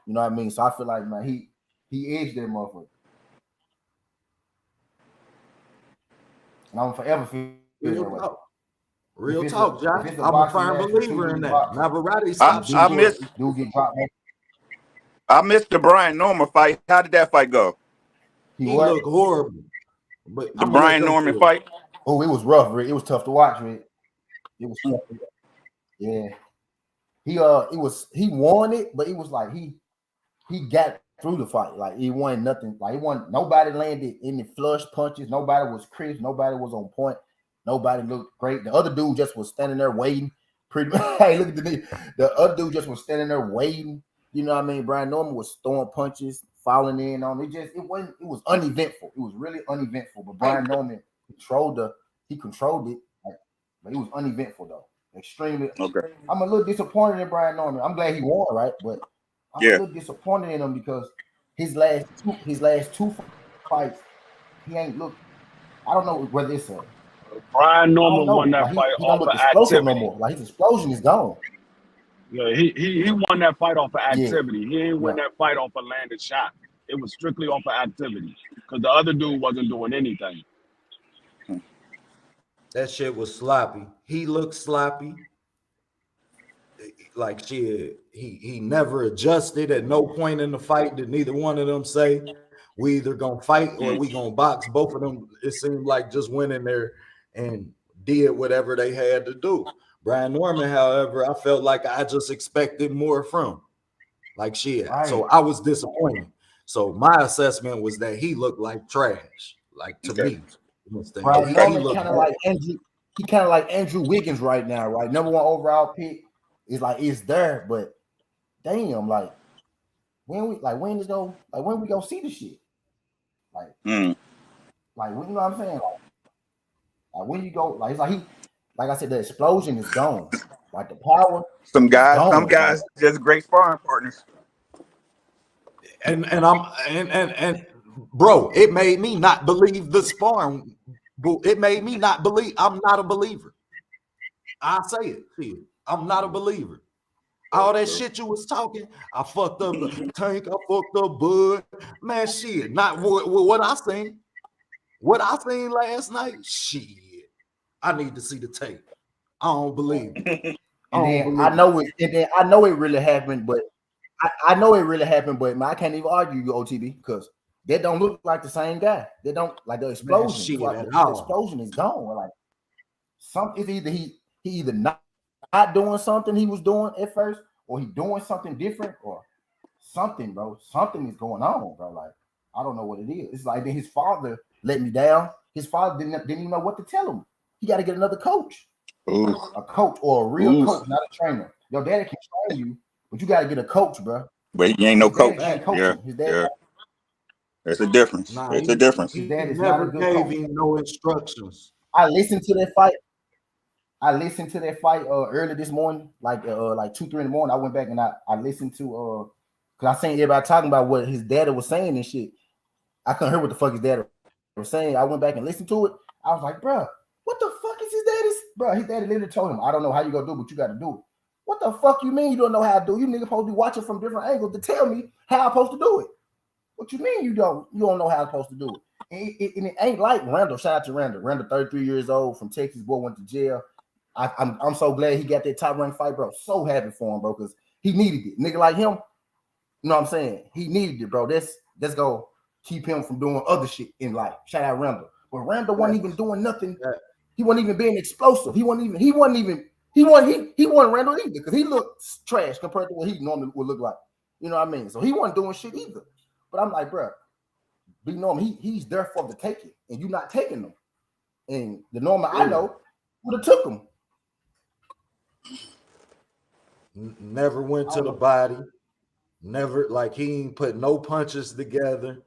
You know what I mean? So I feel like, man, he edged that motherfucker. And I'm forever feel that way. Real talk, Josh. If it's a I'm a boxing firm match, believer in that. Navarrete I, stopped I short. missed dude get dropped. I missed the Brian Norman fight. How did that fight go? He looked horrible. But The Brian Norman fight. Oh, it was rough, Rick. It was tough to watch, Rick. It was tough. Yeah. He won it, but it was like he got through the fight. Like he won nothing. Like nobody landed any flush punches. Nobody was crisp. Nobody was on point. Nobody looked great. The other dude just was standing there waiting. Pretty much. Hey, look at the other dude just was standing there waiting. You know what I mean? Brian Norman was throwing punches, falling in on it. It was uneventful. It was really uneventful. But Brian Norman controlled it. Like, but it was uneventful though. Extremely. Okay. I'm a little disappointed in Brian Norman. I'm glad he won, right? But I'm a little disappointed in him because his last two fights, he ain't looked. I don't know whether it's Brian Norman won that fight he don't off look of explosive no activity. more. Like his explosion is gone. Yeah, he won that fight off of activity. He didn't win that fight off a landed shot. It was strictly off of activity because the other dude wasn't doing anything. That shit was sloppy. He looked sloppy. Like shit, he never adjusted. At no point in the fight did neither one of them say we either gonna fight or we gonna box. Both of them, it seemed like, just went in there and did whatever they had to do. Brian Norman, however, I felt like I just expected more from. Like shit. Right. So I was disappointed. So my assessment was that he looked like trash. Like to me. Brian Norman kind of like Andrew. He kind of like Andrew Wiggins right now, right? Number 1 overall pick. It's there, but damn, like when we go see the shit? Like when, you know what I'm saying? Like when you go, like it's like like I said, the explosion is gone. Like the power. Some guys just great sparring partners. And bro, it made me not believe the sparring. It made me not believe. I'm not a believer. I say it. See, I'm not a believer. All that shit you was talking, I fucked up the Tank, I fucked up Bud. Man, shit, not what I seen. What I seen last night, shit. I need to see the tape. I don't believe it. I know it really happened, but I know it really happened, but I can't even argue you, OTB, because they don't look like the same guy. They don't like the explosion. The explosion is gone. Like it's either he either not doing something he was doing at first, or he doing something different, or something, bro. Something is going on, bro. Like I don't know what it is. It's like his father let me down. His father didn't even know what to tell him. He got to get another coach, a coach or a real coach, not a trainer. Your daddy can train you, but you got to get a coach, bro. But he ain't no coach. Yeah. There's a difference. It's a difference. His dad never gave him no instructions. I listened to that fight. Early this morning, like 2-3 in the morning. I went back and I listened to because I seen everybody talking about what his daddy was saying and shit. I couldn't hear what the fuck his daddy was saying. I went back and listened to it. I was like, bro, what the fuck is his daddy's? Bro, his daddy literally told him, I don't know how you gonna do it, but you got to do it. What the fuck you mean you don't know how to do it? You niggas supposed to be watching from different angles to tell me how I'm supposed to do it. What you mean you don't know how I'm supposed to do it? And it ain't like Randall. Shout out to Randall. Randall, 33 years old, from Texas, boy, went to jail. I'm so glad he got that top ranked fight, bro. So happy for him, bro, because he needed it. Nigga like him, you know what I'm saying? He needed it, bro. Let's go keep him from doing other shit in life. Shout out Randall. But Randall wasn't even doing nothing. He wasn't even being explosive. He wasn't Randall either, because he looked trash compared to what he normally would look like. You know what I mean? So he wasn't doing shit either. But I'm like, bro, be Norman, he's there for the taking, and you're not taking them. And the Norman I know would have took him. Never went to the body. Never, like, he ain't put no punches together.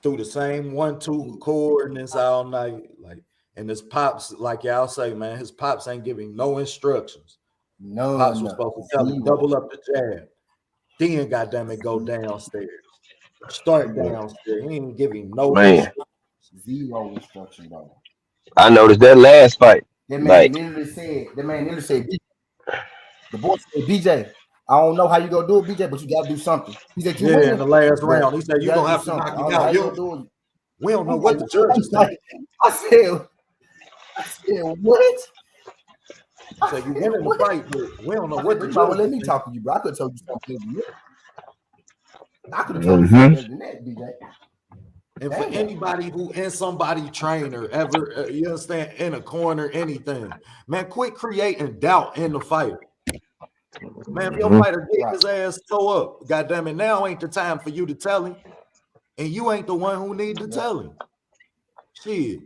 Through the same 1-2 coordinates all night. Like, And his pops, like y'all say, man, his pops ain't giving no instructions. No, Pops was supposed to tell him double up the jab. Then, goddamn it, go downstairs. Start downstairs. He ain't giving no instructions. Zero instruction, bro. I noticed that last fight. That man literally said, the boy said, BJ, I don't know how you gonna do it, BJ, but you gotta do something. He said, in the last round. He said, you're gonna have to knock him out. We don't know what the judges think. I said, what? So you winning the fight, but we don't know what the judges let me talk to you, bro. I could have told you something. I could have told you something better than that, BJ. And for anybody who in somebody trainer ever, you understand, in a corner, anything, man, quit creating doubt in the fight. Man, if your fighter get his ass toe up, goddamn it, now ain't the time for you to tell him, and you ain't the one who need to tell him. Shit,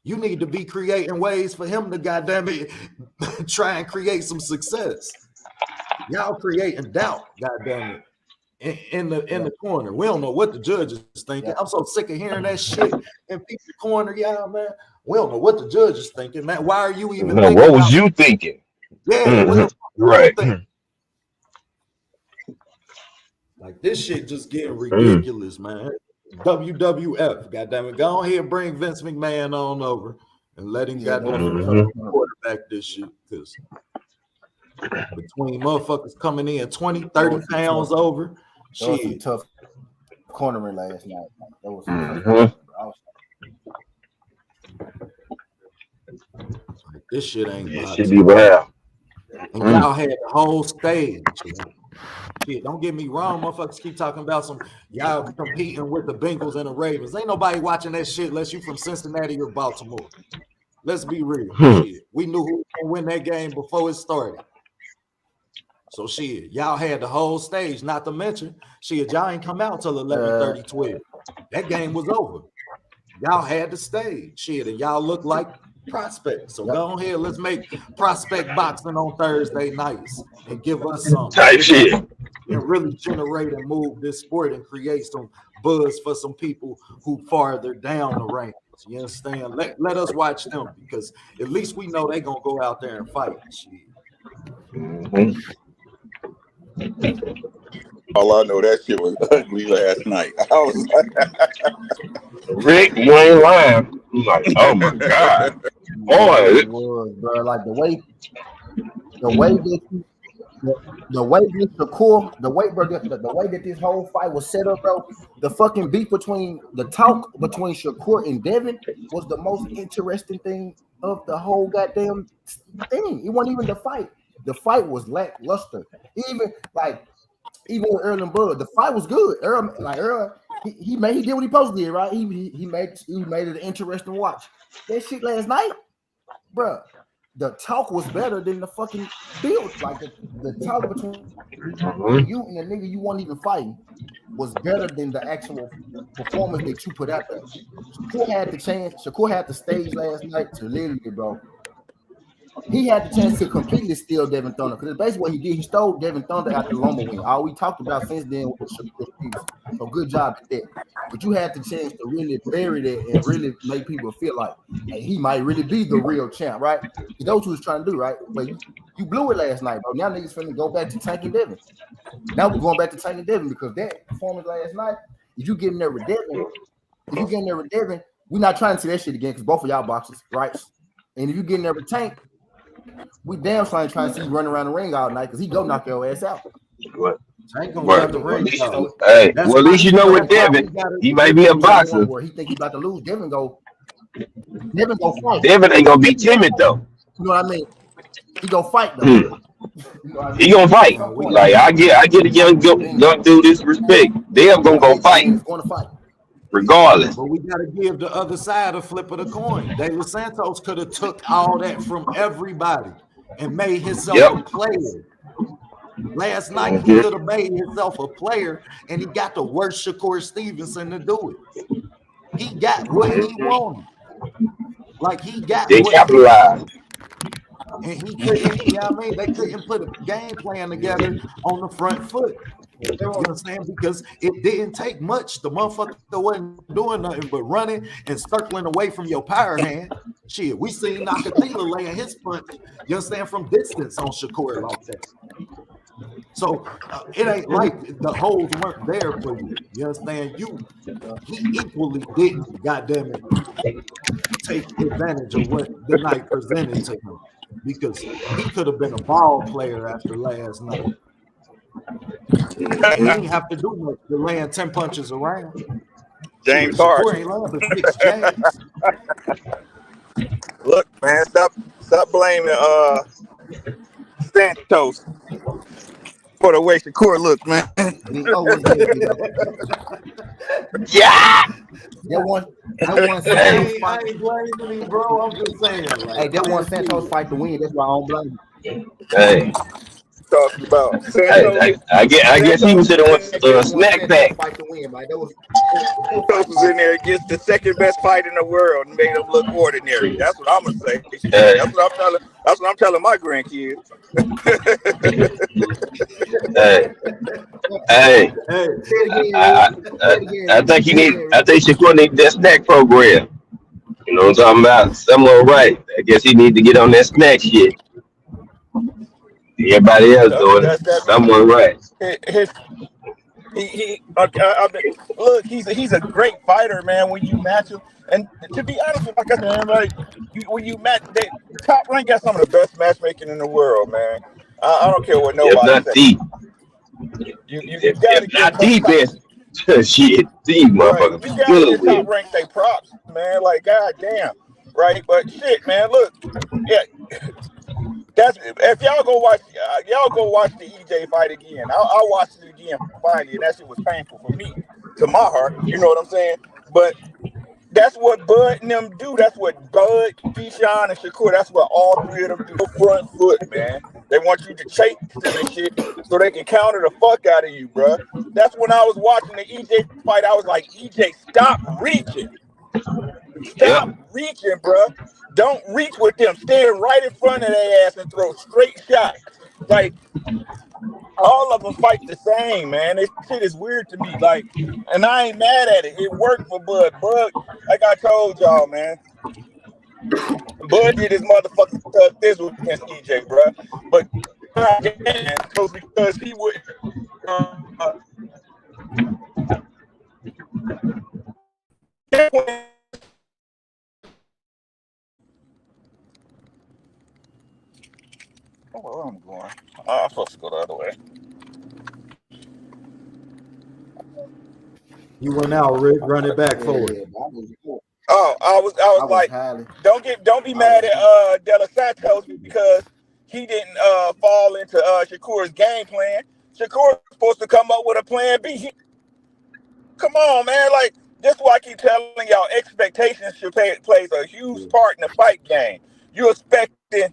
you need to be creating ways for him to goddamn it try and create some success. Y'all creating doubt, goddamn it, in the corner. We don't know what the judge is thinking. I'm so sick of hearing that shit in people's corner, y'all, man. We don't know what the judge is thinking, man. Why are you even thinking? What was you thinking? Yeah, right. Like this shit just getting ridiculous, man. WWF, goddamn it. Go ahead and bring Vince McMahon on over and let him goddamn quarterback this shit. Because between motherfuckers coming in 20, 30 pounds over, shit. Was some tough cornering last night. That was some tough like, this shit ain't should be wild. And y'all had the whole stage. Shit, don't get me wrong, motherfuckers keep talking about some y'all competing with the Bengals and the Ravens. Ain't nobody watching that shit unless you from Cincinnati or Baltimore. Let's be real. Shit. We knew who was gonna win that game before it started. So shit, y'all had the whole stage, not to mention, shit, y'all ain't come out till 11:30, 12. That game was over. Y'all had the stage, shit, and y'all look like prospects. So go ahead, let's make prospect boxing on Thursday nights and give us some type shit and really generate and move this sport and create some buzz for some people who farther down the range. You understand? Let us watch them because at least we know they gonna go out there and fight. Shit. All I know, that shit was ugly last night. I was like, Rick, you ain't lying. I'm like, oh my god, boy, it was, bro. Like the way that Shakur, the way that this whole fight was set up, bro. The fucking beef between Shakur and Devin was the most interesting thing of the whole goddamn thing. It wasn't even the fight. The fight was lackluster. Even with Earl and Bud, the fight was good. Earl, he did what he supposed to do, right? He made it an interesting watch. That shit last night, bro. The talk was better than the fucking build. Like the talk between you and the nigga you weren't even fighting was better than the actual performance that you put out there. Shakur had the chance. Shakur had the stage last night to literally, bro. He had the chance to completely steal Devin Thunder because basically what he did, he stole Devin Thunder after the Lumber win. All we talked about since then was Shakur. So good job at that. But you had the chance to really bury that and really make people feel like, hey, he might really be the real champ, right? That's what you was trying to do, right? But you blew it last night, bro. Now niggas finna go back to tanking Devin. Now we're going back to tanking Devin because that performance last night, if you get in there with Devin, we're not trying to see that shit again because both of y'all boxers, right? And if you get in there with Tank, we damn fine trying to see you run around the ring all night because he go knock your ass out. What? Ain't gonna have the ring. Hey, well, at least you know with Devin, he might be a boxer. Where he think he about to lose, Devin go fight. Devin ain't gonna be timid though. You know what I mean? He gonna fight though. You know I mean? He gonna fight. Like I get a young dude this respect. They're gonna go fight. He's gonna fight. Regardless. But we got to give the other side a flip of the coin. De Los Santos could have took all that from everybody and made himself a player. Last night, he could have made himself a player, and he got the worst Shakur Stevenson to do it. He got what he wanted. Like, he got they what capitalized. And he couldn't, you know what I mean? They couldn't put a game plan together on the front foot. You know what I'm saying? Because it didn't take much. The motherfucker wasn't doing nothing but running and circling away from your power hand. Shit, we seen Nakatila laying his punch, you understand, from distance on Shakur like that. So it ain't like the holes weren't there for you. You understand? He equally didn't, goddamn it, take advantage of what the night presented to him because he could have been a ball player after last night. He didn't have to do much to land 10 punches around. James Shakur Harden. ain't landing 6 jabs. Look, man, stop blaming Santos for the way Shakur looks, man. Yeah. That one I Santos fight. ain't blaming him, bro. I'm just saying. Like, Hey, that one Santos fight to win. That's why I don't blame him. Hey, Talking about Santos. I guess he was in a snack pack. Fight to win, man. That was Santos was in there against the second best fight in the world and made him look ordinary. That's what I'm gonna say. That's what I'm telling my grandkids. Hey, I think Shakur need that snack program. You know what I'm talking about? Someone right. I guess he need to get on that snack shit. Everybody else doing it. Someone right. Look, he's a great fighter, man. When you match him, and to be honest, like I said, man, like when you match, Top Rank got some of the best matchmaking in the world, man. I don't care what nobody says. You gotta get the best. Shit, these motherfuckers. You gotta get Top Rank they props, man. Like, goddamn, right? But shit, man. Look, yeah. That's if y'all go watch the EJ fight again. I'll watch it again finally, and that shit was painful for me, to my heart. You know what I'm saying? But that's what Bud and them do. That's what Bud, Keyshawn, and Shakur. That's what all three of them do. Front foot, man. They want you to chase them and shit so they can counter the fuck out of you, bro. That's when I was watching the EJ fight. I was like, EJ, stop reaching. Stop reaching, bro. Don't reach with them. Stand right in front of their ass and throw straight shots. Like, all of them fight the same, man. This shit is weird to me. Like, and I ain't mad at it. It worked for Bud. Bud, like I told y'all, man. Bud did his motherfucking stuff this was against EJ, bro. But because he would. Where I'm going? I'm supposed to go the other way. You went out, Rick. Run it back forward. Oh, I was like, don't be mad at De Los Santos because he didn't fall into Shakur's game plan. Shakur's supposed to come up with a plan B. Come on, man. Like, that's why I keep telling y'all, expectations should plays a huge part in the fight game. You're expecting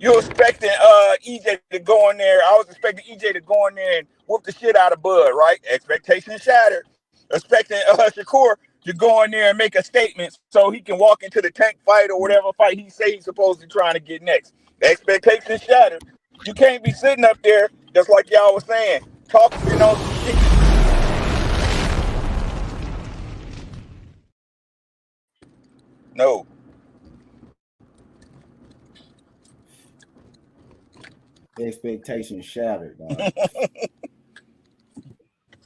EJ to go in there. I was expecting EJ to go in there and whoop the shit out of Bud, right? Expectations shattered. Expecting Shakur to go in there and make a statement so he can walk into the tank fight or whatever fight he say he's supposed to be trying to get next. Expectations shattered. You can't be sitting up there, just like y'all was saying, talking on some shit. No. Expectations shattered.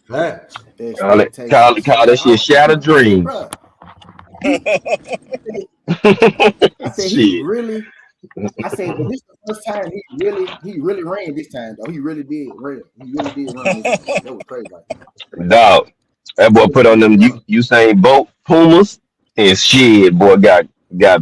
Facts. Call that shit shattered dreams. I said he really. I said, but this is the first time he really ran this time though. He really did run. He really did run this time. That was crazy. Dog, that boy put on them Usain Bolt Pumas and shit. Boy got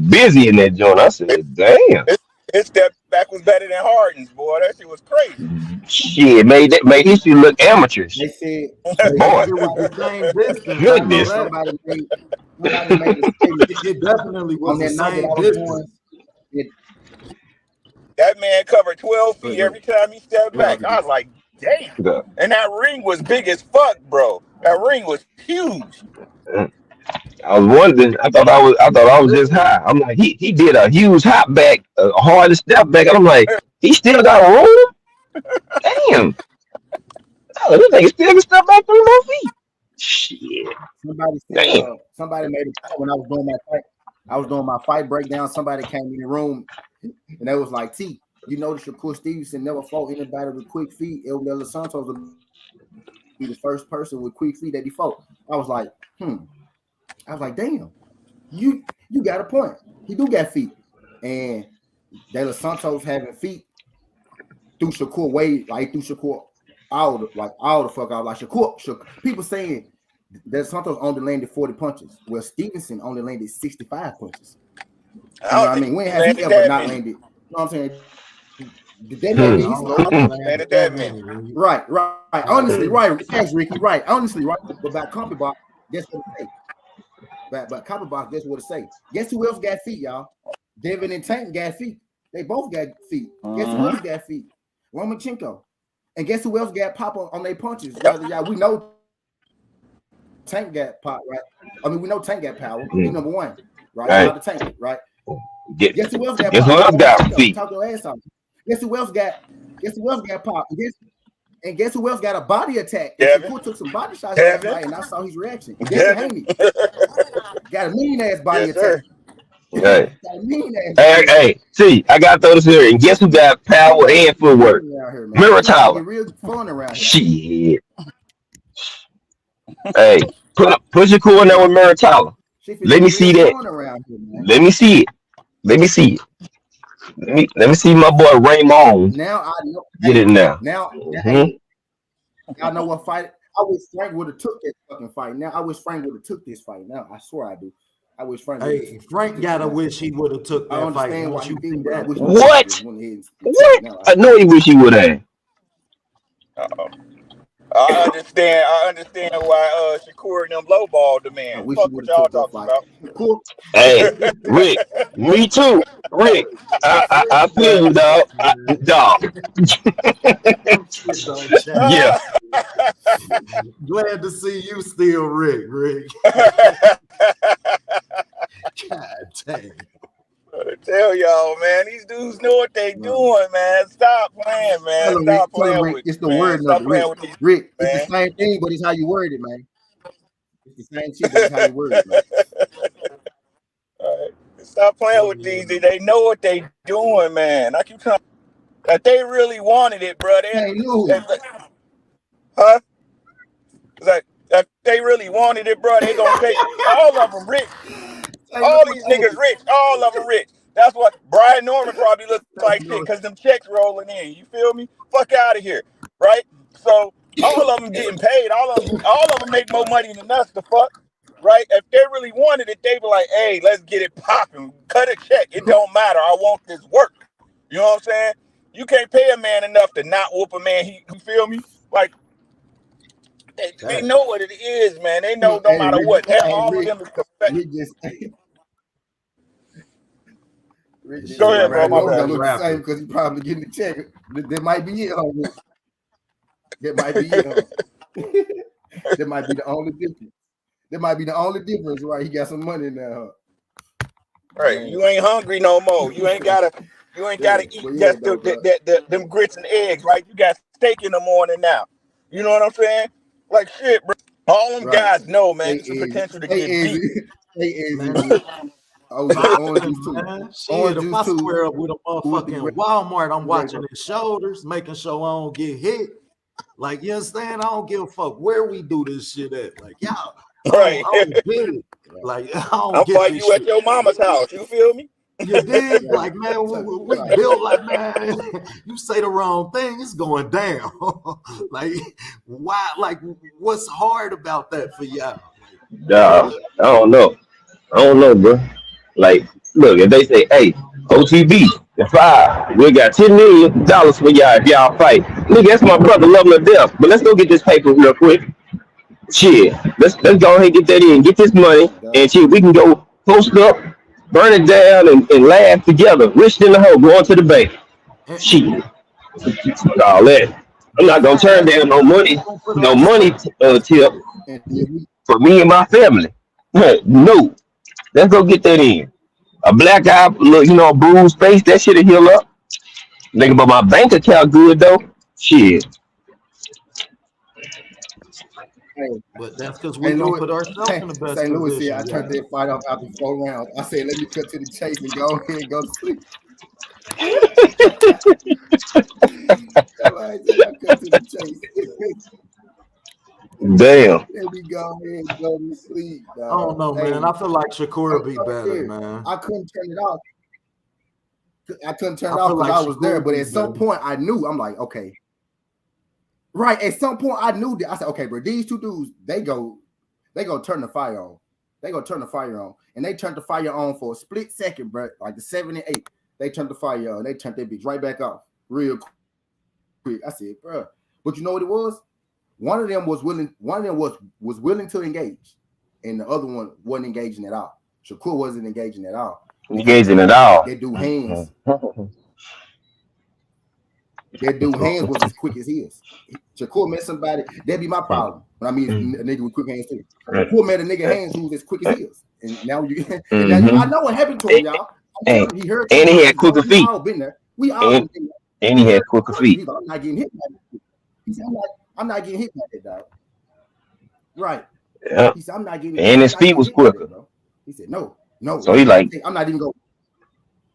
busy in that joint. I said, damn. His step back was better than Harden's, boy. That shit was crazy. Shit, made his shit look amateurish. They said, boy, it was the same distance. Goodness. Somebody made a statement. It definitely was the same distance. That man covered 12 feet every time he stepped back. I was like, damn. And that ring was big as fuck, bro. That ring was huge. I was wondering. I thought I was just high. I'm like, he did a huge hop back, a hard step back. And I'm like, he still got room. Damn. Oh, this nigga still can step back 3 more feet. Shit. Somebody said, Damn. somebody made a point when I was doing my fight. I was doing my fight breakdown. Somebody came in the room and they was like, T, you notice Shakur Stevenson never fought anybody with quick feet. El Los Santos will be the first person with quick feet that he fought. I was like, I was like, damn, you got a point. He do got feet. And De Los Santos having feet through Shakur way, like through Shakur all the fuck out. Like Shakur, people saying that Santos only landed 40 punches. Well, Stevenson only landed 65 punches. You know what I mean? When has he ever not landed? You know what I'm saying? That many. Right. Honestly, right. Thanks, Ricky. Right. Honestly, right. But by Copperbox, guess what it say? But Copperbox, guess what it say? Guess who else got feet, y'all? Devin and Tank got feet. They both got feet. Guess who else got feet? Lomachenko. And guess who else got pop on their punches? Y'all, we know Tank got pop, right? I mean, we know Tank got power. He's number one, right? Out the Tank, right? Guess who else got pop? Who else got feet? Talk your ass off. Guess who else got pop? And guess who else got a body attack? Shakur took some body shots last night, and I saw his reaction. Devin got a mean ass body attack. Hey, see, I gotta throw this here. And guess who got power and footwork? Mirror Tower. Shit. Hey, put your cool in there with Mirror Tower. Let me see that. Let me see it. Let me see it. Let me see my boy Raymond. Now I know. Get it now. Now I know what fight. I wish Frank would have took that fucking fight. Now I wish Frank would have took this fight. Now I swear I do. I wish Frank. Hey, Frank gotta wish he would have took that fight. What? What? I know he wish he would have. I understand why Shakur and them lowballed the man. Fuck what y'all talking about. Hey, Rick, me too. Rick, I feel you, dog. Yeah. Glad to see you still, Rick. God dang. I tell y'all, man, these dudes know what they doing, man. Stop playing, man. Stop playing with it's the word of Rick. It's the same thing, but it's how you word it, man. It's the same shit, but it's how you word it, man. All right. Stop playing with these. They know what they doing, man. I keep telling that they really wanted it, bro. Huh? Like if they really wanted it, bro, they gonna take all of them rich. All these niggas rich. All of them rich. That's what Brian Norman probably looks like shit because them checks rolling in. You feel me? Fuck out of here, right? So all of them getting paid. All of them make more money than us. The fuck, right? If they really wanted it, they be like, "Hey, let's get it popping. Cut a check. It don't matter. I want this work." You know what I'm saying? You can't pay a man enough to not whoop a man. You feel me? Like they know what it is, man. They know no matter what. All of them is perfect. Go ahead, bro. My bad. Look the same because he probably getting the check. That might be it. That might be it. That might be the only difference. That might be the only difference, right? He got some money now. Right. You ain't hungry no more. You ain't gotta eat just them grits and eggs, right? You got steak in the morning now. You know what I'm saying? Like shit, bro. All them guys know, man. It's the potential to get beat. Shit, if I square up with a motherfucking Walmart, I'm watching his shoulders, making sure I don't get hit. Like, you understand? I don't give a fuck where we do this shit at. Like, y'all, right? I don't get it. Like, I'm fighting you at your mama's house. You feel me? You dig? Like, man, we built like, man, you say the wrong thing, it's going down. Like, why? Like, what's hard about that for y'all? I don't know, bro. Like, look, if they say, "Hey, OTB, the 5, we got $10 million for y'all if y'all fight." Nigga, that's my brother, love him to death. But let's go get this paper real quick. Shit, let's go ahead and get that in, get this money, and shit, we can go post up, burn it down, and laugh together. Rich in the hole, going to the bank. Shit, all that. I'm not gonna turn down no money tip for me and my family. No. Let's go get that in. A black eye, look, bruised face, that shit'll heal up. Nigga, but my bank account good though. Shit. But that's because we don't put ourselves in the best St. Louis position. said, I turned that fight off after 4 rounds. I said, let me cut to the chase and go ahead and go to sleep. I cut to the chase. Damn. Let me go ahead and go to sleep. Dog. I don't know, man. I feel like Shakur would be better, man. I couldn't turn it off. I couldn't turn it off because I was there. But at some point, I knew. I'm like, okay. Right. At some point, I knew that. I said, okay, bro, these two dudes, they go turn the fire on. They go turn the fire on. And they turned the fire on for a split second, bro. Like the 7 and 8. They turned the fire on. They turned that bitch right back off real quick. I said, bro. But you know what it was? One of them was willing to engage, and the other one wasn't engaging at all. Shakur wasn't engaging at all. Engaging at all. That dude hands. That dude hands was as quick as his. Shakur met somebody. That'd be my problem. When I mean a nigga with quick hands too. Shakur met a nigga hands who was as quick as his. And now you, I know what happened to him, y'all. He had quicker feet. We all been there. We all been there. And he had quicker feet. I'm not getting hit by that. He said, I'm not getting hit by that, dog. Right. Yeah. He said, I'm not getting and his feet was quicker. That, he said, no. So he like, I'm not even going.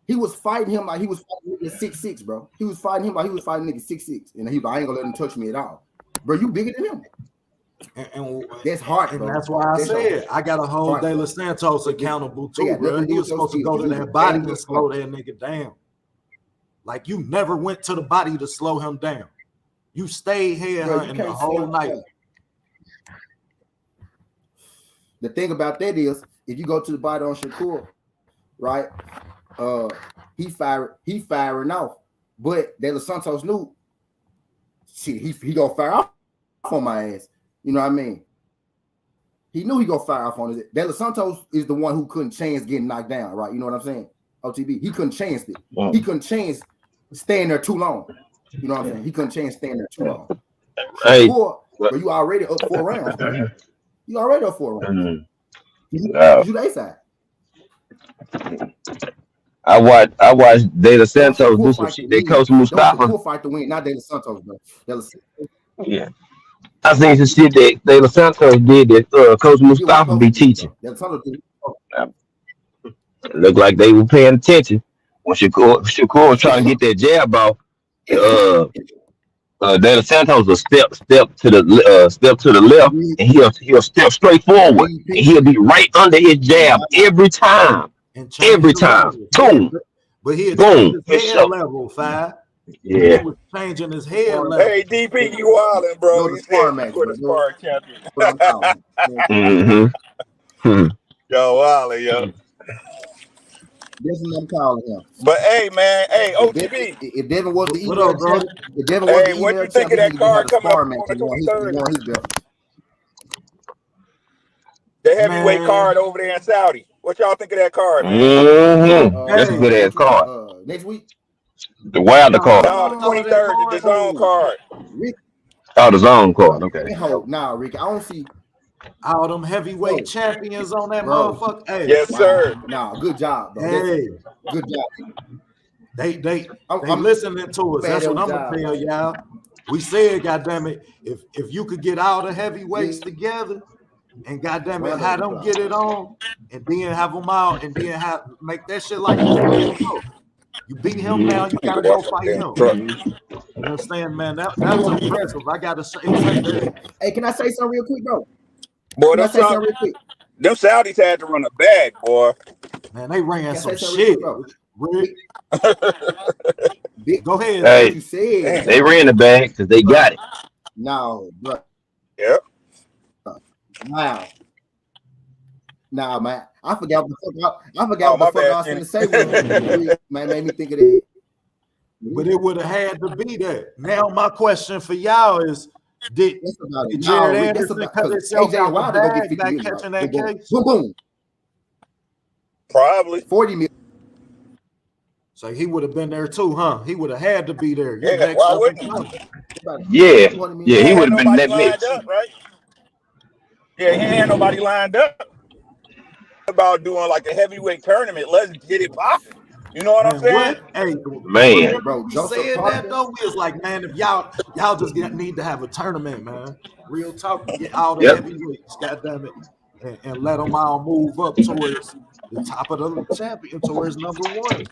He was fighting him like he was fighting nigga 6'6", bro. He was fighting him like he was fighting nigga 6'6", and he was like, I ain't gonna let him touch me at all, bro. You bigger than him. And that's hard, and bro. That's why I said I gotta hold De Los Santos accountable too, bro. He was supposed to go to that body and slow that nigga down. Like you never went to the body to slow him down. You stayed head hunting the whole night. The thing about that is, if you go to the body on Shakur, right? He firing off, but De Los Santos knew, shit, he gonna fire off on my ass. You know what I mean? He knew he gonna fire off on his. De Los Santos is the one who couldn't chance getting knocked down, right? You know what I'm saying? OTB, he couldn't chance it. He couldn't chance staying there too long. You know what I'm saying? He couldn't chance staying there too long. Hey, but you already up 4 rounds, bro. You already up 4 rounds. You the side. I watched De Los Santos do some shit. They coach Mustafa. Shakur fight to win, not De Los Santos, bro. Yeah, I think the shit that De Los Santos did that Coach Mustafa be teaching. Looked like they were paying attention when Shakur was trying to get that jab off. De Los Santos will step to the left, and he'll step straight forward, and he'll be right under his jab every time. Every time, boom, but he boom, his head level, Five. Yeah, he was changing his head level. Hey, DP, you wildin', bro. You said for the sparring champion. Yo, wildin', yo. This is what I'm calling him. But hey, man, hey, OTB. If Devin was the email champ, if Devin was the email what you think of that card coming up on the 23rd? The heavyweight card over there in Saudi. What y'all think of that card, man? That's a good ass card. Next week? The Wilder card. No, the 23rd, the zone card. Oh, the zone card. Okay. Nah, Rick, I don't see all them heavyweight champions on that motherfucker. Hey, yes, sir. Nah, good job, bro. Hey, good job. They listening to us. That's what I'm gonna tell y'all. We said, goddamn it, if you could get all the heavyweights together. And goddamn it, have them get it on, and then have them out, and then make that shit like you beat him now, you gotta go fight him. You understand, man? That was impressive. I gotta say that. Hey, can I say something real quick, bro? Boy, them Saudis had to run a bag, boy. Man, they ran some shit. Go ahead. Hey, you said. They ran the bag because they got it. No, bro. Yep. Wow. Nah, man. I forgot what the fuck I was going to say. Man, made me think of it. But it would have had to be that. Now, my question for y'all is, did Jared Anderson cut himself out the bag by catching that case? Boom, boom. Probably. 40 million. So he would have been there too, huh? He would have had to be there. Yeah, why wouldn't he? Yeah, he would have been in that mix. Right? Yeah, he ain't had nobody lined up about doing like a heavyweight tournament. Let's get it popping. You know what I'm saying? Hey, Man, bro, we said that though. We was like, man, if y'all just need to have a tournament, man. Real talk, get all the heavyweights, goddamn it, and let them all move up towards the top of the champion, towards number one.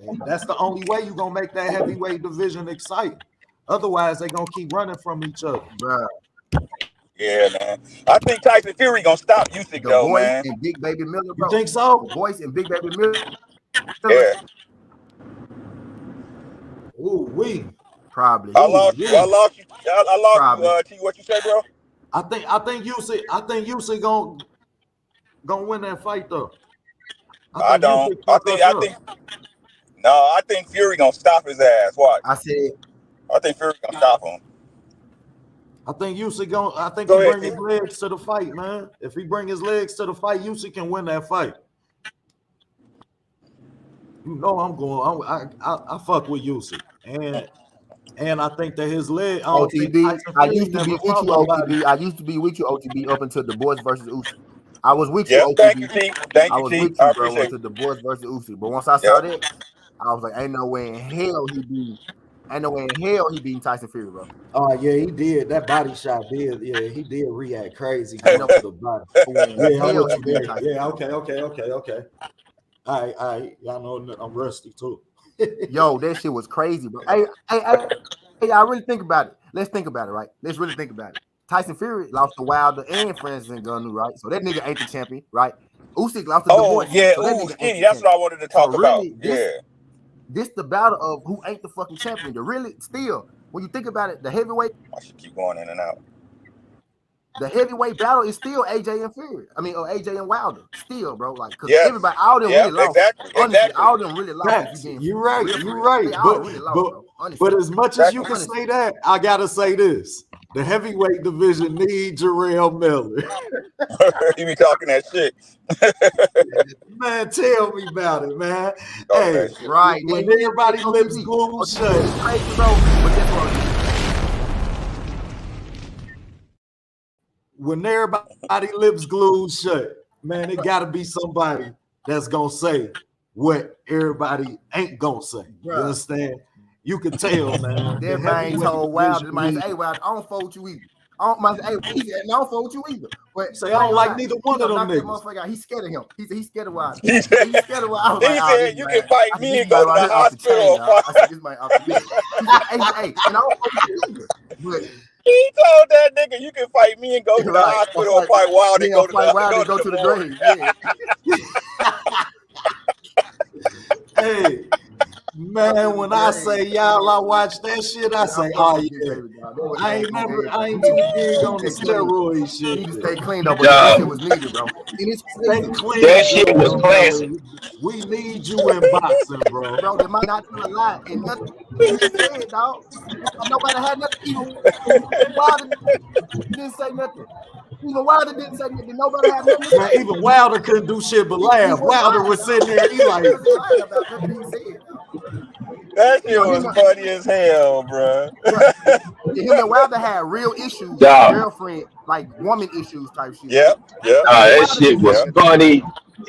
And that's the only way you're gonna make that heavyweight division exciting. Otherwise, they're gonna keep running from each other. Bro. Yeah, man. I think Tyson Fury gonna stop Usyk The though, Voice man. and Big Baby Miller, bro. You think so? The Voice and Big Baby Miller. Yeah. Ooh, we probably. I lost you. I lost you. T, what you say, bro? I think Usyk gonna win that fight though. I think Fury gonna stop his ass. Watch. I think Fury gonna stop him. I think Usyk I think he bring his legs to the fight, man. If he bring his legs to the fight, Usyk can win that fight. You know I fuck with Usyk. And I think that his leg. OTB. I used to be with you, OTB. I used to be with you, OTB, up until the boys versus Usyk. I was with you, OTB. Thank you, T. Thank I you, was T. with you, bro, until the boys versus Usyk. But once I saw that, I was like, ain't no way in hell he beat Tyson Fury, bro. Oh yeah, he did. That body shot did. Yeah, he did react crazy going to the body. Yeah, okay. All right. Y'all know I'm rusty too. Yo, that shit was crazy, bro. Hey, I really think about it. Let's think about it, right? Let's really think about it. Tyson Fury lost to Wilder and Francis Ngannou, right? So that nigga ain't the champion, right? Usyk lost to the boys. Yeah, so skinny. That's what I wanted to talk about. This the battle of who ain't the fucking champion. Still, when you think about it, the heavyweight. I should keep going in and out. The heavyweight battle is still AJ and Fury. I mean, or AJ and Wilder. Still, bro. Like, because everybody, all them really lost. Honestly, all them really lost. You're right. But as much as you can say that, I gotta say this: the heavyweight division needs Jarrell Miller. You be talking that shit. Man, tell me about it, man. Hey, right. When everybody lips glued shut. When everybody lips glued shut, man, it gotta be somebody that's gonna say what everybody ain't gonna say. You understand? You can tell, man. That man told Wilder, hey, Wilder, I don't fuck with you either. I don't fuck with you either. But say I don't like neither one of them niggas. He's scared of him. He's scared of Wilder. He's scared of Wilder. He said you can fight me and go to the hospital. I said this man off the chain. Hey, and I don't fuck with you either. But he told that nigga you can fight me and go to the hospital or fight Wilder and go to the grave. Hey, man, when I say y'all, I watch that shit. I say, oh yeah, I ain't too big on the steroid shit. You need to stay clean though, but that shit was needed, bro. That shit was classic. We need you in boxing, bro. Bro, they might not tell a lie and nothing you said, dog. Nobody had nothing. Even Wilder didn't say nothing. Even Wilder didn't say nothing. Nobody had nothing. Man, even Wilder couldn't do shit but laugh. Wilder was sitting there, he like. That shit was funny as hell, bro. Him and Wilder had real issues, girlfriend, like woman issues type shit. Yep. That shit was funny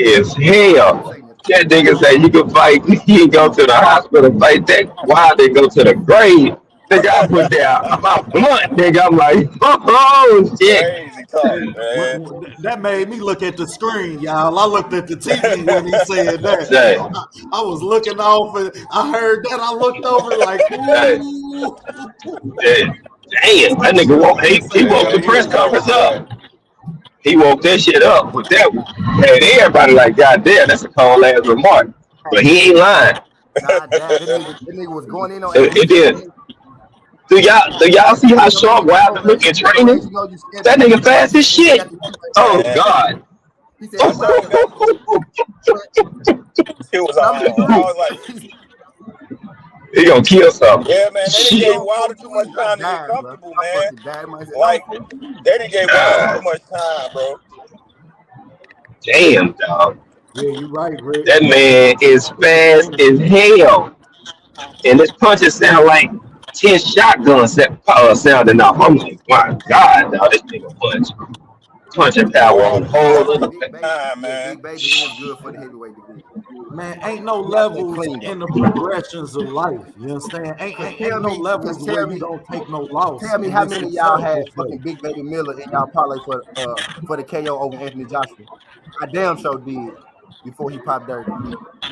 as hell. That nigga say you can fight, he go to the hospital, fight that Wilder, go to the grave. Nigga, I put down my blunt, nigga. I'm like, oh shit. Crazy talk, man. That made me look at the screen, y'all. I looked at the TV when he said that. I was looking off and I heard that. I looked over like, ooh. Damn, that nigga woke the press conference up. He woke that shit up with that one. And everybody like, God damn, that's a cold ass remark. But he ain't lying. God damn, that nigga was going in on it did. Do y'all see how sharp Wilder look in training? That nigga fast as shit. Oh God. He said, it was I was like, he gonna kill something. Yeah, man. They didn't gave Wilder too much time to get comfortable, man. Like they didn't give Wilder too much time, bro. Damn, dog. Yeah, you're right, Rick. That man is fast as hell, and his punches sound like 10 shotguns sounding off. I'm like, my God, dog, this nigga punching power on the whole time, man. Big Baby is good for the heavyweight division. Man, ain't no He got that levels clean, in though. the progressions of life. You understand? Ain't no levels where you don't take no loss. Tell me And how this many of is y'all self had this way. fucking Big Baby Miller in y'all parlay for the KO over Anthony Joshua. I damn sure did before he popped dirty.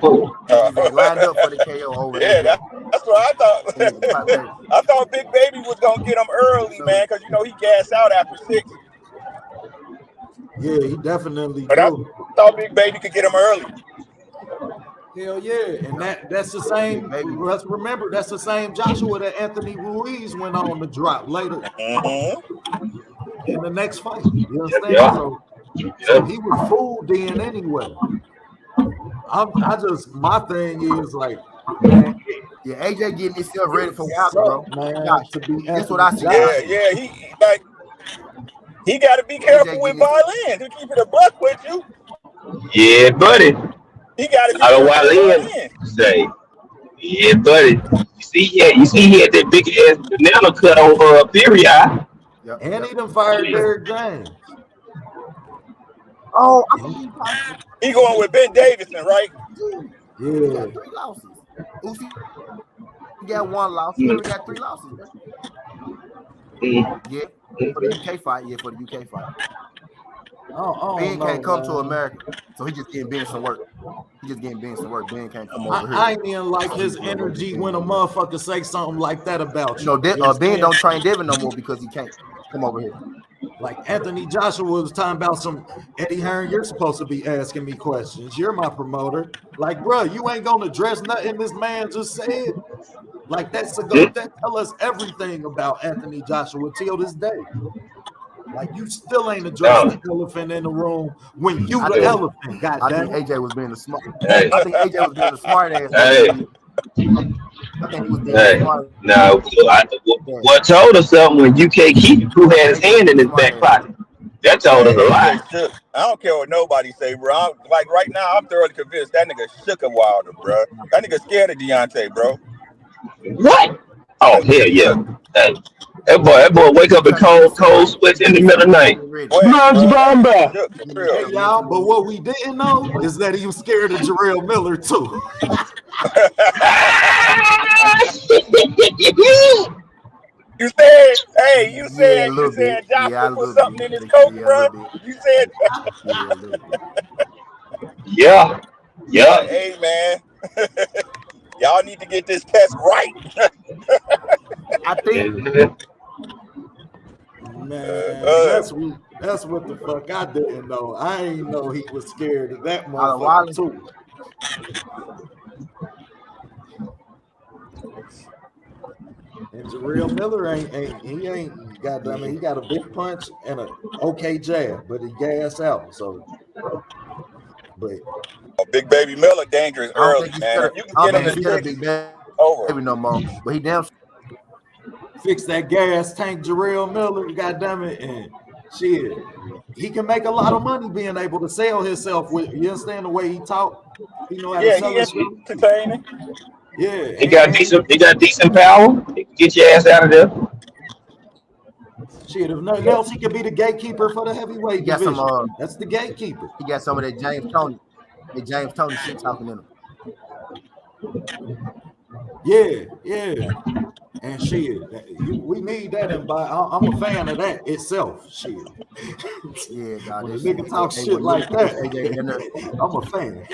Niggas had lined up for the KO over Yeah, AJ. that's what I thought. And nigga popped dirty. I thought Big Baby was gonna get him early, So man, because you know he gassed out after 6. Yeah, he definitely But I do. thought Big Baby could get him early. Hell yeah, and that's the Big same. Baby. Let's remember that's the same Joshua that Anthony Ruiz went on to drop later in the next fight. You understand? Yeah. So he was fooled then anyway. I just my thing is like, man, yeah, AJ getting himself ready for Wilder, suck, bro. man, Josh, to be that's what I see. Yeah, he got to be careful with violins. To keep it a buck with you, Yeah, buddy. he got to be I don't careful with want violins. to say. Yeah, buddy. You see, he had that big ass banana cut on Theory Eye. And he done fired Derrick James. Oh, he going with Ben Davison, right? He got 3 losses. Usyk got 1 loss. He only got 3 losses, bro. Yeah, for the UK fight. Yeah, for the UK fight. Ben can't come to America, so he just getting Ben some work. Ben can't come over here. I ain't even like his energy when a motherfucker say something like that about you. Ben don't train Devin no more because he can't come over here. Like Anthony Joshua was talking about some Eddie Hearn, you're supposed to be asking me questions. You're my promoter. Like, bro, you ain't gonna address nothing this man just said. Like that tell us everything about Anthony Joshua till this day. Like you still ain't addressed the elephant in the room when you the elephant. God I damn think AJ was being a smart. Hey. I think AJ was being a smart ass. Hey. I think he was being smart. Now, what told us something when UK Keith, who had his hand in his back pocket? That told us a lot. I don't care what nobody say, bro. Like right now, I'm thoroughly convinced that nigga shook a Wilder, bro. That nigga scared of Deontay, bro. What? Oh hell yeah! Hey, that boy wake up in cold sweats in the middle of the night. Hey, y'all, but what we didn't know is that he was scared of Jarrell Miller too. You said Joshua put something in his coat, bro. You said Yeah. Hey man, y'all need to get this test right. I think man, that's what the fuck I didn't know. I ain't know he was scared of that motherfucker too. And Jarrell Miller ain't goddamn it. He got a big punch and a okay jab, but he gas out. So, but Big Baby Miller dangerous early, man. If you can get him to Big Baby no more, but he damn fix that gas tank, Jarrell Miller. Goddamn it, and shit, he can make a lot of money being able to sell himself with. You understand the way he talk? He know how to sell himself. Entertaining. Yeah, he got decent power. He can get your ass out of there. Shit, if nothing else, he could be the gatekeeper for the heavyweight division. That's the gatekeeper. He got some of that James Toney shit talking in him. Yeah. And shit, we need that. And I'm a fan of that itself. Shit. Yeah, God, when a nigga talk shit like that, I'm a fan.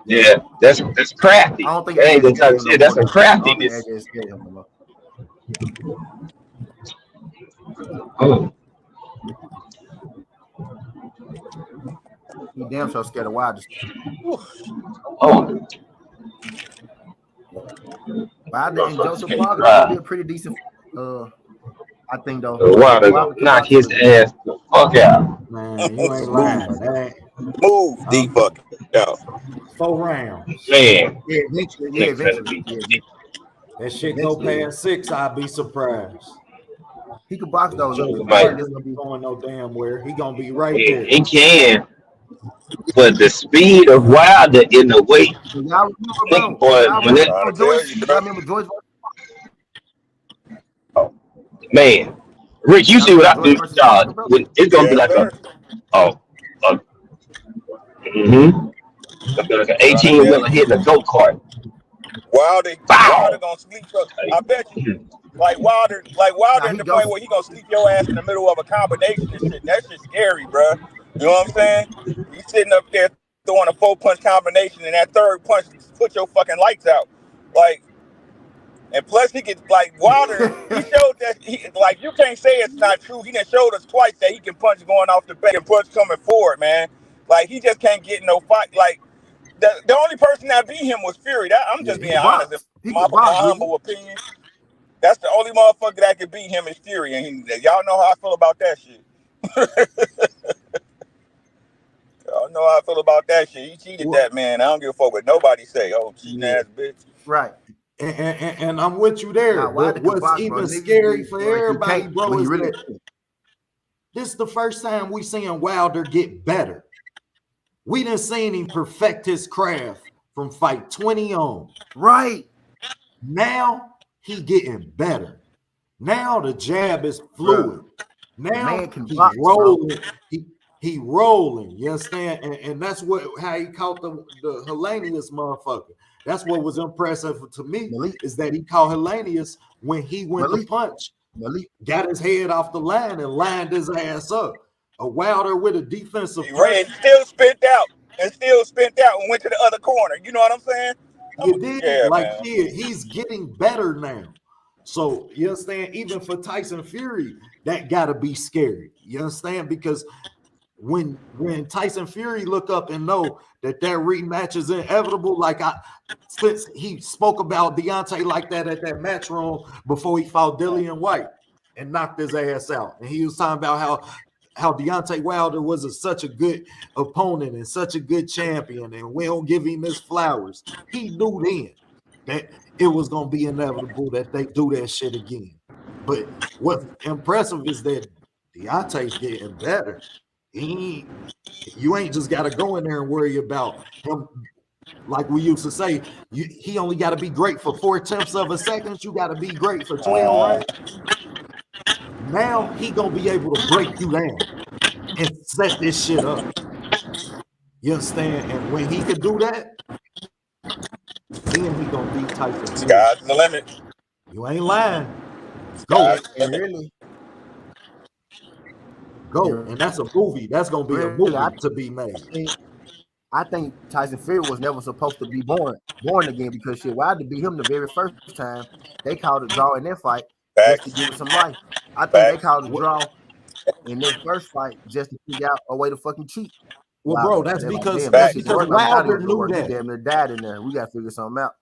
Yeah, that's crafty. I don't think ain't gonna talk shit. That's some craftiness. Oh. He damn sure scared of Wilder. Oh. Wilder and Joseph Parker will be a pretty decent. I think though. Wilder gonna knock his ass the fuck out. Man, you ain't lying. That move deep bucket. 4 rounds. Man. Yeah, eventually. That shit go past 6, I'd be surprised. He could box those. He's gonna be going no damn where. He gonna be right there. He can. But the speed of Wilder in the weight, man, Rick, you see what I do? It's gonna be like Like an 18-wheeler hitting a go-kart. Wilder Bow! gonna sleep. I bet you. Wilder Nah, at he the go. point where he gonna sleep your ass in the middle of a combination and shit. That shit's scary, bro. You know what I'm saying? You sitting up there throwing a 4-punch combination, and that third punch put your fucking lights out. Like, and plus he could Wilder. He showed that you can't say it's not true. He done showed us twice that he can punch going off the back and punch coming forward, man. Like he just can't get in no fight. Like the only person that beat him was Fury. I'm just being honest. In my humble opinion. That's the only motherfucker that could beat him is Fury, and y'all know how I feel about that shit. Y'all know how I feel about that shit. He cheated that man. I don't give a fuck what nobody say. Oh, cheating ass bitch. Right. And I'm with you there. Nah, but what's box, even bro? scary Niggas for like everybody, bro, is really that this is the first time we seeing Wilder get better. We done seen him perfect his craft from fight 20 on. Right. Now he getting better. Now the jab is fluid. Now he rolling. He rolling. You understand? And that's how he caught the Hellenius motherfucker. That's what was impressive to me is that he caught Hellenius when he went to punch. Got his head off the line and lined his ass up. A Wilder with a defensive punch. Still spent out and went to the other corner. You know what I'm saying? You did? Yeah, he's getting better now. So you understand, even for Tyson Fury, that gotta be scary. You understand? Because when Tyson Fury look up and know that rematch is inevitable, since he spoke about Deontay like that at that match room before he fought Dillian White and knocked his ass out. And he was talking about how Deontay Wilder was such a good opponent and such a good champion, and we don't give him his flowers. He knew then that it was going to be inevitable that they do that shit again. But what's impressive is that Deontay's getting better. You ain't just got to go in there and worry about him. Like we used to say, he only got to be great for 0.4 of a second. You got to be great for 12 rounds. Now he going to be able to break you down and set this shit up. You understand? And when he could do that, then he going to beat Tyson. Sky's the limit. You ain't lying. Go. Really. Go. And that's a movie. That's going to be a movie to be made. I think Tyson Fury was never supposed to be born again because Wilder beat him the very first time. They called a draw in their fight just to give it some life. I think they called a draw in their first fight just to figure out a way to fucking cheat. Well, bro, that's because Wilder knew that. He damn near died in there. We got to figure something out.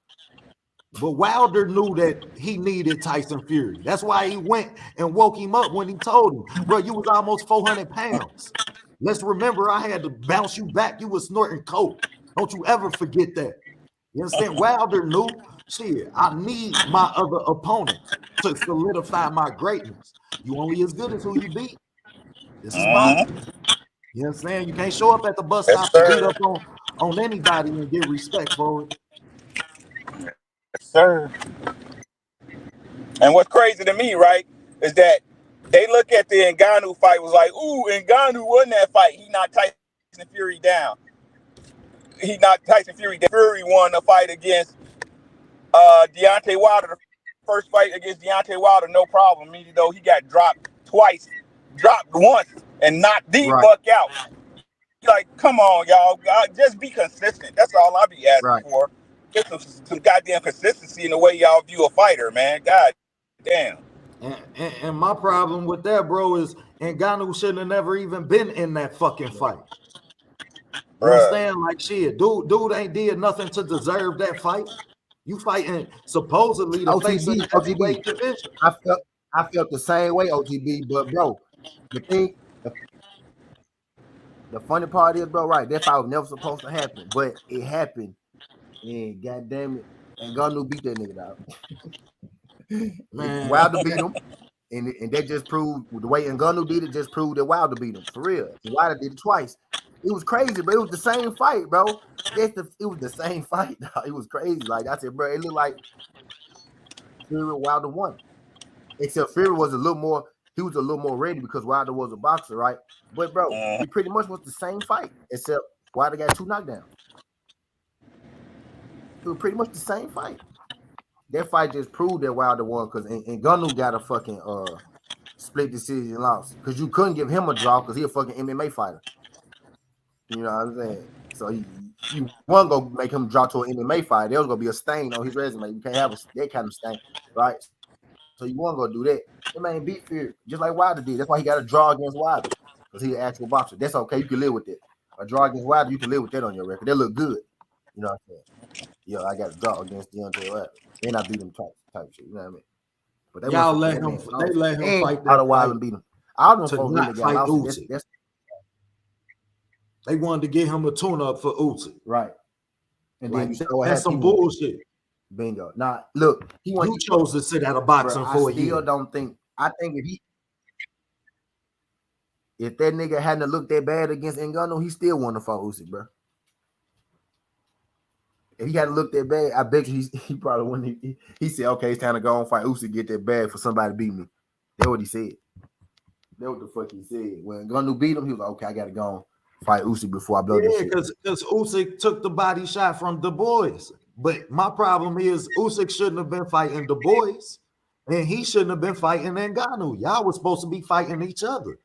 But Wilder knew that he needed Tyson Fury. That's why he went and woke him up when he told him, bro, you was almost 400 pounds. Let's remember, I had to bounce you back. You was snorting coke. Don't you ever forget that. You understand? Wilder knew, shit, I need my other opponent to solidify my greatness. You only as good as who you beat. This is boxing. You understand? You can't show up at the bus stop and beat up on anybody and get respect for it. Yes, sir. And what's crazy to me, right, is that they look at the Ngannou fight was like, ooh, Ngannou won that fight. He knocked Tyson Fury down. He knocked Tyson Fury down. Fury won the fight against Deontay Wilder. The first fight against Deontay Wilder, no problem. Even though he got dropped twice, dropped once, and knocked the fuck out. Like, come on, y'all. Just be consistent. That's all I be asking for. Get some goddamn consistency in the way y'all view a fighter, man. God damn. And my problem with that, bro, is Ngannou shouldn't have never even been in that fucking fight. You understand? Like, shit, dude ain't did nothing to deserve that fight. You fighting supposedly the face of the heavyweight division. I felt the same way, OTB, but bro, the funny part is, bro, that fight was never supposed to happen, but it happened, and goddamn it, Ngannou beat that nigga out. Wilder beat him, and that just proved the way Ngannou did it. Just proved that Wilder beat him for real. Wilder did it twice. It was crazy, but it was the same fight, bro. It was the same fight. It was crazy. Like I said, bro, it looked like Fury Wilder won. Except Fury was a little more. He was a little more ready because Wilder was a boxer, right? But bro, it pretty much was the same fight, except Wilder got 2 knockdowns. It was pretty much the same fight. That fight just proved that Wilder won because Ngannou got a fucking split decision loss because you couldn't give him a draw because he a fucking MMA fighter. You know what I'm saying? So you want to go make him draw to an MMA fight. There was gonna be a stain on his resume. You can't have that kind of stain, right? So you want to go do that. That man beat Fury just like Wilder did. That's why he got a draw against Wilder because he's an actual boxer. That's okay. You can live with it. A draw against Wilder, you can live with that on your record. That look good. You know what I'm saying? Yo, I got a draw against Deontay Wilder. Then I beat him type shit. You know what I mean? But they Y'all let him. They let him fight that Wilder and beat him. All them to folks not really fight got lost. Usyk. They wanted to get him a tune-up for Usyk. Right. And like, then you say, oh, that's some bullshit. Bingo. Now, look, you chose to sit out of boxing for a year. I still don't think. I think if that nigga hadn't looked that bad against Ngannou, he still won the fight Usyk, bro. If he hadn't looked that bad, I bet you he probably wouldn't. He said, okay, it's time to go on fight Usyk, get that bad for somebody to beat me. That's what he said. That's what the fuck he said. When Ngannou beat him, he was like, okay, I got to go on fight Usyk before I blow this shit. Because Usyk took the body shot from Du Bois. But my problem is Usyk shouldn't have been fighting Du Bois, and he shouldn't have been fighting Ngannou. Y'all was supposed to be fighting each other.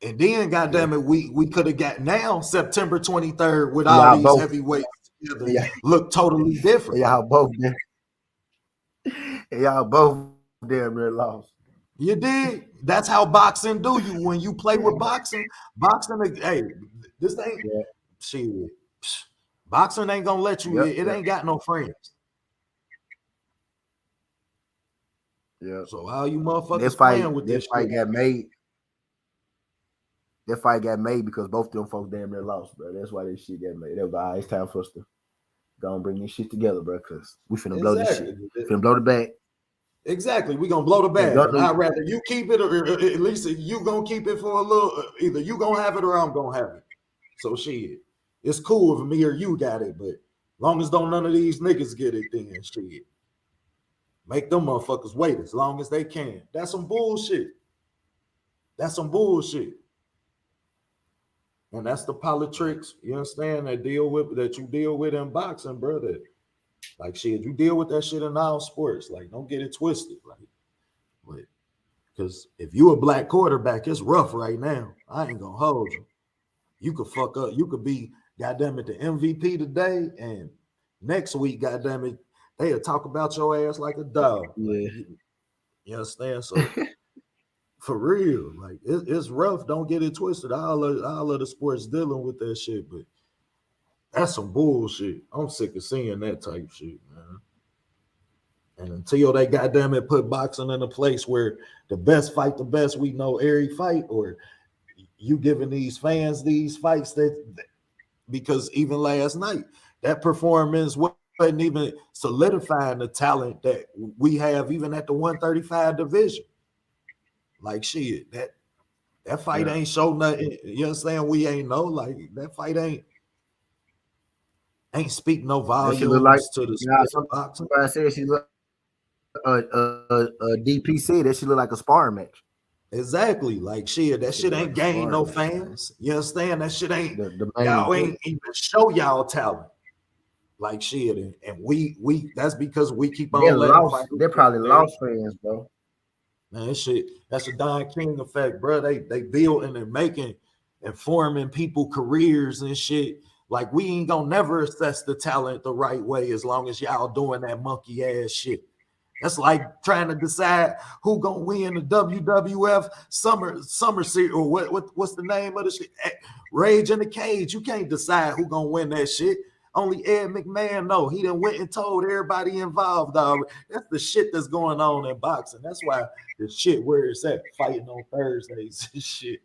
And then, goddamn it, we could have got now September 23rd with all these heavyweights together look totally different. Y'all both damn near lost. You did. That's how boxing do you. When you play with boxing, hey, this ain't shit. Boxing ain't gonna let you. It ain't got no friends. Yeah. So how you motherfuckers playing with this fight shit? got made. That fight got made because both of them folks damn near lost, bro. That's why this shit got made. They was like, it's time for us to go and bring this shit together, bro, because we finna blow this shit. Finna blow the bag. Exactly. We gonna blow the bag. But I'd rather you keep it or at least you gonna keep it for a little. Either you gonna have it or I'm gonna have it. So shit. It's cool if me or you got it, but long as don't none of these niggas get it, then shit. Make them motherfuckers wait as long as they can. That's some bullshit. That's some bullshit. And that's the politics, you understand, that you deal with in boxing, brother. Like shit, you deal with that shit in all sports. Like, don't get it twisted. Like, because if you a black quarterback, it's rough right now. I ain't gonna hold you. You could fuck up. You could be, goddamn it, the MVP today, and next week, goddamn it, they'll talk about your ass like a dog. Yeah. You understand? So for real, like it's rough. Don't get it twisted. All of the sports dealing with that shit, but that's some bullshit. I'm sick of seeing that type shit, man. And until they goddamn it put boxing in a place where the best fight the best, we know every fight, or you giving these fans these fights that because even last night that performance wasn't even solidifying the talent that we have even at the 135 division. Like shit, that fight ain't show nothing. You understand? We ain't know, like that fight ain't speak no volumes to the sport boxing. Somebody said she look DP said that she look like a sparring match. Exactly, like shit. That shit ain't gain no fans. You understand? That shit ain't y'all ain't even show y'all talent. Like shit, and we that's because we keep on. They're probably lost fans, bro. Man, shit, that's a Don King effect, bro. They building and making and forming people careers and shit. Like we ain't gonna never assess the talent the right way as long as y'all doing that monkey ass shit. That's like trying to decide who gonna win the WWF summer series or what's the name of the shit? Rage in the Cage. You can't decide who gonna win that shit. Only Ed McMahon know. He done went and told everybody involved already. That's the shit that's going on in boxing. That's why the shit where it's at, fighting on Thursdays and shit,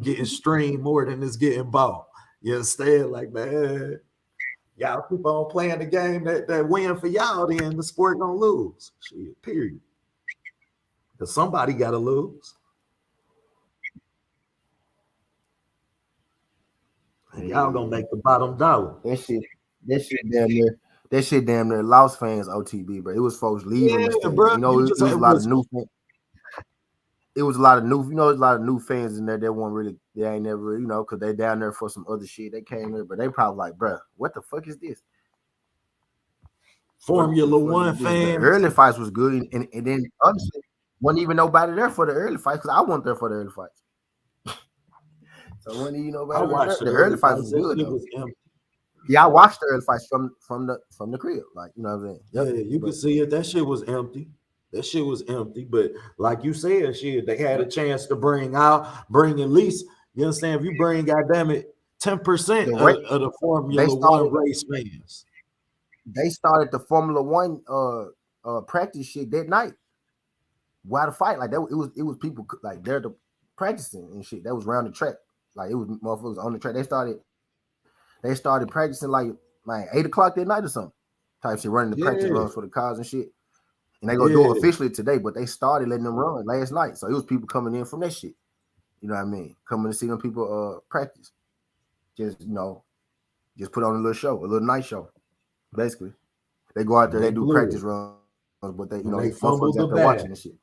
getting streamed more than it's getting bought. You understand? Like, man, y'all keep on playing the game that win for y'all, then the sport gonna lose. Shit, period. Because somebody gotta lose. And y'all gonna make the bottom dollar. That shit damn near lost fans OTB, bro. It was folks leaving. Yeah, bro. You know, it was a lot of new fans. It was a lot of new, a lot of new fans in there that weren't really, they ain't never, because they down there for some other shit. They came here, but they probably like, bro, what the fuck is this? Formula One the fans. early fights was good, and then honestly, wasn't even nobody there for the early fights because I wasn't there for the early fights. So wasn't even nobody. I watched the early fights was That good shit though. was empty. Yeah, I watched the early fights from the crib, like you know what I'm saying. Yeah, you could see it. That shit was empty. That shit was empty. But like you said, shit, they had a chance to bring at least, you understand, if you bring, goddamn it, 10% of the Formula One race fans. They started the Formula One practice shit that night. While the fight, like that, it was people like they're practicing and shit. That was around the track, like it was motherfuckers on the track. They started practicing like 8:00 that night or something. Type shit, running the practice runs for the cars and shit. And they gonna do it officially today, but they started letting them run last night. So it was people coming in from that shit. You know what I mean? Coming to see them people practice. Just just put on a little show, a little night show. Basically, they go out there, they do practice runs, but they fumbled the bag. Watching the shit.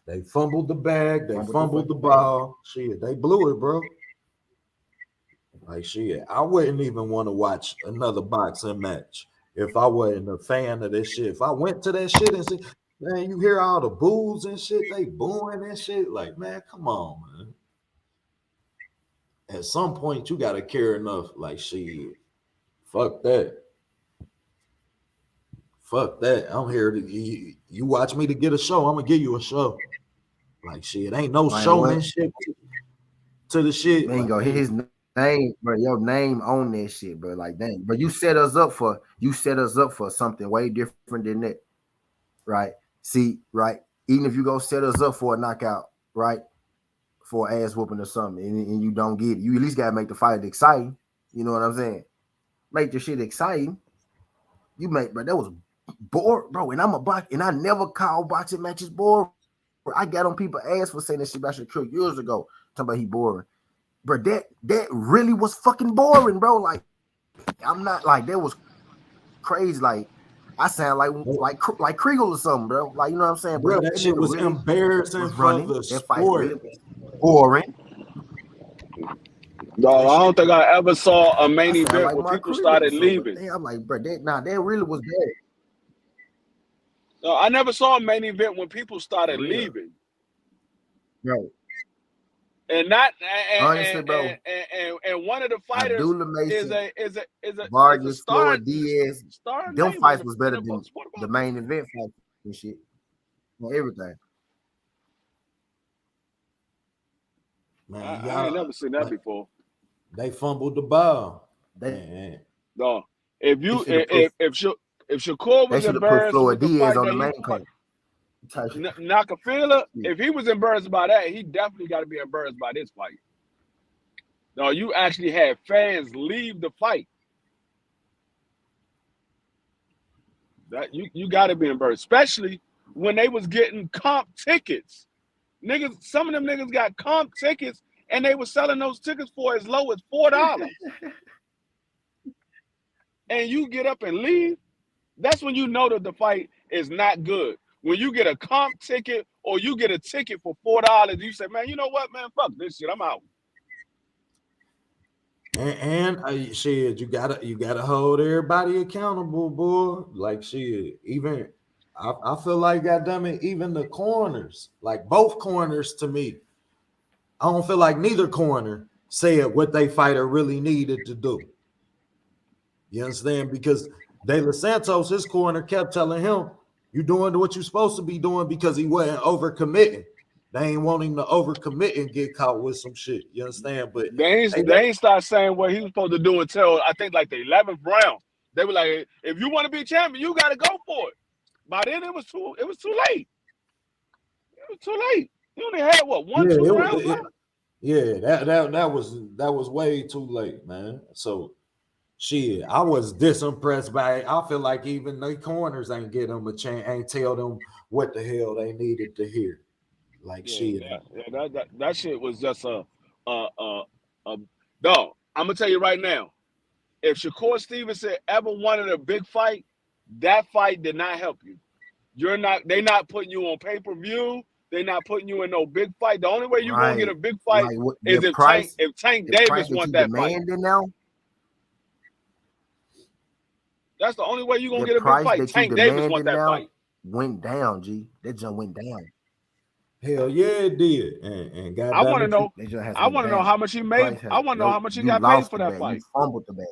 They fumbled the bag. They fumbled the ball. Shit, they blew it, bro. Like shit, I wouldn't even want to watch another boxing match if I wasn't a fan of this shit. If I went to that shit and see, man, you hear all the boos and shit, they booing and shit. Like, man, come on, man. At some point, you gotta care enough. Like, shit, fuck that. Fuck that. I'm here to you watch me to get a show. I'm gonna give you a show. Like shit, ain't no showmanship to the shit. Man, go hit his name, bro. Your name on that shit, bro. Like, dang, but you set us up for something way different than that, right? See, right? Even if you go set us up for a knockout, right? For an ass whooping or something, and you don't get it, you at least gotta make the fight exciting. You know what I'm saying? Make the shit exciting. You make, bro. That was boring, bro. And I'm a box, and I never call boxing matches boring. I got on people's ass for saying that shit about Shakur years ago. Talking about he boring, bro. That really was fucking boring, bro. Like, I'm not like that was crazy. Like, I sound like Kriegel or something, bro. Like, you know what I'm saying, bro? That shit was really embarrassing for the sport. Really boring. No, I don't think I ever saw a main event where people started leaving. I'm like, bro, that really was bad. No, I never saw a main event when people started leaving. Right. And not honestly, bro. And one of the fighters is a Vargas, star. Diaz. Them fights was better than the main event fight and shit. On everything. Man, I ain't never seen that before. They fumbled the ball. No, if Shakur was embarrassed with the fight on the main card, Nakafila, if he was embarrassed by that, he definitely got to be embarrassed by this fight. No, you actually had fans leave the fight. That you got to be embarrassed, especially when they was getting comp tickets. Niggas, some of them niggas got comp tickets, and they were selling those tickets for as low as $4. And you get up and leave. That's when you know that the fight is not good. When you get a comp ticket or you get a ticket for $4, you say, man, you know what, man, fuck this shit, I'm out. And shit, you gotta hold everybody accountable, boy. Like shit, even I feel like, goddamn it, even the corners, like both corners, to me, I don't feel like neither corner said what they fighter really needed to do. You understand? Because De Los Santos, his corner, kept telling him, you doing what you're supposed to be doing, because he wasn't overcommitting. They ain't want him to overcommit and get caught with some shit. You understand? But they ain't start saying what he was supposed to do until I think like the 11th round. They were like, if you want to be champion, you got to go for it. By then it was too late. It was too late. He only had what, two rounds left? Yeah, that was way too late, man. So shit, I was disimpressed by it. I feel like even the corners ain't get them a chance, ain't tell them what the hell they needed to hear. Like shit. Yeah, that shit was just a dog. I'm gonna tell you right now, if Shakur Stevenson ever wanted a big fight, that fight did not help you. They not putting you on pay-per-view. They're not putting you in no big fight. The only way you're gonna get a big fight is if Tank Davis want that fight. Now? That's the only way you're gonna The get a big price fight. that you Tank Davis want demanded that now fight. went down, G. That jump went down. Hell yeah, it did. And I goddamn want to it, know. That jump has I went want to know down. how much he made. I want to know how much he You got paid lost for the that bet. fight. You fumbled the bet.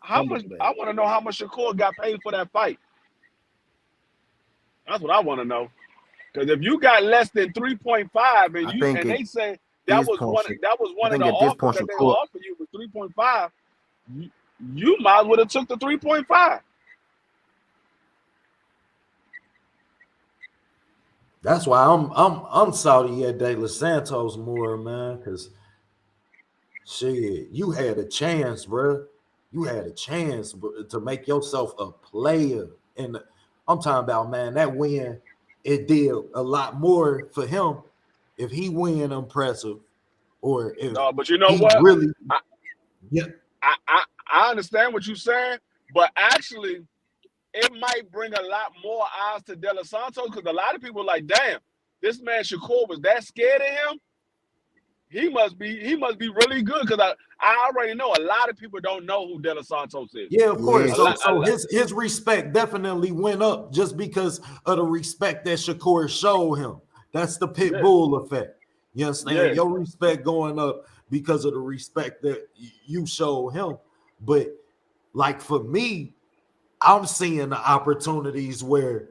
How much? I want to know how much Shakur got paid for that fight. That's what I want to know. Because if you got less than 3.5, and they say that was one of the offers that they offered you was 3.5, you might as well have took the 3.5. that's why I'm salty at De Los Santos more, man, because shit, you had a chance, bro. You had a chance to make yourself a player. And I'm talking about, man, that win, it did a lot more for him if he win impressive, or if but you know he what? really, I understand what you're saying, but actually, it might bring a lot more eyes to De Los Santos because a lot of people are like, damn, this man Shakur was that scared of him. He must be really good because I already know a lot of people don't know who De Los Santos is. Yeah, of course. Yeah. So his respect definitely went up just because of the respect that Shakur showed him. That's the pit bull effect. You understand? Yeah. Your respect going up because of the respect that you showed him. But like for me, I'm seeing the opportunities where,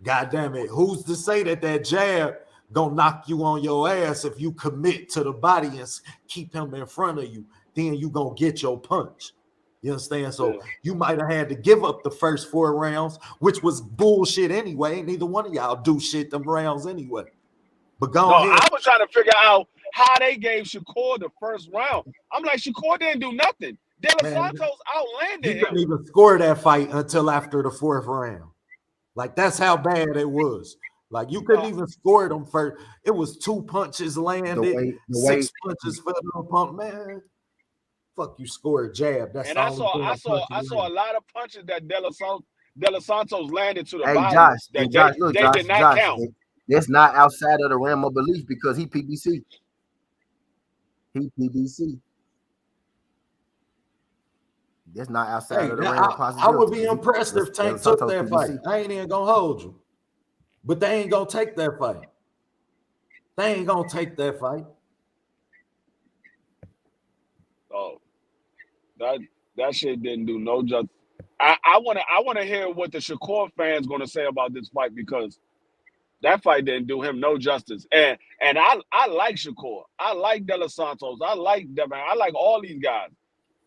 goddamn it, who's to say that jab gonna knock you on your ass if you commit to the body and keep him in front of you? Then you gonna get your punch. You understand? So you might have had to give up the first 4 rounds, which was bullshit anyway. Neither one of y'all do shit them rounds anyway. But go ahead. I was trying to figure out how they gave Shakur the first round. I'm like, Shakur didn't do nothing. De Los Santos outlanded him. He couldn't even score that fight until after the 4th round. Like, that's how bad it was. Like, you couldn't even score them first. It was 2 punches landed, 6 punches for the pump. Man, fuck you, score a jab. That's and I saw a lot of punches that De Los Santos landed to the body. Josh, they did not count. That's not outside of the realm of belief because he PBC. He PBC. That's not outside of the realm of possibility. I would be impressed if Tank took that fight. I ain't even gonna hold you. But they ain't gonna take that fight. They ain't gonna take that fight. Oh, that shit didn't do no justice. I wanna hear what the Shakur fans gonna say about this fight because that fight didn't do him no justice. And I like Shakur. I like De Los Santos. I like Devin. I like all these guys.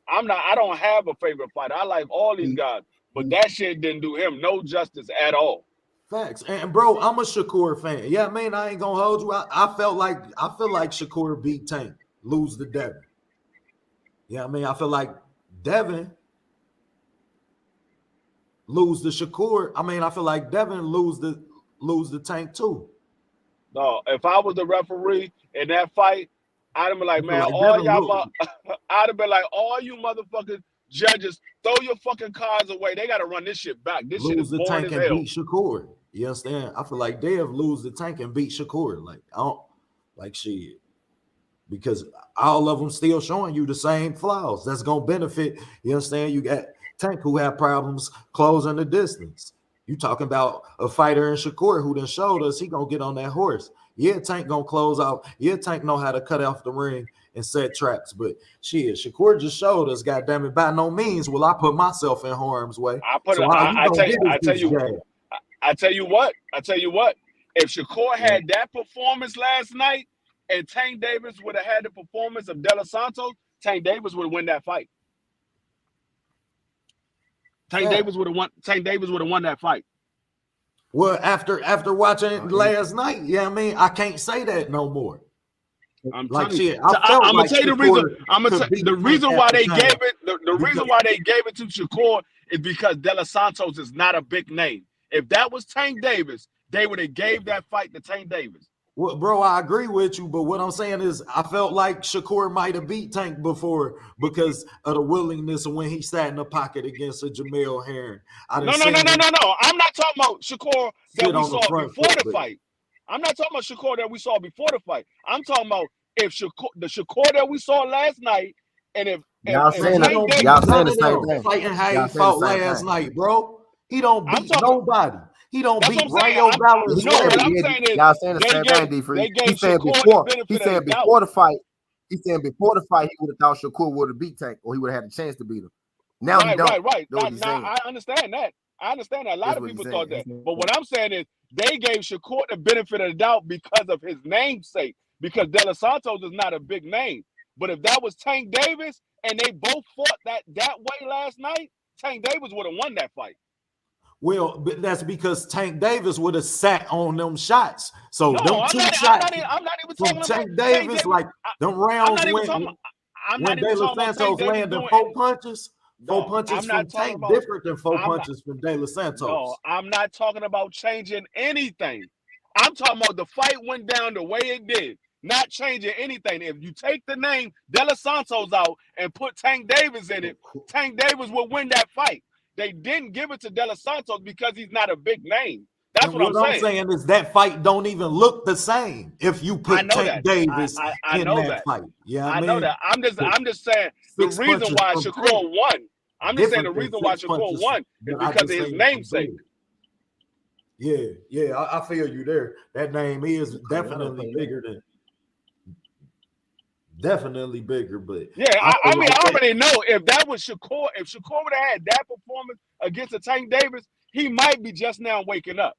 I don't have a favorite fighter. I like all these guys. But that shit didn't do him no justice at all. Facts. And bro, I'm a Shakur fan. Yeah, man, I ain't gonna hold you. I feel like Shakur beat Tank, lose to Devin. Yeah, I mean, I feel like Devin lose to Shakur. I mean, I feel like Devin lose the Tank too. No, if I was the referee in that fight, I'd have been like, man, I'd have been like, all you motherfucking judges, throw your fucking cards away. They got to run this shit back. This shit is boring as hell. Lose the Tank and beat Shakur. You understand? I feel like Dev lose the Tank and beat Shakur. Like, I don't like shit. Because all of them still showing you the same flaws. That's gonna benefit. You understand? You got Tank who have problems closing the distance. You talking about a fighter in Shakur who done showed us he gonna get on that horse. Yeah, Tank gonna close out. Yeah, Tank know how to cut off the ring and set traps. But shit, Shakur just showed us, goddamn it, by no means will I put myself in harm's way. I tell you what. If Shakur had that performance last night and Tank Davis would have had the performance of De Los Santos, Tank Davis would win that fight. Tank Davis would have won that fight. Well, after watching last night, yeah, I mean, I can't say that no more. I'm like shit. I'm gonna tell you the reason. The reason why they gave it. The reason why they gave it to Shakur is because De Los Santos is not a big name. If that was Tank Davis, they would have gave that fight to Tank Davis. Well, bro, I agree with you, but what I'm saying is I felt like Shakur might have beat Tank before because of the willingness of when he sat in the pocket against a Jamel Herring. No. I'm not talking about Shakur that we saw before the fight. I'm not talking about Shakur that we saw before the fight. I'm talking about if the Shakur that we saw last night, and if Y'all saying the same thing. Fighting how he fought last night, bro. He don't beat nobody. He don't beat Rayo Ballas. Y'all saying the same thing, D-Free. He saying before the fight, he would have thought Shakur would have beat Tank, or he would have had a chance to beat him. Now he don't. Right. Now, I understand that. A lot of people thought that. But what I'm saying is they gave Shakur the benefit of the doubt because of his namesake. Because De Los Santos is not a big name. But if that was Tank Davis and they both fought that way last night, Tank Davis would have won that fight. Well, but that's because Tank Davis would have sat on them shots. So I'm not even talking about Tank Davis, like them rounds when De Los Santos landed 4 punches. 4 punches from Tank different than 4 punches from De Los Santos. No, I'm not talking about changing anything. I'm talking about the fight went down the way it did, not changing anything. If you take the name De Los Santos out and put Tank Davis in it, Tank Davis will win that fight. They didn't give it to De Los Santos because he's not a big name. That's what I'm saying is that fight don't even look the same if you put Tank Davis in that fight. Yeah, I know that. I'm just saying the reason why Shakur won. I'm just saying the reason why Shakur won is because of his namesake. Yeah, I feel you there. That name is definitely bigger, but I mean, I already know if that was Shakur, if Shakur would have had that performance against a Tank Davis, he might be just now waking up.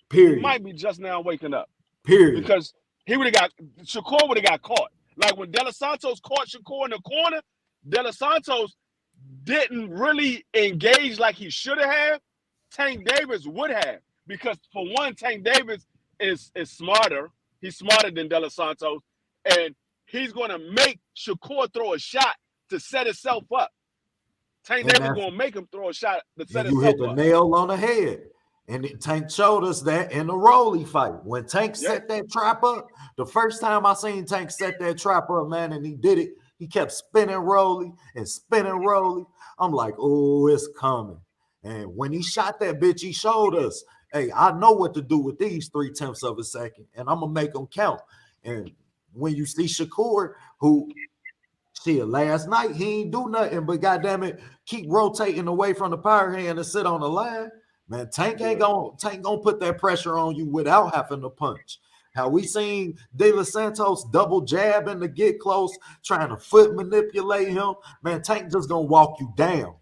Period. He might be just now waking up. Period. Because Shakur would have got caught. Like when De Los Santos caught Shakur in the corner, De Los Santos didn't really engage like he should have. Tank Davis would have, because for one, Tank Davis is smarter. He's smarter than De Los Santos, and he's going to make Shakur throw a shot to set himself up. Tank Davis going to make him throw a shot to set himself up. You hit the nail on the head. And Tank showed us that in the Rolly fight. When Tank set that trap up, the first time I seen Tank set that trap up, man, and he did it, he kept spinning Rolly and spinning Rolly. I'm like, oh, it's coming. And when he shot that bitch, he showed us, hey, I know what to do with these 0.3 of a second, and I'm going to make them count. And when you see Shakur, who, last night, he ain't do nothing but, goddamn it, keep rotating away from the power hand and sit on the line. Man, Tank gonna put that pressure on you without having to punch. How we seen De Los Santos double jabbing to get close, trying to foot manipulate him. Man, Tank just gonna walk you down.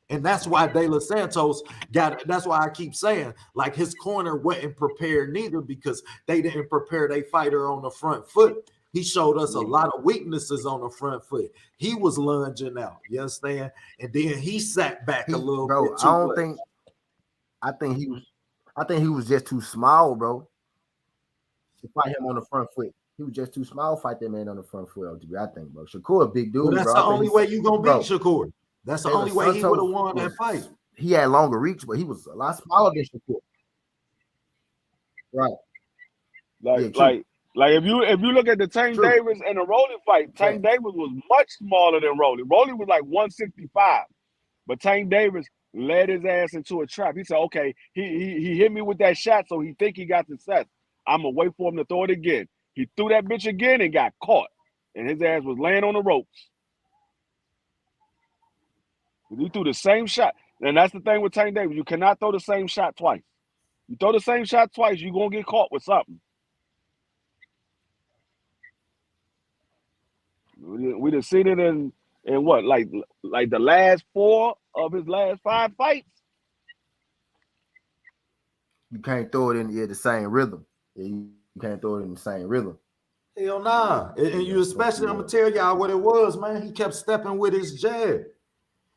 And that's why De Los Santos that's why I keep saying, like, his corner wasn't prepared neither, because they didn't prepare their fighter on the front foot. He showed us a lot of weaknesses on the front foot. He was lunging out, you understand? And then he sat back a little bit. I think he was just too small, bro, to fight him on the front foot. He was just too small to fight that man on the front foot, I think, bro. Shakur, a big dude, that's bro. the only way you gonna beat Shakur. That's the only way he would have won that fight. He had longer reach, but he was a lot smaller than Shakur. Right. Like if you look at the Tank Davis and the Rolly fight, Tank Davis was much smaller than Rolly. Rolly was like 165, but Tank Davis led his ass into a trap. He said, okay, he hit me with that shot, so he think he got success. I'm going to wait for him to throw it again. He threw that bitch again and got caught, and his ass was laying on the ropes. He threw the same shot. And that's the thing with Tank Davis. You cannot throw the same shot twice. You throw the same shot twice, you're going to get caught with something. We just seen it in what, like the last 4 of his last 5 fights. You can't throw it in the same rhythm. You can't throw it in the same rhythm. Hell nah. And you especially, I'm gonna tell y'all what it was, man. He kept stepping with his jab.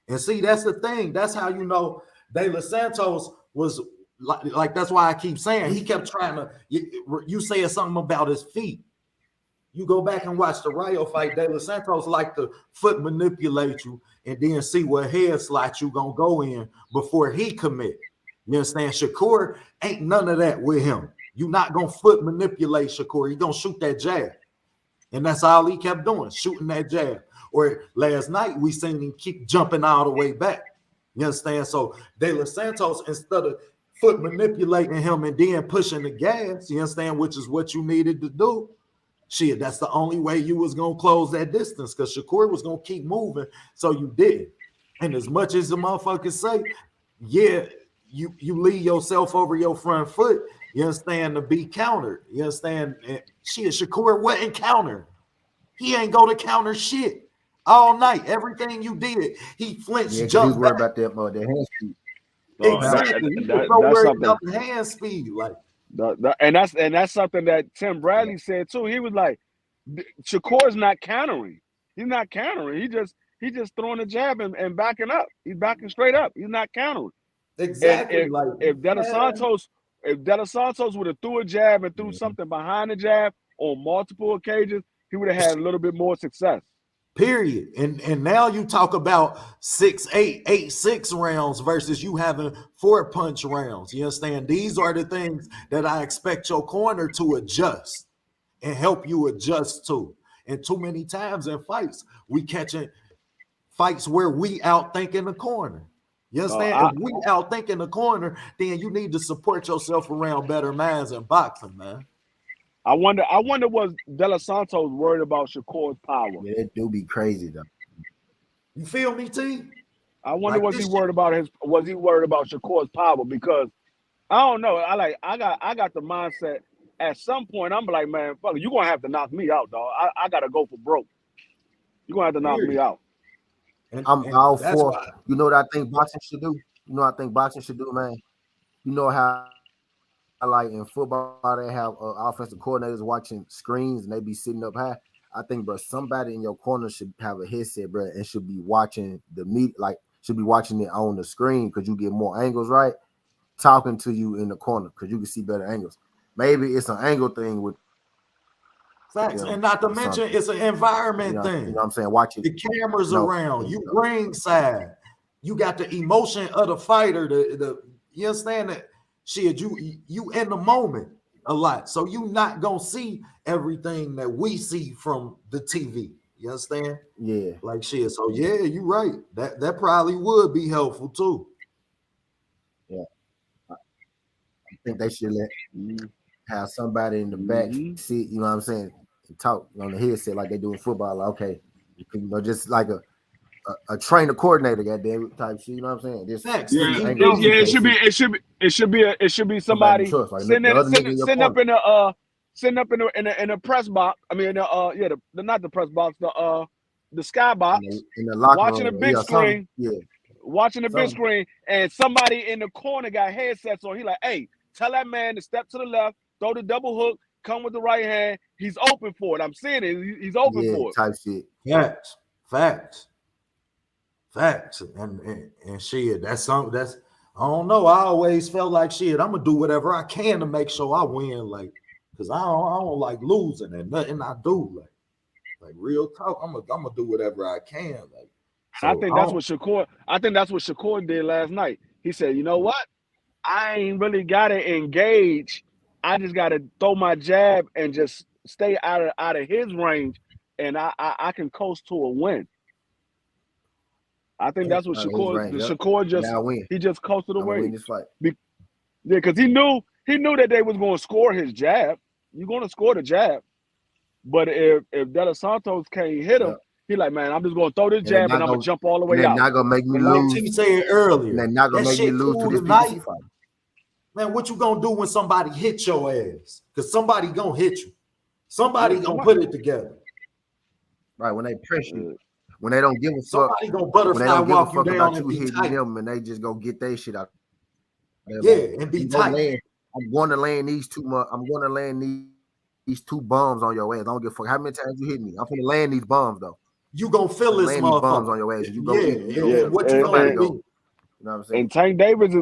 And see, that's the thing. That's how you know De Los Santos was like that's why I keep saying he kept trying to. You said something about his feet. You go back and watch the Rayo fight. De Los Santos like to foot manipulate you and then see what head slot you gonna go in before he commit. You understand? Shakur ain't none of that with him. You not gonna foot manipulate Shakur. He gonna shoot that jab, and that's all he kept doing, shooting that jab. Or last night we seen him keep jumping all the way back. You understand? So De Los Santos, instead of foot manipulating him and then pushing the gas, you understand, which is what you needed to do. Shit, that's the only way you was gonna close that distance because Shakur was gonna keep moving, so you did. And as much as the motherfuckers say, yeah, you leave yourself over your front foot, you understand, to be countered. You understand? And shit, Shakur wasn't countered. He ain't go to counter shit all night. Everything you did, he flinched, Yeah, because he was jumped worried back. about that hand speed. Exactly. He was so that's worried something. about the hand speed. Like, And that's something that Tim Bradley said too. He was like, Shakur's not countering. He's not countering. He just throwing a jab and backing up. He's backing straight up. He's not countering. exactly. And like, if De Los Santos would have threw a jab and threw something behind the jab on multiple occasions, he would have had a little bit more success. Period. And now you talk about 6-8, 8-6 rounds versus you having 4-punch rounds. You understand? These are the things that I expect your corner to adjust and help you adjust to. And too many times in fights, we catching fights where we outthinking the corner. You understand? If we outthinking the corner, then you need to support yourself around better minds in boxing, man. I wonder was De Los Santos worried about Shakur's power? Yeah, that do be crazy though. You feel me, T? I wonder was he worried about Shakur's power? Because I don't know. I got the mindset at some point I'm like, man, fuck, you're gonna have to knock me out, dog. I gotta go for broke. You're gonna have to knock me out. I'm all for you know what I think boxing should do? You know what I think boxing should do, man? You know how like in football they have offensive coordinators watching screens and they be sitting up high. I think, bro, somebody in your corner should have a headset, bro, and should be watching should be watching it on the screen because you get more angles, right? Talking to you in the corner because you can see better angles. Maybe it's an angle thing with facts, and not to mention it's an environment thing. You know what I'm saying? Watch it. The cameras around you, ringside. You got the emotion of the fighter. You understand that shit? You in the moment a lot, so you not gonna see everything that we see from the TV. You understand? Yeah. Like shit. So yeah, you right. That probably would be helpful too. Yeah. I think they should have somebody in the back sit, you know what I'm saying, and talk on the headset like they do in football. Like, okay, you know, just like a trainer coordinator, goddamn type shit. You know what I'm saying? Just it should be somebody sitting up in a press box. I mean, not the press box, the sky box, in the locker watching room. a big screen. Watching the big screen, and somebody in the corner got headsets on. He like, hey, tell that man to step to the left, throw the double hook, come with the right hand. He's open for it. I'm seeing it. He's open for it. Type shit. Facts. And shit, that's something that's, I don't know. I always felt like shit, I'm gonna do whatever I can to make sure I win, like, because I don't like losing, and nothing I do, like real talk, I'm gonna do whatever I can, like. So I think that's what Shakur did last night. He said, you know what? I ain't really gotta engage. I just gotta throw my jab and just stay out of his range, and I can coast to a win. I think that's what Shakur just coasted away. Yeah, because he knew that they was going to score his jab. You're going to score the jab, but if De Los Santos can't hit him, he like, man, I'm just going to throw this jab and I'm going to jump all the way out. Not gonna make me lose. Like T said earlier, they're not gonna make me lose to this PBC fight. Man, what you gonna do when somebody hit your ass? Because somebody gonna hit you. Somebody gonna put it together. Right, when they press you. When they don't give a fuck, somebody gonna butterfly walk you down about and you be hitting tight. them, and they just go get their shit out. And be tight. I'm going to land these two. I'm going to land these two bombs on your ass. I don't give a fuck how many times you hit me. I'm gonna land these bombs though. You gonna feel this motherfucker. Bombs on your ass. And you go. What you gonna do? You know what I'm saying? And Tank Davis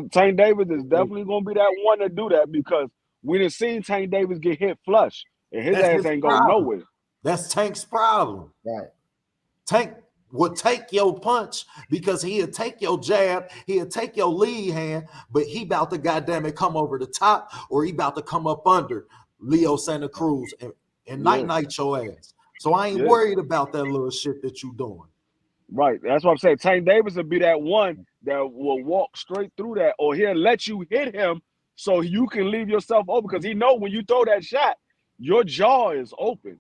is definitely gonna be that one to do that because we done seen Tank Davis get hit flush, and his ass ain't going nowhere. That's Tank's problem. Right. Tank will take your punch because he'll take your jab, he'll take your lead hand, but he about to goddamn it come over the top or he about to come up under Leo Santa Cruz and night your ass. So I ain't worried about that little shit that you doing. Right. That's what I'm saying. Tank Davis will be that one that will walk straight through that, or he'll let you hit him so you can leave yourself open because he know when you throw that shot, your jaw is open.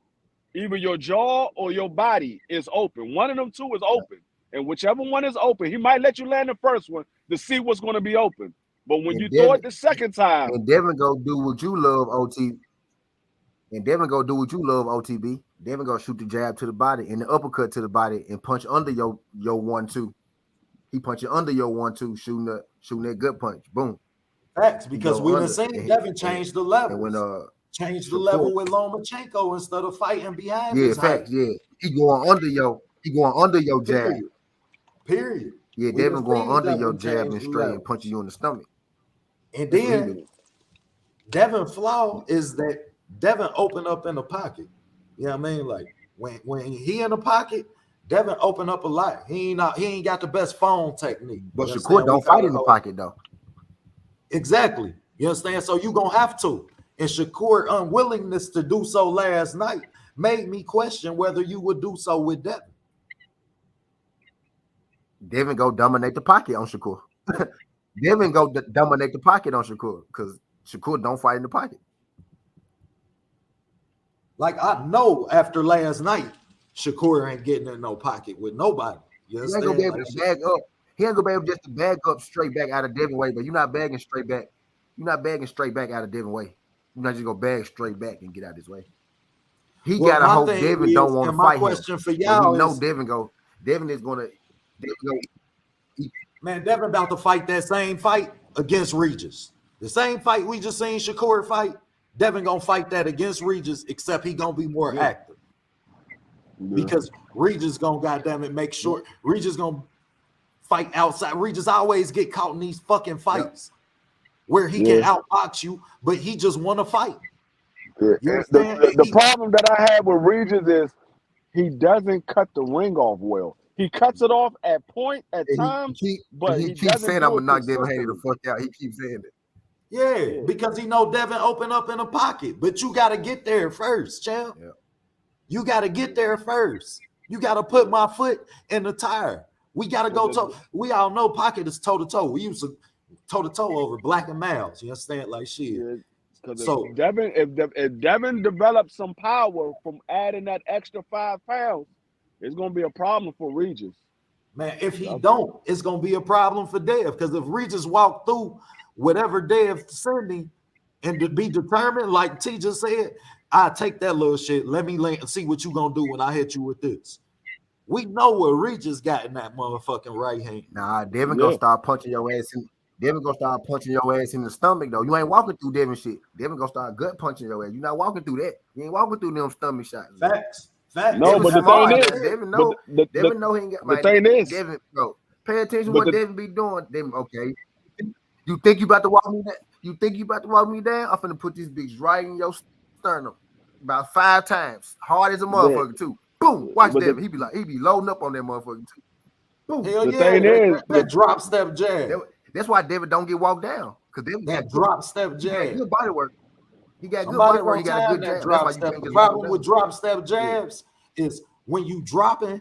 either your jaw or your body is open. One of them two is open. And whichever one is open, he might let you land the first one to see what's going to be open. But when you throw it the second time, and Devin go do what you love, OT. And Devin go do what you love, OTB. Devin go shoot the jab to the body and the uppercut to the body and punch under your 1-2. He punch you under your 1-2, shooting that gut punch. Boom. Facts, because we done seen Devin change the level. When change the level with Lomachenko instead of fighting behind his height. Yeah. He going under your jab. Period. Yeah, Devin going under your jab and straight and punching you in the stomach. And then Devin flaw is that Devin open up in the pocket. You know what I mean? Like when he in the pocket, Devin open up a lot. He ain't got the best phone technique. But Shakur don't fight in the pocket though. Exactly. You understand? So you gonna have to. And Shakur's unwillingness to do so last night made me question whether you would do so with Devin. Devin go dominate the pocket on Shakur. Devin go dominate the pocket on Shakur because Shakur don't fight in the pocket. Like I know after last night, Shakur ain't getting in no pocket with nobody. You he ain't gonna be able to bag up. He ain't gonna be able just to bag up straight back out of Devin way, but you're not bagging straight back. You're not bagging straight back out of Devin way. You're not just gonna bag straight back and get out his way. He gotta hope Devin don't want to fight him. For y'all, Devin is gonna. Man, Devin about to fight that same fight against Regis. The same fight we just seen Shakur fight. Devin gonna fight that against Regis, except he gonna be more active. Because Regis gonna goddamn it make sure Regis gonna fight outside. Regis always get caught in these fucking fights where he can outbox you, but he just want to fight. The problem that I have with Regis is he doesn't cut the ring off well. He cuts it off at point at times, but he keeps saying I'm gonna knock Devin Haney the fuck out. He keeps saying it. Yeah, because he know Devin open up in a pocket, but you got to get there first, champ. Yeah. You got to get there first. You got to put my foot in the tire. We got to go toe. We all know pocket is toe to toe. We used to toe to toe over black and males. You understand? Like shit. Yeah, so if Devin develops some power from adding that extra 5 pounds, it's gonna be a problem for Regis. Man, if he don't, it's gonna be a problem for Dev. Because if Regis walk through whatever Dev sending and to be determined, like T just said, I take that little shit. Let me see what you gonna do when I hit you with this. We know what Regis got in that motherfucking right hand. Nah, Devin gonna start punching your ass in. Devin gonna start punching your ass in the stomach though. You ain't walking through Devin shit. Devin gonna start gut punching your ass. You're not walking through that. You ain't walking through them stomach shots. Facts. No, but the thing is, Devin know he ain't got. The thing is, Devin, bro, pay attention to what Devin be doing. Devin, okay. You think you about to walk me down? You think you about to walk me down? I'm finna put this bitch right in your sternum about 5 times, hard as a motherfucker too. Boom, watch Devin. He be loading up on that motherfucker too. Boom. Hell the thing is, that drop step jab. That's why Devin don't get walked down because that drop step jab. He got good body work. He got good body work. He got a good jab. Drop step. The problem with drop step jabs is when you dropping,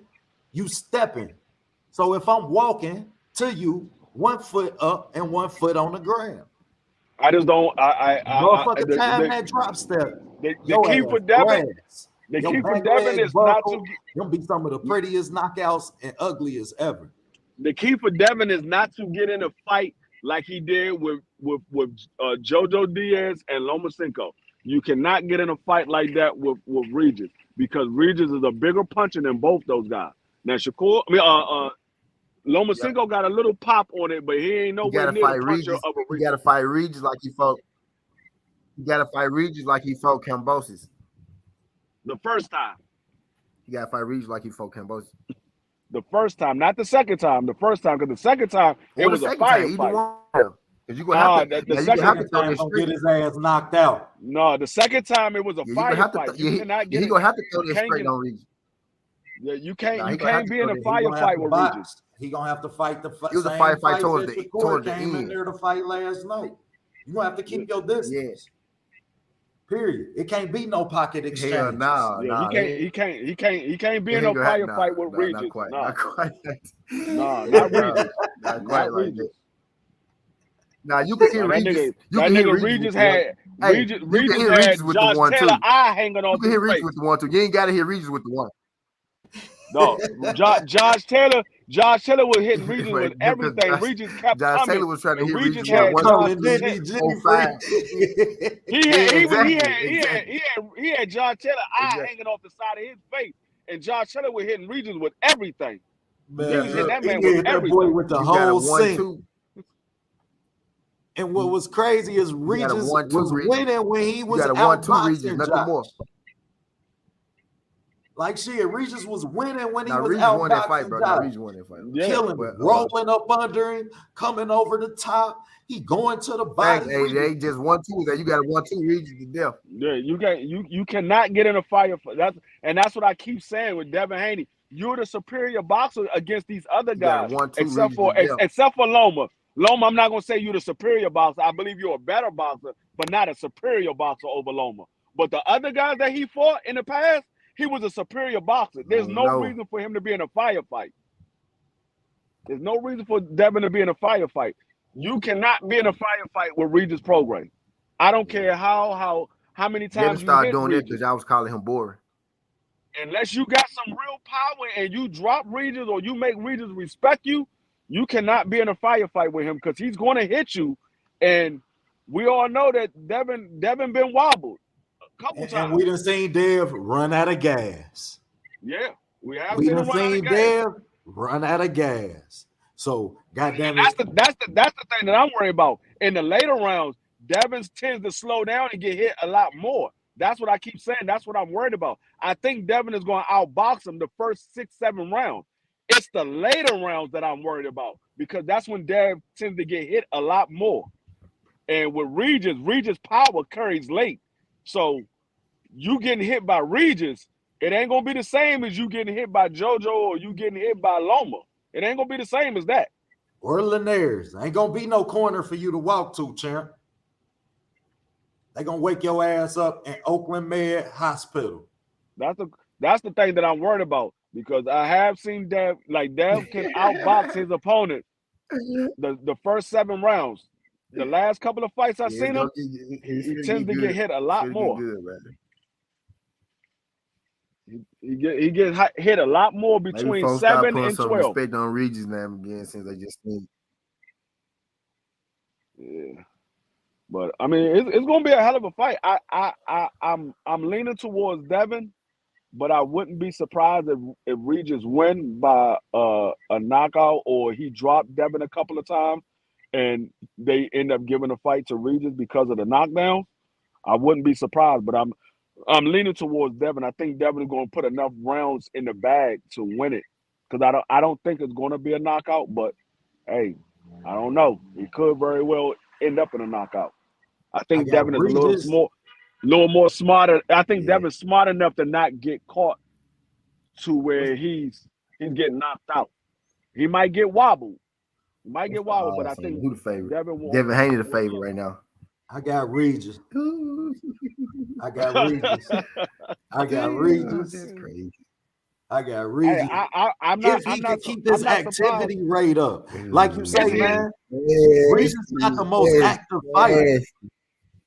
you stepping. So if I'm walking to you, 1 foot up and 1 foot on the ground. I just don't. Motherfucker, time that drop step. The key for Devin. The key for Devin is not to. Gonna be some of the prettiest knockouts and ugliest ever. The key for Devin is not to get in a fight like he did with Jojo Diaz and Lomachenko. You cannot get in a fight like that with Regis because Regis is a bigger puncher than both those guys. Now Lomachenko got a little pop on it, but he ain't nowhere near the puncher of a Regis. You gotta fight Regis like he fought. You gotta fight Regis like he fought Kambosos. The first time. You gotta fight Regis like he fought Kambosos. The first time, not the second time. The first time, because the second time it was a fight. Because you gonna have to. The second time get his ass knocked out. No, the second time it was a firefight. He gonna have to throw this straight on Regis. Yeah, you can't be in a firefight with Regis. He gonna have to fight the fight. It was a firefight towards the end. In there to fight last night. You gonna have to keep your distance. Yes. Period. It can't be no pocket exchange. Hell no. He can't be in no firefight with Regis. Not quite. No, not Regis. Not quite like that. Now you can hear Regis. That nigga Regis Hey, Regis you can hit had Regis with the Josh one Taylor too. eye hanging You off can his hit Regis face. with the one too. You ain't got to hit Regis with the one. No, Josh Taylor was hitting Regis with everything. Regis kept Josh coming. Taylor was trying to and hit Regis Regis had with one, Josh two, didn't three, he, G four, Free? five. He had Josh Taylor eye hanging off the side of his face, and Josh Taylor was hitting Regis with everything. He was hitting that He man with hit that everything. boy with the You got a whole 1, scene. 2. And what was crazy is Regis was 1, 2 Regis. winning when he You was got a 1, 2 Regis, outboxing nothing Josh. more. Like shit, Regis was winning when he Now was Regis won that fight, outboxing bro. Now Josh. Regis won that fight. Yeah. Killing him, rolling up under him, coming over the top. He going to the body. Hey, they just 1, 2. That you got a 1, 2 Regis to death. Yeah, you cannot get in a fire for that, and that's what I keep saying with Devin Haney. You're the superior boxer against these other You got guys, a 1, 2 except Regis for Loma. Loma, I'm not gonna say you're the superior boxer. I believe you're a better boxer, but not a superior boxer over Loma. But the other guys that he fought in the past, he was a superior boxer. There's no reason for him to be in a firefight. There's no reason for Devin to be in a firefight. You cannot be in a firefight with Regis Prograis. I don't care how many Devin times you started hit doing that Regis. because I was calling him boring. Unless you got some real power and you drop Regis or you make Regis respect you, you cannot be in a firefight with him because he's going to hit you. And we all know that Devin been wobbled a couple times. And we done seen Dev run out of gas. Yeah, we have We seen done him run out of seen gas. Dev run out of gas. So goddamn And it. that's the thing that I'm worried about. In the later rounds, Devin tends to slow down and get hit a lot more. That's what I keep saying. That's what I'm worried about. I think Devin is going to outbox him the first 6, 7 rounds. It's the later rounds that I'm worried about because that's when Dev tends to get hit a lot more. And with Regis power carries late. So you getting hit by Regis, it ain't going to be the same as you getting hit by JoJo or you getting hit by Loma. It ain't going to be the same as that. Or Linares. Ain't going to be no corner for you to walk to, champ. They gonna wake your ass up in Oakland Med Hospital. That's the thing that I'm worried about because I have seen Dev can outbox his opponent the first 7 rounds. The last couple of fights I've seen him, he tends to get hit a lot more. He gets hit a lot more between 7 and 12. Respect on Regis now again since I just think. Yeah. But I mean, it's gonna be a hell of a fight. I'm leaning towards Devin, but I wouldn't be surprised if Regis win by a knockout or he dropped Devin a couple of times and they end up giving a fight to Regis because of the knockdown. I wouldn't be surprised, but I'm leaning towards Devin. I think Devin is going to put enough rounds in the bag to win it because I don't think it's going to be a knockout. But hey, I don't know. It could very well end up in a knockout. I think Devin is a little more smarter. I think Devin's smart enough to not get caught to where he's getting knocked out. He might get wobbled. But I think who the favorite? Devin Haney the favorite right now. I got Regis. I got Regis. That's crazy. I got Regis. I'm not. If he I'm can not, keep his I'm activity rate up, like you say, man. Regis not the most active fighter.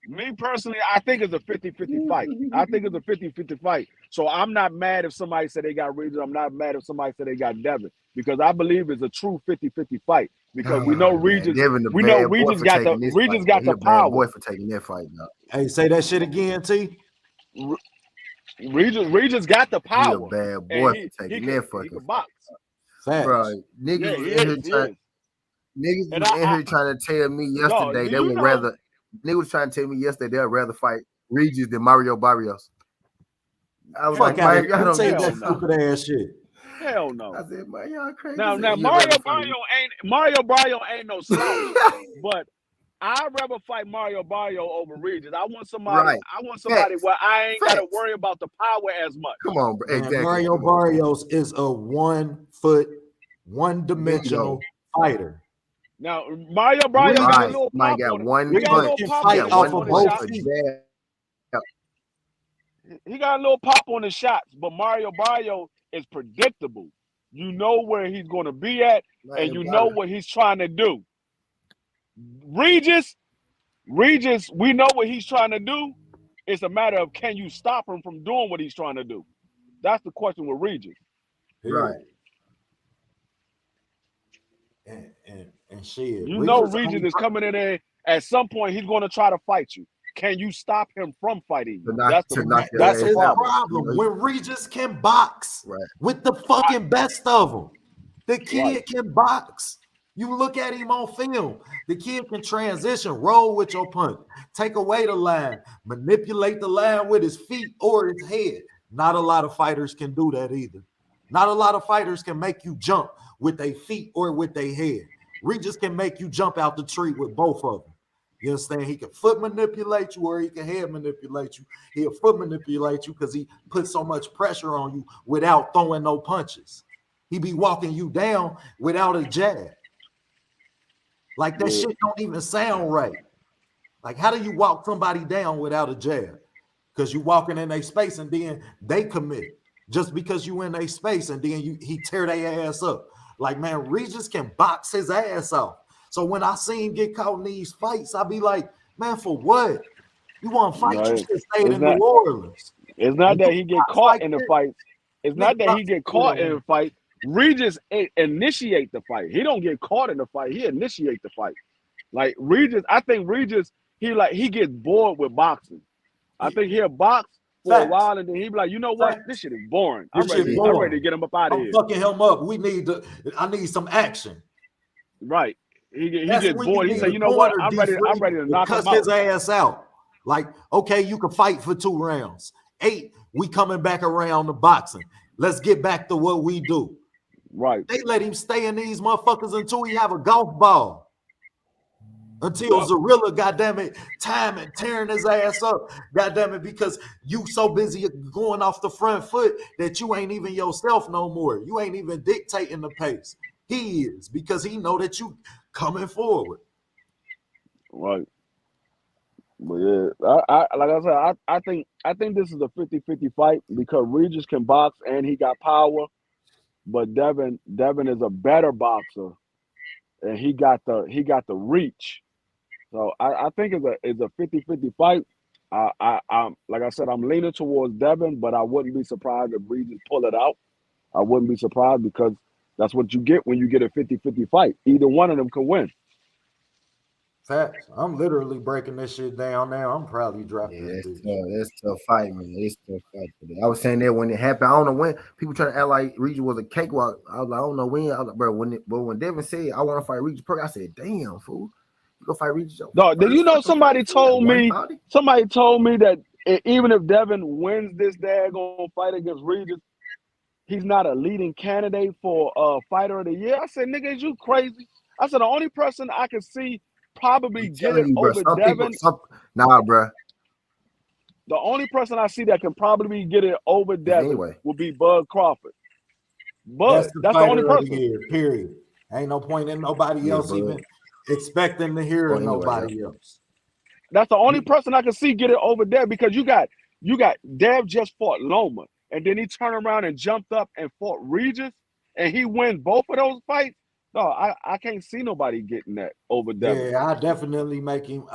Me personally, I think it's a 50-50 fight. I think it's a 50-50 fight. So I'm not mad if somebody said they got Regis. I'm not mad if somebody said they got Devin because I believe it's a true 50-50 fight because we know Regis. We know Regis got the power. Boy for taking that fight now. Hey, say that shit again, T. Regis got the power. He a bad boy for taking that fucking box. Bro, niggas was in here trying to tell me yesterday they would rather. Niggas was trying to tell me yesterday they'd rather fight Regis than Mario Barrios. I was like, man, y'all don't say that stupid ass shit. Hell no. I said, man, y'all crazy. Now Mario Barrio ain't no slouch, but I'd rather fight Mario Barrio over Regis. I want somebody. Right. I want somebody where I ain't got to worry about the power as much. Come on, bro. Exactly. Mario Barrios is a 1 foot, one-dimensional fighter. Now Mario Barrio got a little pop got on one. He got a little pop on his shots, but Mario Barrio is predictable. You know where he's going to be at, and you know what he's trying to do. Regis, Regis, we know what he's trying to do. It's a matter of can you stop him from doing what he's trying to do. That's the question with Regis. Right. And shit. You know Regis is coming in there. At some point, he's going to try to fight you. Can you stop him from fighting you? That's the problem. When Regis can box with the fucking best of them. The kid can box. You look at him on film. The kid can transition, roll with your punch, take away the line, manipulate the line with his feet or his head. Not a lot of fighters can do that either. Not a lot of fighters can make you jump with their feet or with their head. Regis can make you jump out the tree with both of them. You understand? He can foot manipulate you or he can head manipulate you. He'll foot manipulate you because he puts so much pressure on you without throwing no punches. He be walking you down without a jab. Like that shit don't even sound right. Like how do you walk somebody down without a jab? Because you walking in their space and then they commit. Just because you in their space and then he tear their ass up. Like, man, Regis can box his ass off. So when I see him get caught in these fights, I be like, man, for what? You want to fight? You should stay in New Orleans. It's not that he get caught in the fights. It's not that he get caught in the fight. Regis initiate the fight. He don't get caught in the fight. He initiate the fight. Like Regis, I think Regis, he gets bored with boxing. I think he'll box for a while and then he be like, you know what? This shit is boring. I'm ready to get him up out of here. I'm fucking him up. I need some action. Right. He gets bored. He say, you know what? I'm ready to knock him out. His ass out. Like, okay, you can fight for 2 rounds. 8, we coming back around to boxing. Let's get back to what we do. Right. They let him stay in these motherfuckers until he have a golf ball. Until Zorilla, goddammit, time and tearing his ass up, goddammit, because you so busy going off the front foot that you ain't even yourself no more. You ain't even dictating the pace. He is, because he know that you coming forward. Right. But yeah, I like I said, I think this is a 50-50 fight because Regis can box and he got power, but Devin is a better boxer and he got the reach. So I think it's a 50-50 fight. I'm like I said, I'm leaning towards Devin, but I wouldn't be surprised if Regis pull it out. I wouldn't be surprised because that's what you get when you get a 50-50 fight. Either one of them can win. Facts. I'm literally breaking this shit down now. I'm probably dropping this. It's a tough fight, man. It's a tough fight today. I was saying that when it happened, I don't know when people trying to act like Regis was a cakewalk. I was like, I don't know when. I was like, bro, when Devin said I want to fight Regis Perk, I said, damn, fool. You go fight Regis. No, did you know somebody told me that even if Devin wins this daggone fight against Regis, he's not a leading candidate for fighter of the year? I said, nigga, is you crazy? I said the only person I can see probably get it over Devin. Nah, bro. The only person I see that can probably get it over Devin will be Bud Crawford. But that's the only person. Year, period. Ain't no point in nobody else even expecting to hear nobody else. That's the only person I can see get it over Dev because you got Dev just fought Loma and then he turned around and jumped up and fought Regis and he wins both of those fights. No, I can't see nobody getting that over Devin. Yeah, I definitely make him.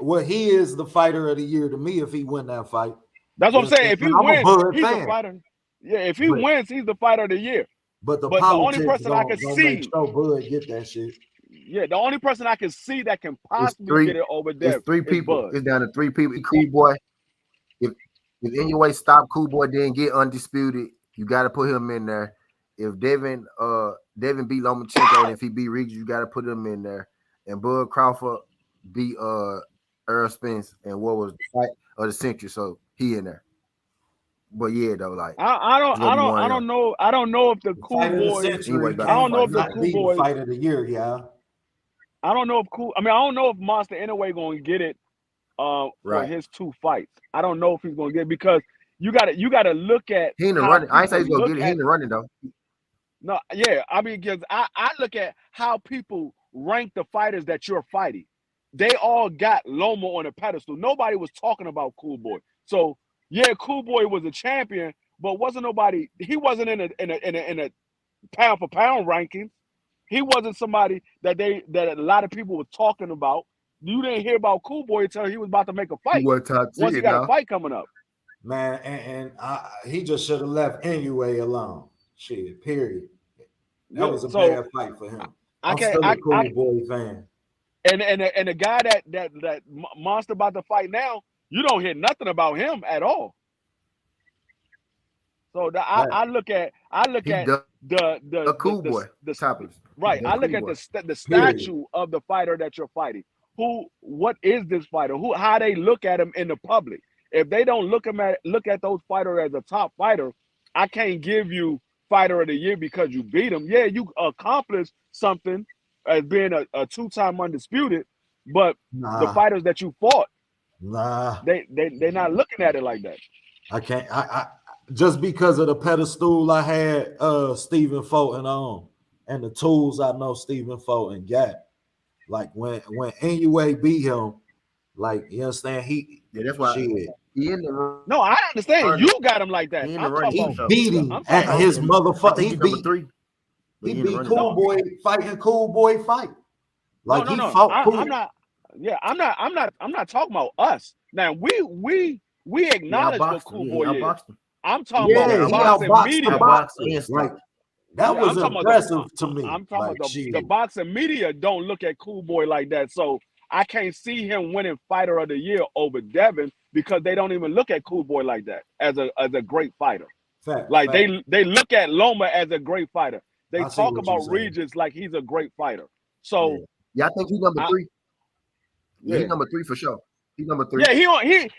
Well, he is the fighter of the year to me if he win that fight. That's what I'm saying. If he wins, he's the fighter. Yeah, if he wins, he's the fighter of the year. But the only person I can see, Bud get that shit. Yeah, the only person I can see that can possibly get it over Devin. It's 3 people. It's down to 3 people. Cool Boy. If any way stop Cool Boy, then get undisputed. You got to put him in there. If Devin beat Lomachenko, and if he beat Regis, you got to put him in there. And Bud Crawford beat Earl Spence, and what was the fight of the century? So he in there. But yeah, though, like I don't know if the Cool Boy. I don't know if the Cool Boy fight of the year. Yeah. I don't know if Monster Anyway going to get it for his 2 fights. I don't know if he's going to get it because you got to look at. He in the running. I ain't say he's going to get it. He in the running though. No, yeah, I mean, because I look at how people rank the fighters that you're fighting. They all got Loma on a pedestal. Nobody was talking about Cool Boy. So yeah, Cool Boy was a champion, but wasn't nobody. He wasn't in a pound for pound ranking. He wasn't somebody that a lot of people were talking about. you didn't hear about Cool Boy until he was about to make a fight. Once he got a fight coming up. Man, he just should have left NUA alone. Shit, period. That was a bad fight for him. I'm still a Cool Boy fan. And the guy that Monster about to fight now, you don't hear nothing about him at all. So I look at the Cool Boy topics. Right. I look at the statue of the fighter that you're fighting. What is this fighter? How they look at him in the public. If they don't look at those fighters as a top fighter, I can't give you fighter of the year because you beat him. Yeah, you accomplished something as being a two-time undisputed, but the fighters that you fought, they're not looking at it like that. I can't. I just because of the pedestal I had Stephen Fulton on and the tools I know Stephen Fulton got. Like when NUA beat him, like you understand, that's why No, I understand. You got him like that. He beat him at his motherfucker. He beat 3. He beat Cool Boy fighting Cool Boy fight. Like he fought Cool. I'm not talking about us. Now we acknowledge what Cool Boy is. I'm talking about boxing media. Like that was impressive to me. I'm talking about the boxing media don't look at Cool Boy like that. So I can't see him winning fighter of the year over Devin because they don't even look at Cool Boy like that as a great fighter. Fact. They look at Loma as a great fighter. They talk about Regis like he's a great fighter. So I think he's number 3. Yeah, he's number 3 for sure. He's number 3. Yeah,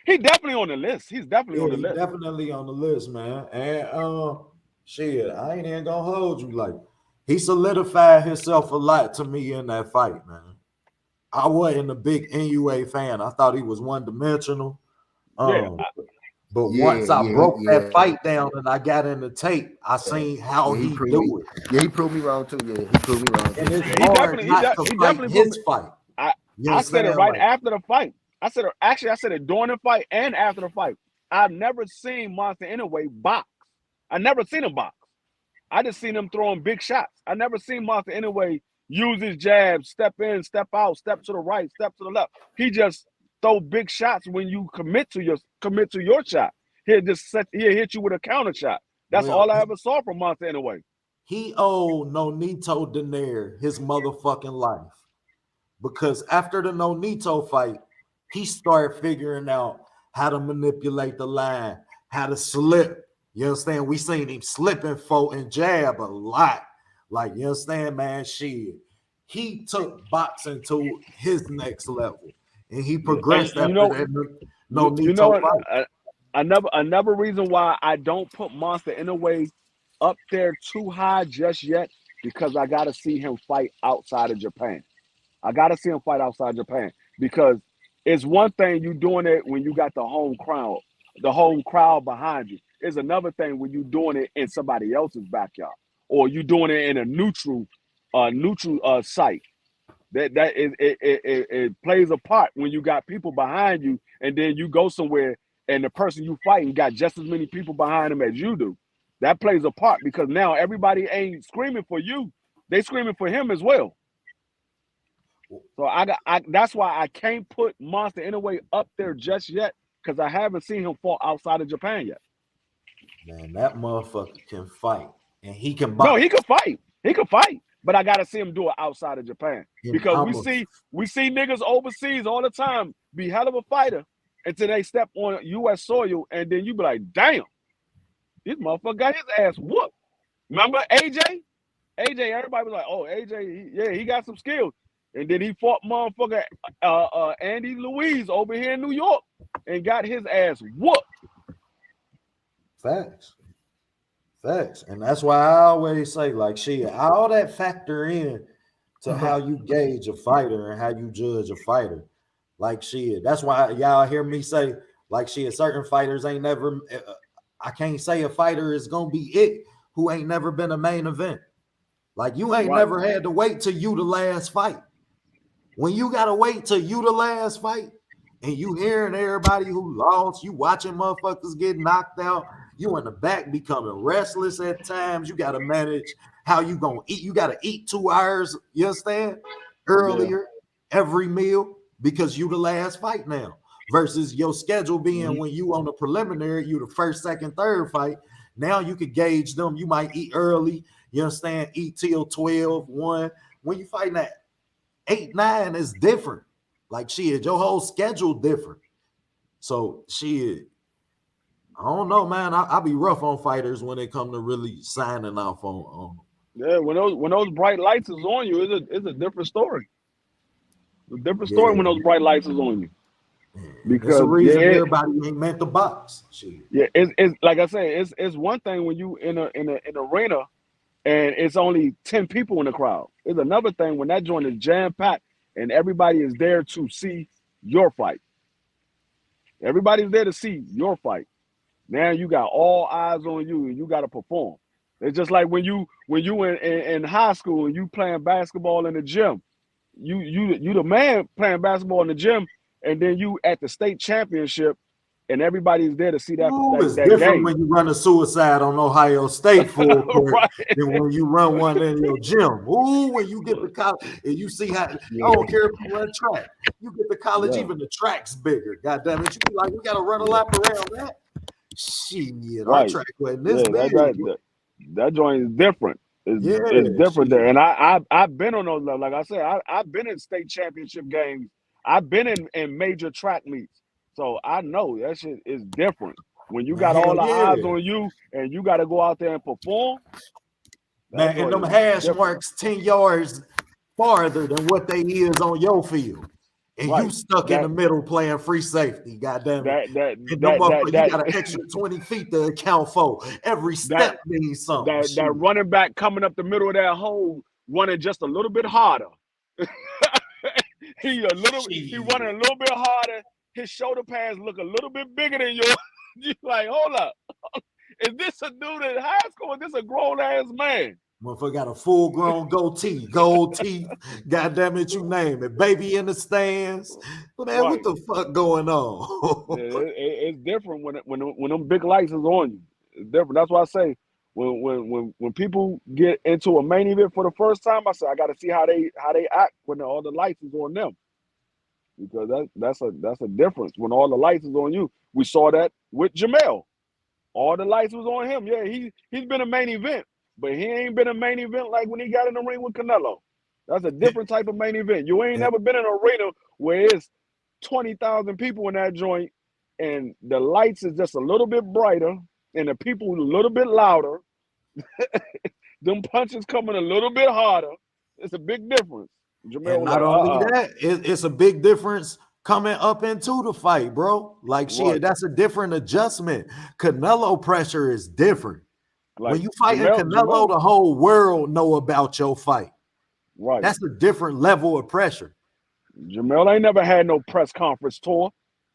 he definitely on the list. He's definitely on the list. Definitely on the list, man. And shit, I ain't even gonna hold you. Like he solidified himself a lot to me in that fight, man. I wasn't a big NUA fan. I thought he was one-dimensional. But once I broke that fight down and I got in the tape, I seen how he do it. Yeah, he proved me wrong too. Yeah, he proved me wrong. And it's hard not to fight his fight. I said it right after the fight. I said it during the fight and after the fight. I've never seen Monster Inoue box. I never seen him box. I just seen him throwing big shots. I never seen Monster Inoue use his jab, step in, step out, step to the right, step to the left. He just throw big shots when you commit to your shot. He'll hit you with a counter shot. That's all I ever saw from Monster Inoue. He owed Nonito Donaire his motherfucking life. Because after the Nonito fight, he started figuring out how to manipulate the line, how to slip. You understand? We seen him slipping and jab a lot. Like, you understand, man? Shit. He took boxing to his next level. And he progressed after that Nonito fight. Another reason why I don't put Monster Inoue up there too high just yet, because I got to see him fight outside of Japan. I got to see him fight outside Japan, because it's one thing you doing it when you got the home crowd behind you. It's another thing when you doing it in somebody else's backyard, or you doing it in a neutral site. It plays a part when you got people behind you, and then you go somewhere and the person you fighting got just as many people behind him as you do. That plays a part, because now everybody ain't screaming for you; they screaming for him as well. So that's why I can't put Monster Inoue up there just yet, because I haven't seen him fall outside of Japan yet. Man, that motherfucker can fight, and he can box. No, he can fight. He can fight, but I gotta see him do it outside of Japan, because we see niggas overseas all the time be hell of a fighter until they step on U.S. soil, and then you be like, damn, this motherfucker got his ass whooped. Remember AJ? Everybody was like, oh, AJ, he got some skills. And then he fought motherfucker Andy Louise over here in New York and got his ass whooped. Facts. And that's why I always say, like, shit, all that factor in to how you gauge a fighter and how you judge a fighter. Like, shit, that's why y'all hear me say, like, shit, certain fighters ain't never, I can't say a fighter is going to be it who ain't never been a main event. Like, you ain't never had to wait till you the last fight. When you got to wait till you the last fight and you hearing everybody who lost, you watching motherfuckers get knocked out, you in the back becoming restless at times. You got to manage how you going to eat. You got to eat 2 hours, you understand, earlier every meal. because you the last fight now. Versus your schedule being when you on the preliminary, you the first, second, third fight. Now you could gauge them. You might eat early. You understand? Eat till 12, 1. When you fighting at 8, 9, is different. Like shit, your whole schedule different. So shit, I don't know, man. I be rough on fighters when they come to really signing off on. Yeah, when those bright lights is on you, it's a different story. A different story when those bright lights is on you. Because it's a reason everybody ain't meant to box. Shit. Yeah, it's like I say, it's one thing when you in an arena and it's only 10 people in the crowd. It's another thing when that joint is jam packed and everybody is there to see your fight. Everybody's there to see your fight. Now you got all eyes on you and you got to perform. It's just like when you in high school and you playing basketball in the gym. You the man playing basketball in the gym, and then you at the state championship, and everybody's there to see that. It's that different game. when you run a suicide on Ohio State full court Right. than when you run one in your gym. Ooh, when you get to college and you see how I don't care if you run track. You get to college, even the track's bigger. God damn it, you be like, we gotta run a lap around that. Shit, our track wasn't this big. That joint is different. It's different there. And I've been on those, like I said, I've been in state championship games. I've been in major track meets. So I know that shit is different. When you got all the eyes on you and you got to go out there and perform. Man, and them hash marks 10 yards farther than what they is on your field. And you stuck in the middle playing free safety, goddamn it. You got an extra 20 feet to account for. Every step means something. That running back coming up the middle of that hole, running just a little bit harder. He running a little bit harder. His shoulder pads look a little bit bigger than yours. You're like, hold up. Is this a dude in high school? Is this a grown-ass man? Motherfucker got a full-grown goatee, gold teeth, goddamn it, you name it. Baby in the stands. Man, what the fuck going on? It's different when them big lights is on you. It's different. That's why I say when people get into a main event for the first time, I say I got to see how they act when all the lights is on them. Because that's a difference when all the lights is on you. We saw that with Jamel. All the lights was on him. Yeah, he's been a main event. But he ain't been a main event like when he got in the ring with Canelo. That's a different type of main event. You ain't never been in an arena where it's 20,000 people in that joint and the lights is just a little bit brighter and the people a little bit louder. Them punches coming a little bit harder. It's a big difference. Jamel and not only that, it's a big difference coming up into the fight, bro. Like shit, that's a different adjustment. Canelo pressure is different. Like when you fighting Canelo, the whole world know about your fight. Right. That's a different level of pressure. Jamel ain't never had no press conference tour.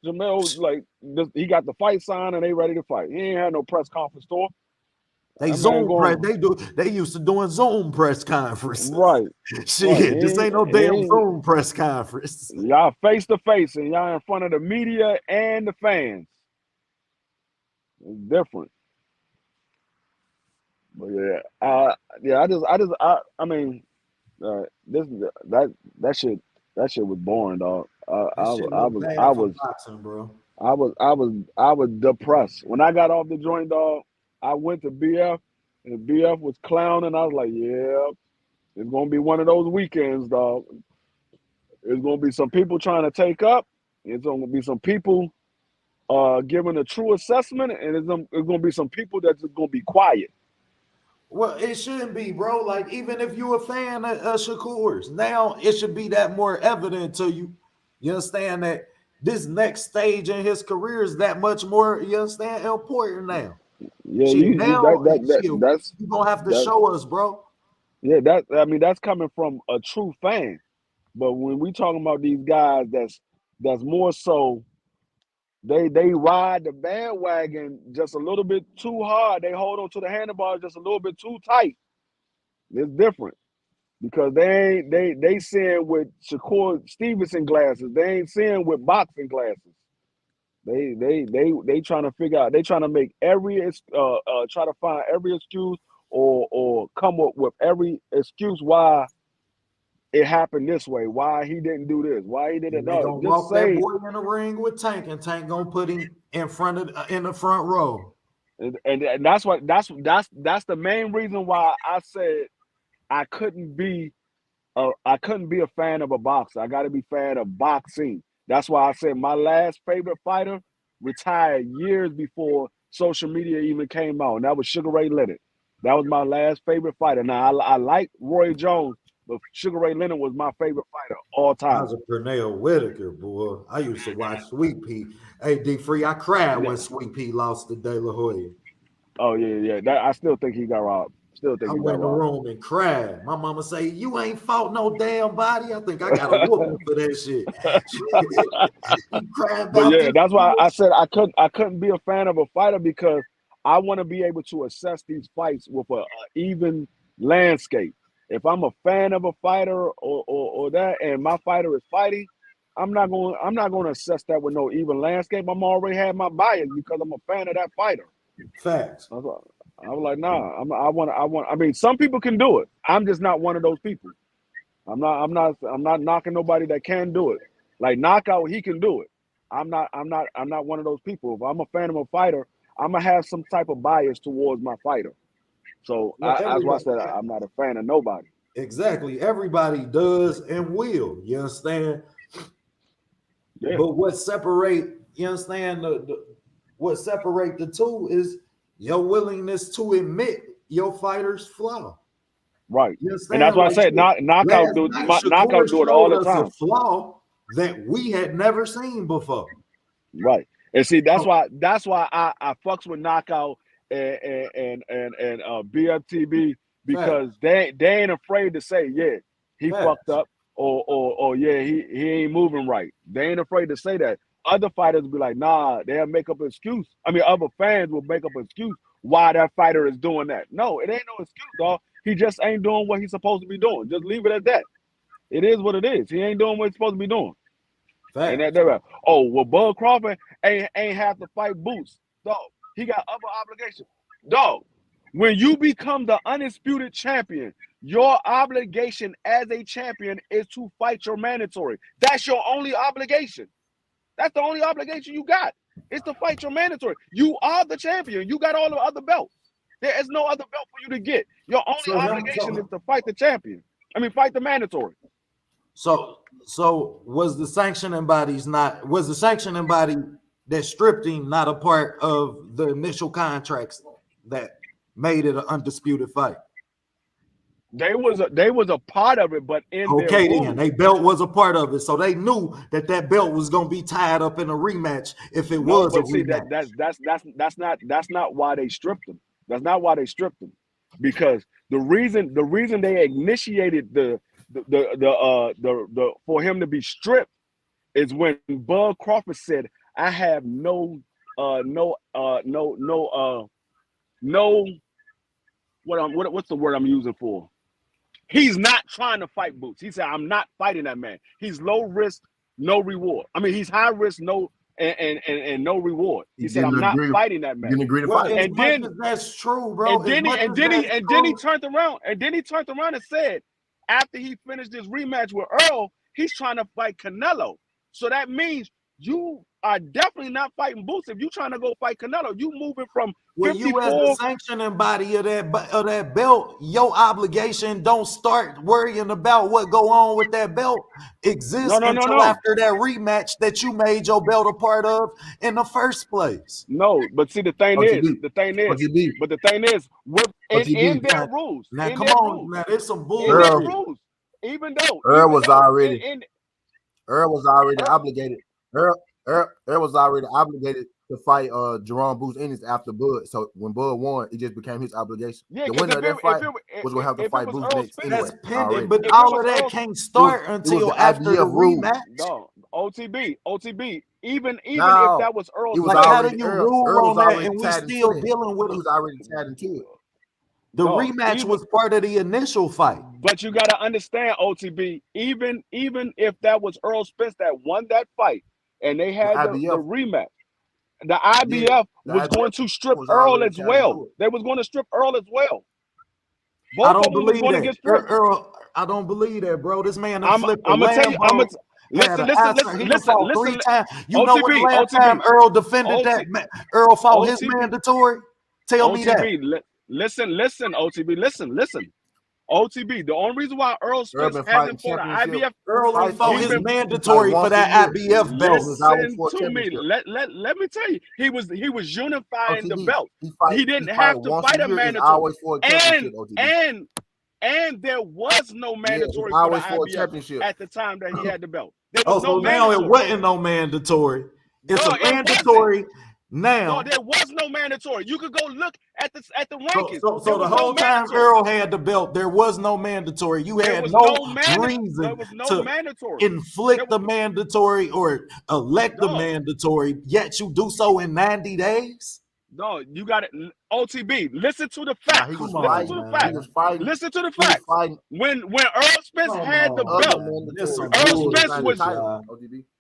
Jamel, he got the fight sign and they ready to fight. He ain't had no press conference tour. They Zoom press. They used to doing Zoom press conferences. Right. Shit, this ain't no damn Zoom press conference. Y'all face to face and y'all in front of the media and the fans. It's different. But that shit was boring, dog. I was depressed when I got off the joint, dog. I went to BF and BF was clowning. I was like, yeah, it's gonna be one of those weekends, dog. There's gonna be some people trying to take up. It's gonna be some people giving a true assessment, and it's gonna be some people that's just gonna be quiet. Well, it shouldn't be, bro. Like, even if you're a fan of Shakur's, now it should be that more evident to you. You understand that this next stage in his career is that much more, you understand, important now. Yeah, you're gonna have to show us, bro. Yeah, that's coming from a true fan. But when we talking about these guys that's more so they ride the bandwagon just a little bit too hard. They hold on to the handlebars just a little bit too tight. It's different because they seeing with Shakur Stevenson glasses. They ain't seeing with boxing glasses. They trying to figure out. They trying to make try to find every excuse or come up with every excuse why it happened this way. Why he didn't do this? Why he didn't? They No, gonna just walk say. that boy in the ring with Tank, and Tank gonna put him in front of in the front row. And that's the main reason why I said I couldn't be a fan of a boxer. I got to be a fan of boxing. That's why I said my last favorite fighter retired years before social media even came out, and that was Sugar Ray Leonard. That was my last favorite fighter. Now I like Roy Jones, but Sugar Ray Leonard was my favorite fighter all I time. was a Pernell Whitaker, boy. I used to watch Sweet Pea. Hey, D-Free, I cried when Sweet Pea lost to De La Hoya. Oh yeah. I still think he got robbed. I went in the room and cried. My mama say, "You ain't fought no damn body." I think I got a whooping for that shit. He cried But about yeah, this. that's why I said I couldn't be a fan of a fighter, because I want to be able to assess these fights with a even landscape. If I'm a fan of a fighter or that, and my fighter is fighting, I'm not going to assess that with no even landscape. I'm already had my bias because I'm a fan of that fighter. Facts. I was like, nah. I mean, some people can do it. I'm just not one of those people. I'm not knocking nobody that can do it. Like Knockout, he can do it. I'm not one of those people. If I'm a fan of a fighter, I'm gonna have some type of bias towards my fighter. So that's why I said I'm not a fan of nobody. Exactly. Everybody does and will. You understand? Yeah. But what separate, you understand, what separate the two is your willingness to admit your fighter's flaw. Right. You And that's why I said Knockout do it all the time. A flaw that we had never seen before. Right. And see, that's why I fucks with Knockout and BFTB, because they ain't afraid to say, yeah, he fucked up, or yeah, he ain't moving right. They ain't afraid to say that. Other fighters will be like, nah, they'll make up an excuse. I mean, other fans will make up an excuse why that fighter is doing that. No, it ain't no excuse, dog. He just ain't doing what he's supposed to be doing. Just leave it at that. It is what it is. He ain't doing what he's supposed to be doing. And they're Bud Crawford ain't have to fight Boots. Dog, he got other obligations. Dog, when you become the undisputed champion, your obligation as a champion is to fight your mandatory. That's your only obligation. That's the only obligation you got. It's to fight your mandatory. You are the champion. You got all the other belts. There is no other belt for you to get. Your only obligation is to fight the champion. I mean, fight the mandatory. So was the sanctioning body that stripped him not a part of the initial contracts that made it an undisputed fight? They was a part of it, but in their rules. They belt was a part of it, so they knew that belt was gonna be tied up in a rematch if it was a rematch. That's not why they stripped him. That's not why they stripped him, because the reason they initiated the for him to be stripped is when Bud Crawford said, "I have no what's the word I'm using for?" He's not trying to fight Boots. He said, "I'm not fighting that man. He's low risk, no reward. I mean, he's high risk, no and no reward." He said, "I'm not fighting that man." Didn't agree to fight. And then that's true, bro. And then he turned around and said, after he finished this rematch with Earl, he's trying to fight Canelo. So that means you are definitely not fighting Boots. If you're trying to go fight Canelo, you moving from 54. You as the sanctioning body of that belt, your obligation don't start worrying about what go on with that belt exists until after that rematch that you made your belt a part of in the first place. No, but see, the thing is, in their rules. Now, come on, now there's some bullshit. In their rules, even though Earl was already obligated. Earl was already obligated to fight Jerome Boots Ennis after Bud. So when Bud won, it just became his obligation. Yeah, the winner of that fight was going to have to fight Boots next anyway. That's pending, but all of that can't start until after the rematch. No, OTB. Even if that was Earl's, how do you rule on that and we still dealing with it? He was already tied into it. The rematch was part of the initial fight. But you got to understand, OTB, even if that was Earl Spence that won that fight and they had the rematch, the IBF was going to strip Earl as well. They was going to strip Earl as well. I don't believe that. I don't believe that, bro. This man I'm flipped a gonna tell you. Lambo. Listen. He fought three times. You know when the OTB, last OTB, time Earl defended that? Earl fought his OTB, mandatory. Tell me that. Listen, OTB, listen. OTB, the only reason why Earl Spence hasn't fought an IBF, Earl ain't fought his mandatory for that IBF belt. Listen to me. Let me tell you, he was unifying the belt. He didn't have to fight a mandatory. And there was no mandatory for the IBF at the time that he had the belt. There was no now mandatory. it wasn't no mandatory. It's a mandatory now. No, there was no mandatory. You could go look at the rankings. So the whole time Earl had the belt, there was no mandatory. You had no reason to inflict the mandatory or elect the mandatory, yet you do so in 90 days? No, you got it. OTB, listen to the facts. Listen to the facts. When Earl Spence had the belt,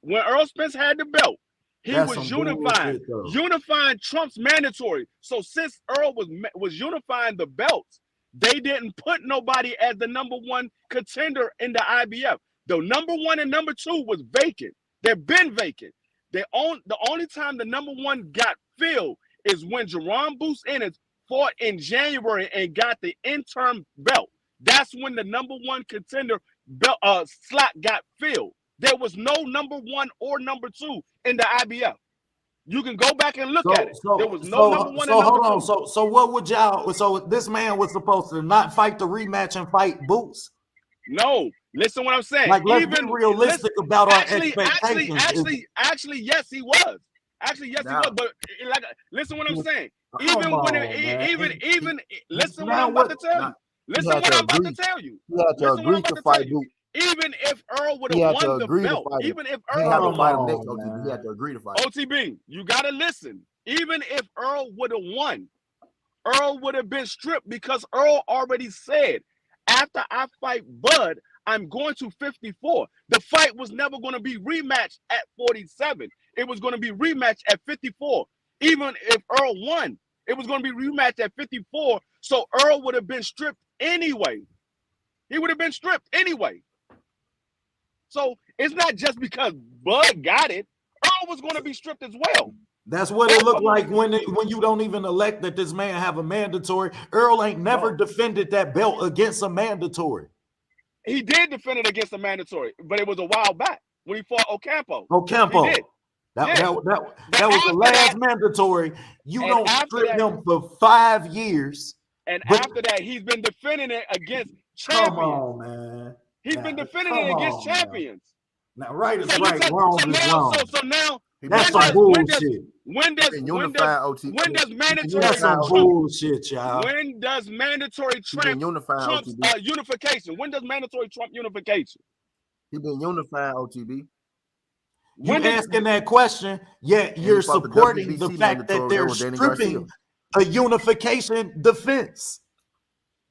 when Earl Spence had the belt, he was unifying Trump's mandatory. So since Earl was unifying the belts, they didn't put nobody as the number one contender in the IBF. The number one and number two was vacant. They've been vacant. The only time the number one got filled is when Jerome Boots Ennis fought in January and got the interim belt. That's when the number one contender belt slot got filled. There was no number one or number two in the IBF. You can go back and look at it. There was no number one and number two. So what would y'all? So this man was supposed to not fight the rematch and fight Boots? No. Listen what I'm saying. Like, let's be realistic about our expectations. Actually, yes, he was. Actually, yes, he was. But like, listen what I'm saying. Listen what I'm about to tell you. Listen what I'm about to tell you. You had to agree to fight Boots. Even if Earl would have won the belt, even if Earl he had to agree to fight. OTB, you gotta listen. Even if Earl would have won, Earl would have been stripped because Earl already said, after I fight Bud, I'm going to 54. The fight was never going to be rematched at 47. It was going to be rematched at 54. Even if Earl won, it was going to be rematched at 54. So Earl would have been stripped anyway. He would have been stripped anyway. So it's not just because Bud got it. Earl was going to be stripped as well. That's what it looked like when you don't even elect that this man have a mandatory. Earl ain't never defended that belt against a mandatory. He did defend it against a mandatory, but it was a while back when he fought Ocampo. He did. That was the last mandatory. You don't strip him for 5 years. And after that, he's been defending it against champions. Come on, man. He's been defending it against champions. Now, right is right, wrong is wrong. So now, that's some bullshit. When does mandatory? That's some bullshit, y'all. When does mandatory trump unification? When does mandatory trump unification? He been unifying OTB. You're asking that question, yet you're supporting the fact that they're stripping a unification defense.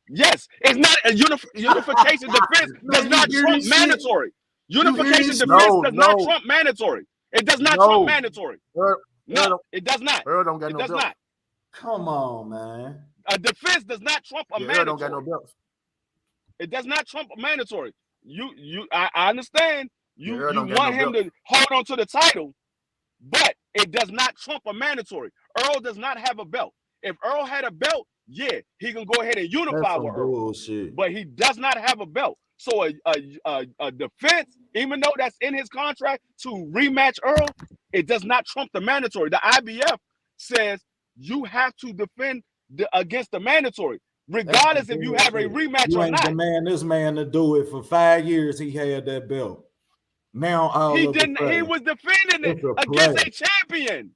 Yes, it's not a unification defense. Does not trump mandatory. Unification defense does not trump mandatory. It does not trump mandatory. No, it does not. Earl don't got no belt. Come on, man. A defense does not trump a mandatory. Earl don't got no belts. It does not trump a mandatory. I understand. You want him to hold on to the title, but it does not trump a mandatory. Earl does not have a belt. If Earl had a belt, yeah, he can go ahead and unify with Earl. Bullshit. But he does not have a belt. So a defense, even though that's in his contract to rematch Earl, it does not trump the mandatory. The IBF says you have to defend against the mandatory, regardless if you have a rematch or not. You ain't demand this man to do it for 5 years. He had that belt. Now he didn't. He was defending it against a champion.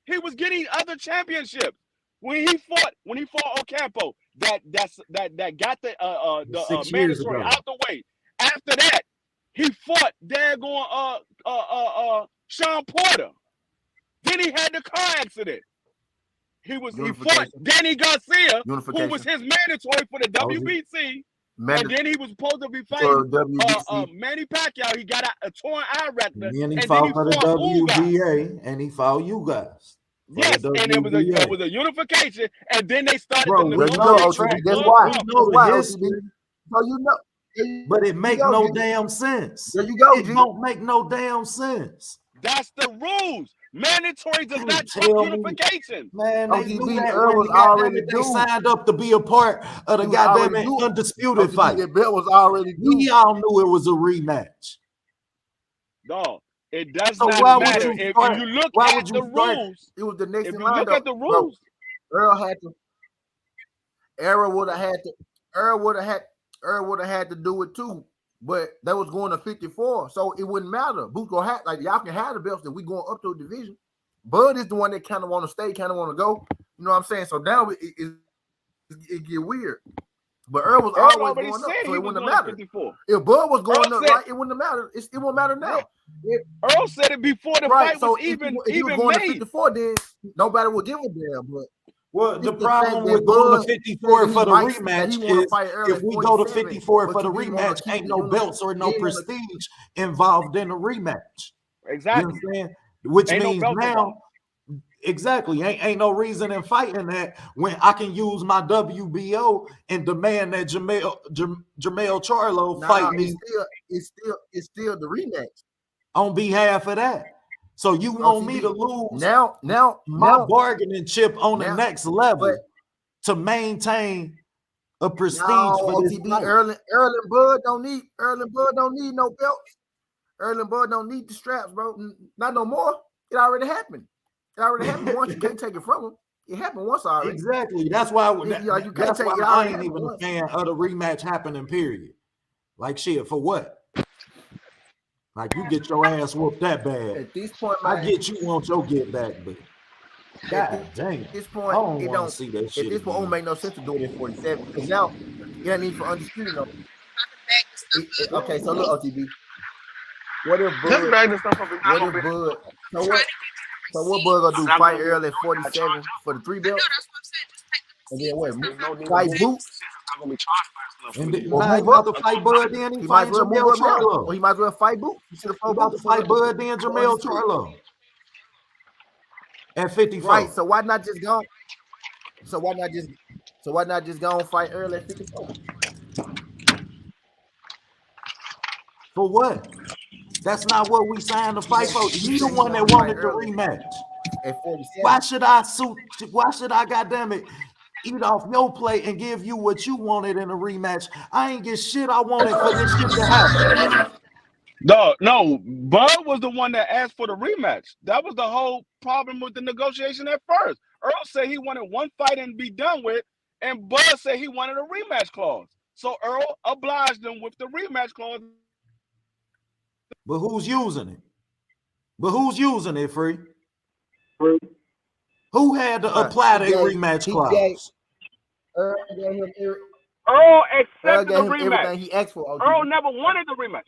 He was getting other championships when he fought Ocampo. That got the mandatory out the way. After that, he fought Sean Porter. Then he had the car accident. He fought Danny Garcia, who was his mandatory for the WBC. And then he was supposed to be fighting Manny Pacquiao. He got a torn eye rector. And then he fought for the WBA, and he fought you guys. Yes, and it was a unification, and then they started. Bro, that's why. So you know. But it make no damn sense. There you go, It don't make no damn sense. That's the rules. Mandatory does not trump unification. Man, they knew that Earl when was the goddamn already it, they due. signed up to be a part of the goddamn undisputed fight. The belt was already due. We all knew it was a rematch. No, it does So not why would matter. you If start- you look why at would you the start- rules, It was the next if in you line, look at the bro. rules, Earl had to. Earl would have had to do it too, but they was going to 54, so it wouldn't matter. Boots gonna have like y'all can have the belts that we going up to a division. Bud is the one that kind of want to stay, kind of want to go. You know what I'm saying? So now it get weird. But Earl was always already going said up, so he it was wouldn't have going to mattered. 54. If Bud was going Earl up, said- right, it wouldn't have mattered. It won't matter now. Earl said it before the Right. fight So was if even he was even going to made. 54, then nobody would give a damn. But Well, it's the fact problem that with going Bud to 54 said for the that he rematch wanna is fight Earl if at we go to 47, 54 but for the you didn't wanna rematch, keep ain't the no uni- belts or no you didn't wanna- prestige involved in the rematch. Exactly. You understand? Which Ain't no means belts now, involved. exactly, ain't no reason in fighting that when I can use my WBO and demand that Jermell Charlo fight me It's still the rematch on behalf of that. So you want me to lose now my bargaining chip on the now- next level but- to maintain a prestige No, for this OTB, fight. Earl and Bud don't need no belts. Earl and Bud don't need the straps, bro. Not no more. It already happened. It already happened once. You can't take it from them. It happened once already. Exactly. That's why. You can't That's take why it. I ain't even a fan of the rematch happening. Period. Like shit for what? Like you get your ass whooped that bad. At this point, I man, get you want your get back, but god dang, at this I point, don't it want don't. to see that At shit this point, it again. don't make no sense to do it at 47 because now it ain't need for undisputed. No. Okay, so look, OTB. What if Bud? What if Bud? So what Bud gonna do? Fight Earl at 47 for the 3 belts? And then what? Fight Boot? And then, Or nah, he move about up? to fight Bud, then He he might as fighting well move Jermell up now. Charlo. Or he might as well fight Boot. He should have He fought about Boot to before fight Bud, then Jermell Charlo at 54. Right. So why not just go? So why not just go and fight Earl at 54? For what? That's not what we signed to fight for. You the one that wanted the rematch. At 47. Why should I goddamn it eat off your plate and give you what you wanted in a rematch? I ain't get shit I wanted for this shit to happen. No, Bud was the one that asked for the rematch. That was the whole problem with the negotiation at first. Earl said he wanted one fight and be done with, and Bud said he wanted a rematch clause. So Earl obliged them with the rematch clause. But who's using it? Free? Who had to apply the rematch clause? Earl gave him Earl accepted the everything rematch. he asked for. Earl never wanted the rematch.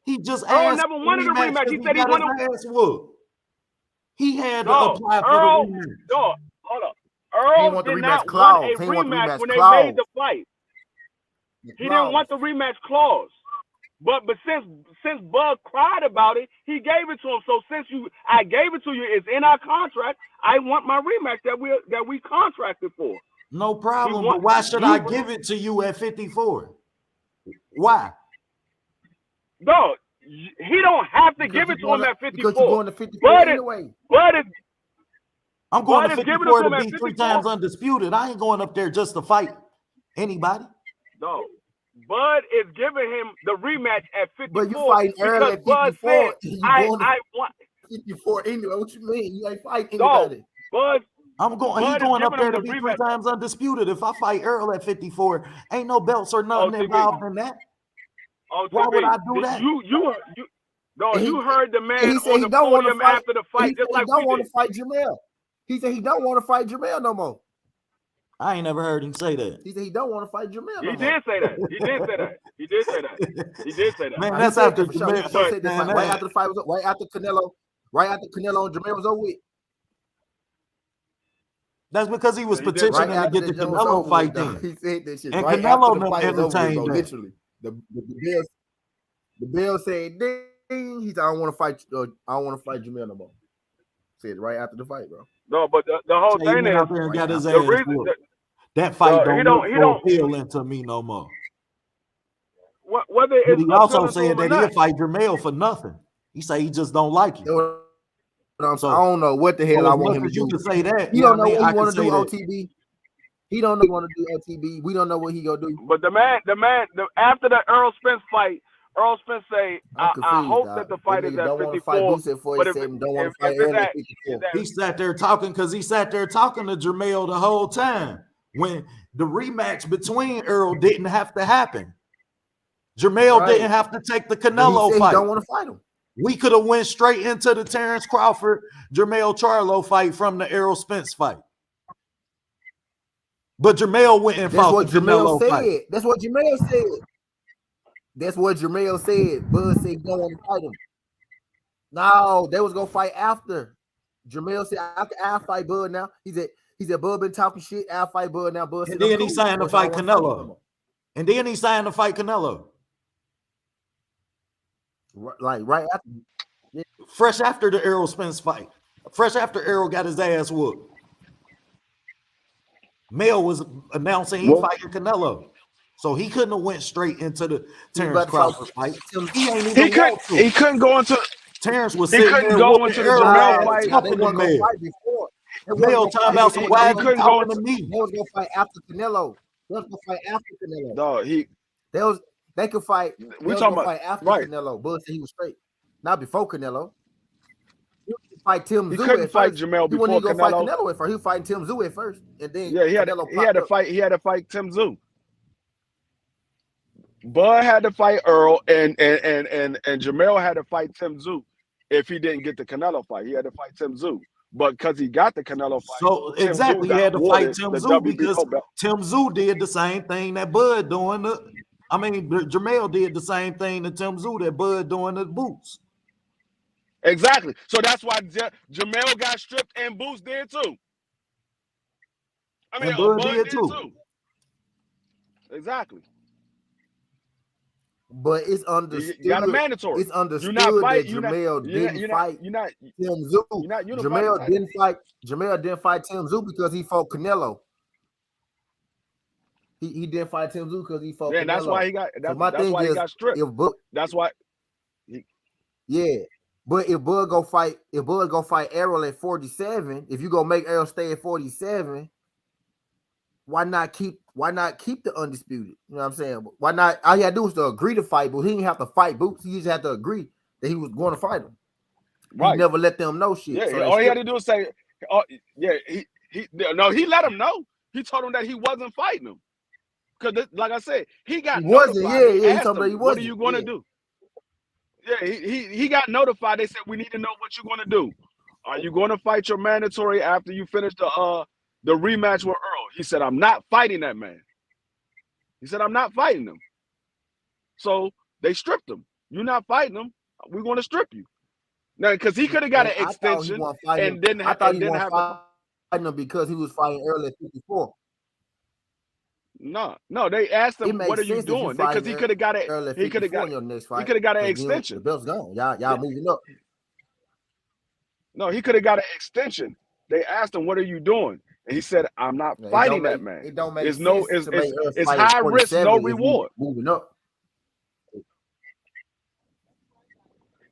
He just Earl asked never for wanted the a rematch. He because said he got wanted. his ass whooped. He had to No, apply for Earl. the rematch. No, hold up. He Earl want the did rematch not clause. want a He want the rematch rematch when they clause. made the fight. He didn't want the rematch clause. But since Bud cried about it, he gave it to him. So since I gave it to you, it's in our contract. I want my rematch that we contracted for. No problem. But why should I give it to you at 54? Why? No, he don't have to give it to him at 54. Because you're going to 54 anyway. I'm going Bud to is giving 54 it to to him be at 3 54. times undisputed. I ain't going up there just to fight anybody. No. Bud is giving him the rematch at 54. But you fighting Earl at 54. Said, I want 54 anyway. What you mean? You ain't fighting anybody. Bud. He's going up there to be 3 times undisputed. If I fight Earl at 54, ain't no belts or nothing involved in that. Why would I do that? You heard the man he said on he the don't want to podium fight after the fight, just like he don't we want did. to fight Jermell. He said he don't want to fight Jermell no more. I ain't never heard him say that. He said he don't want to fight Jermell no more. He did say that. Man, that's after Jermell. He said this right after the fight was up, right after Canelo and Jermell was over with. That's because he was petitioning to get the Canelo fight then. He said that shit and right Canelo after the fight was over with, bro. that. Literally, the bell said, "Ding." He said, "I don't want to fight. I don't want to fight Jermell no more." Said right after the fight, bro. No, but the whole he thing went is out there and got his the ass reason that fight don't look so appealing appealing to me no more. whether But it's he also appealing to said him or that he'll not. fight Jermell for nothing. He say he just don't like you. I don't know what the hell I as want much him to as you do. can say that, He yeah, don't know I mean, what I he can want to say do. that. OTB. He don't know what he want to do. OTB. We don't know what he gonna do. But after the Earl Spence fight, Earl Spence say, I'm I confused. hope Dog. that the That fight is nigga at don't want to fight 54. Boots at But if 47. Don't want to fight it's Earl at at 54. He sat there talking because he sat there talking to Jermell the whole time when the rematch between Earl didn't have to happen. Jermell didn't have to take the Canelo fight. He don't want to fight him. We could have went straight into the Terrence Crawford, Jermell Charlo fight from the Errol Spence fight. But Jermell went and fought the Canelo fight. That's what Jermell said. That's what Jermell said. Bud said he don't want to fight him. No, they was gonna fight after. Jermell said, I'll fight Bud now. He said, Bud been talking shit. I'll fight Bud now. Bud And said, then he signed to fight Canelo. And then he signed to fight Canelo. Like right after. Yeah. Fresh after the Errol Spence fight. Fresh after Errol got his ass whooped. Mel was announcing he fighting Canelo. So he couldn't have went straight into the Terrence Crawford fight. He couldn't go into Terrence was he couldn't go into the Jermell fight. They weren't gonna fight before. Mel talking about some why he couldn't go into me. They was gonna fight after Canelo. They was gonna fight after Canelo. No, they could fight. We talking about fight after right. Canelo. Bud said he was straight. Not before Canelo. He fight Tim He Tszyu couldn't at fight first. Jermell He before wasn't even gonna Canelo. fight Canelo at first. He was fighting Tim Tszyu at first, and then he had to fight Tim Tszyu. Bud had to fight Earl, and Jermell had to fight Tim Tszyu. If he didn't get the Canelo fight, he had to fight Tim Tszyu. But because he got the Canelo fight, so exactly he had to fight Tim Tszyu because Tim Tszyu did the same thing that Bud doing. Jermell did the same thing to Tim Tszyu that Bud doing the Boots. Exactly. So that's why Jermell got stripped and Boots did too. And Bud did too. Exactly. But it's understood. You got a mandatory. It's understood that Jermell didn't fight Tim Tszyu. Jermell didn't fight Tim Tszyu because he fought Canelo. He didn't fight Tim Tszyu because he fought Canelo. Yeah, that's why he got. That's why he got stripped. That's why. Yeah, but if Bud go fight Errol at 47, if you go make Errol stay at 47. Why not keep the undisputed? You know what I'm saying? Why not? All he had to do was to agree to fight, but he didn't have to fight Boots. He just had to agree that he was going to fight him. Right. He never let them know shit. Yeah, so all he had to do was say, he let him know. He told him that he wasn't fighting him. Because like I said, he got notified. He told him that he wasn't. What are you going to do? Yeah, he got notified. They said, we need to know what you're going to do. Are you going to fight your mandatory after you finish the rematch with Earl? He said, I'm not fighting that man. He said, I'm not fighting him. So they stripped him. You're not fighting him. We're going to strip you. Now, because he could have got an extension and didn't have to fight him because he was fighting Earl at 54. No, they asked him, what are you doing? Because he could have got it. He could have got your next fight. He could have got an extension. The belt's gone. Y'all moving up. No, he could have got an extension. They asked him, what are you doing? And he said, I'm not fighting that man. It don't make sense. It's high risk, no reward. Moving up.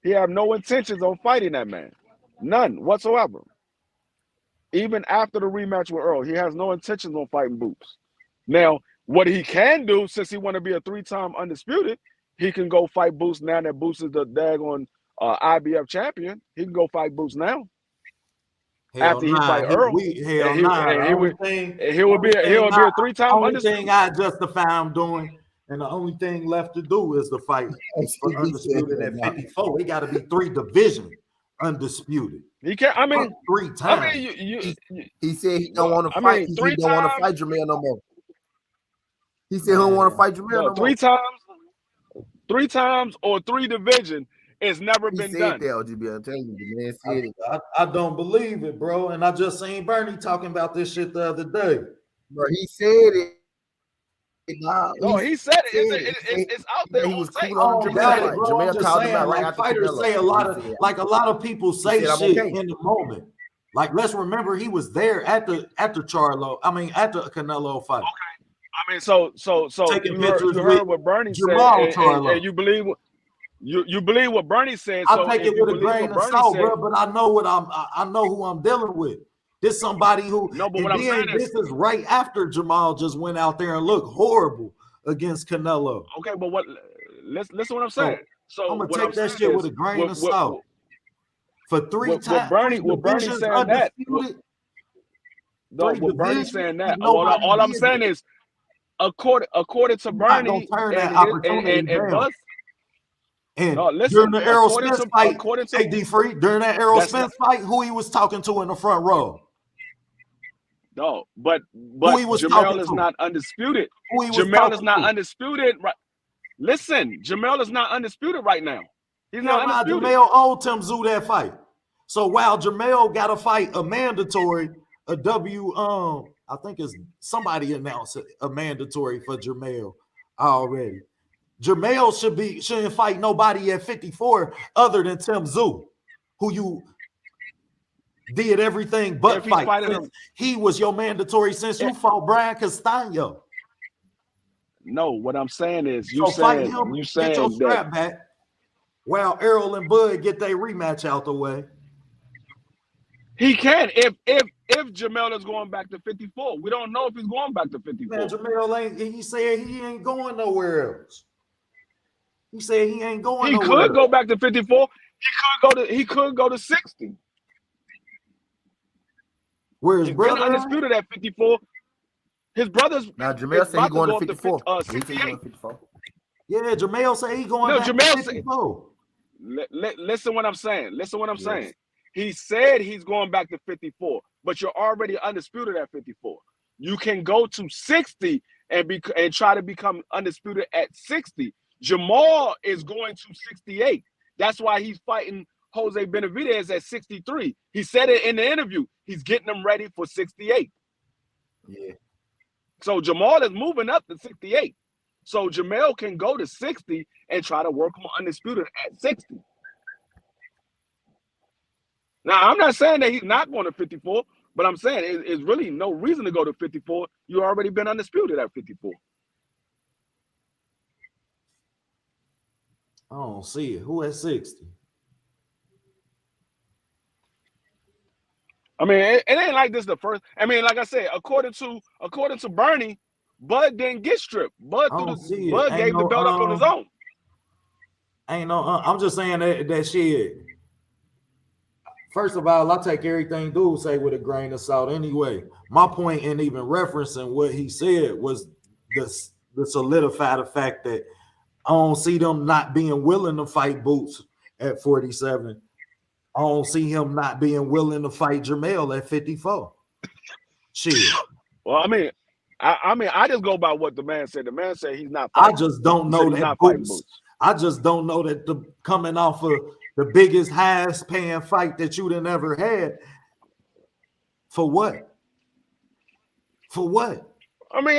He have no intentions on fighting that man. None whatsoever. Even after the rematch with Earl, he has no intentions on fighting Boots. Now, what he can do, since he want to be a 3-time undisputed, he can go fight Boots now that Boots is the daggone IBF champion. He can go fight Boots now. After he fight Earl, he will be a 3-time undisputed. Only thing I justify him doing, and the only thing left to do is the fight for undisputed at 54. He got to be 3 division undisputed. He can't. I mean, 3 times. I mean, he said he don't want to fight. He don't want to fight Jermell no more. He said he don't want to fight Jermell no more. 3 times or 3 division. It's never been done. I don't believe it, bro. And I just seen Bernie talking about this shit the other day. Bro, he said it. No, he said it. It's out there. He was cool on Jermell. Jermell called him out right after fighters say a lot of people say shit in the moment. Like, let's remember he was there at the Canelo fight. I mean, so taking you pictures with heard what Bernie said, Jamal and Charlo. you believe you believe what Bernie said. I So take if it you with a believe grain what of Bernie salt, said, bro. But I know I know who I'm dealing with. This somebody who, no. But and what I'm saying then this is right after Jamal just went out there and looked horrible against Canelo. okay, but listen what I'm So saying. So I'm gonna what I'm take that saying shit with is a grain of salt. For three Bernie divisions saying that. undisputed, No, three what Bernie divisions, saying that. and nobody All I'm did saying it. is according to You're not gonna Bernie turn and that his opportunity and down. Bus. And No, during listen. the Errol Spence fight, According to AD Free, during that Errol that's not Spence fight, who he was talking to in the front row? no, but Who he was talking Jamel is to? not undisputed. Who he was Jamel is talking not to? undisputed. Right. Listen, Jamel is not undisputed right now. He's Yeah, not nah, undisputed. Jamel owed Tim Zoo that fight. So while Jamel got to fight a mandatory, I think it's somebody announced a mandatory for Jamel already. Jamel shouldn't fight nobody at 54 other than Tim Zoo, who you did everything but If he's fight. fighting him, He was your mandatory since you fought Brian Castano. no. What I'm saying is, So fight him, you get your saying that strap back while Errol and Bud get their rematch out the way. he can if Jamel is going back to 54. We don't know if he's going back to 54. Man, Jamel ain't. He said he ain't going nowhere else. He said he ain't going He nowhere could go else. back to 54. He could go to 60. Where his He's been brother at? undisputed at 54. His brother's Now Jamel said he about to going go to up to 54. He said he 68. going to 54. Yeah, Jamel said he going No, back Jamel to said. 54. Listen what I'm saying. Listen what I'm Yes. saying. He said he's going back to 54, but you're already undisputed at 54. You can go to 60 and try to become undisputed at 60. Jamal is going to 68. That's why he's fighting Jose Benavidez at 63. He said it in the interview. He's getting them ready for 68. Yeah. So Jamal is moving up to 68. So Jamel can go to 60 and try to work him undisputed at 60. Now, I'm not saying that he's not going to 54, but I'm saying it's really no reason to go to 54. You already been undisputed at 54. I don't see it. Who at 60? I mean, it ain't like this the first. I mean, like I said, according to Bernie, Bud didn't get stripped. Bud gave the belt up on his own. Ain't no. I'm just saying that shit. First of all, I take everything dude say with a grain of salt. Anyway, my point in even referencing what he said was the solidify the fact that I don't see them not being willing to fight Boots at 47. I don't see him not being willing to fight Jamel at 54. Shit. Well, I just go by what the man said. The man said he's not fighting. I just don't know that Boots. I just don't know that the coming off of the biggest, highest paying fight that you'd have ever had. For what? For what? I mean,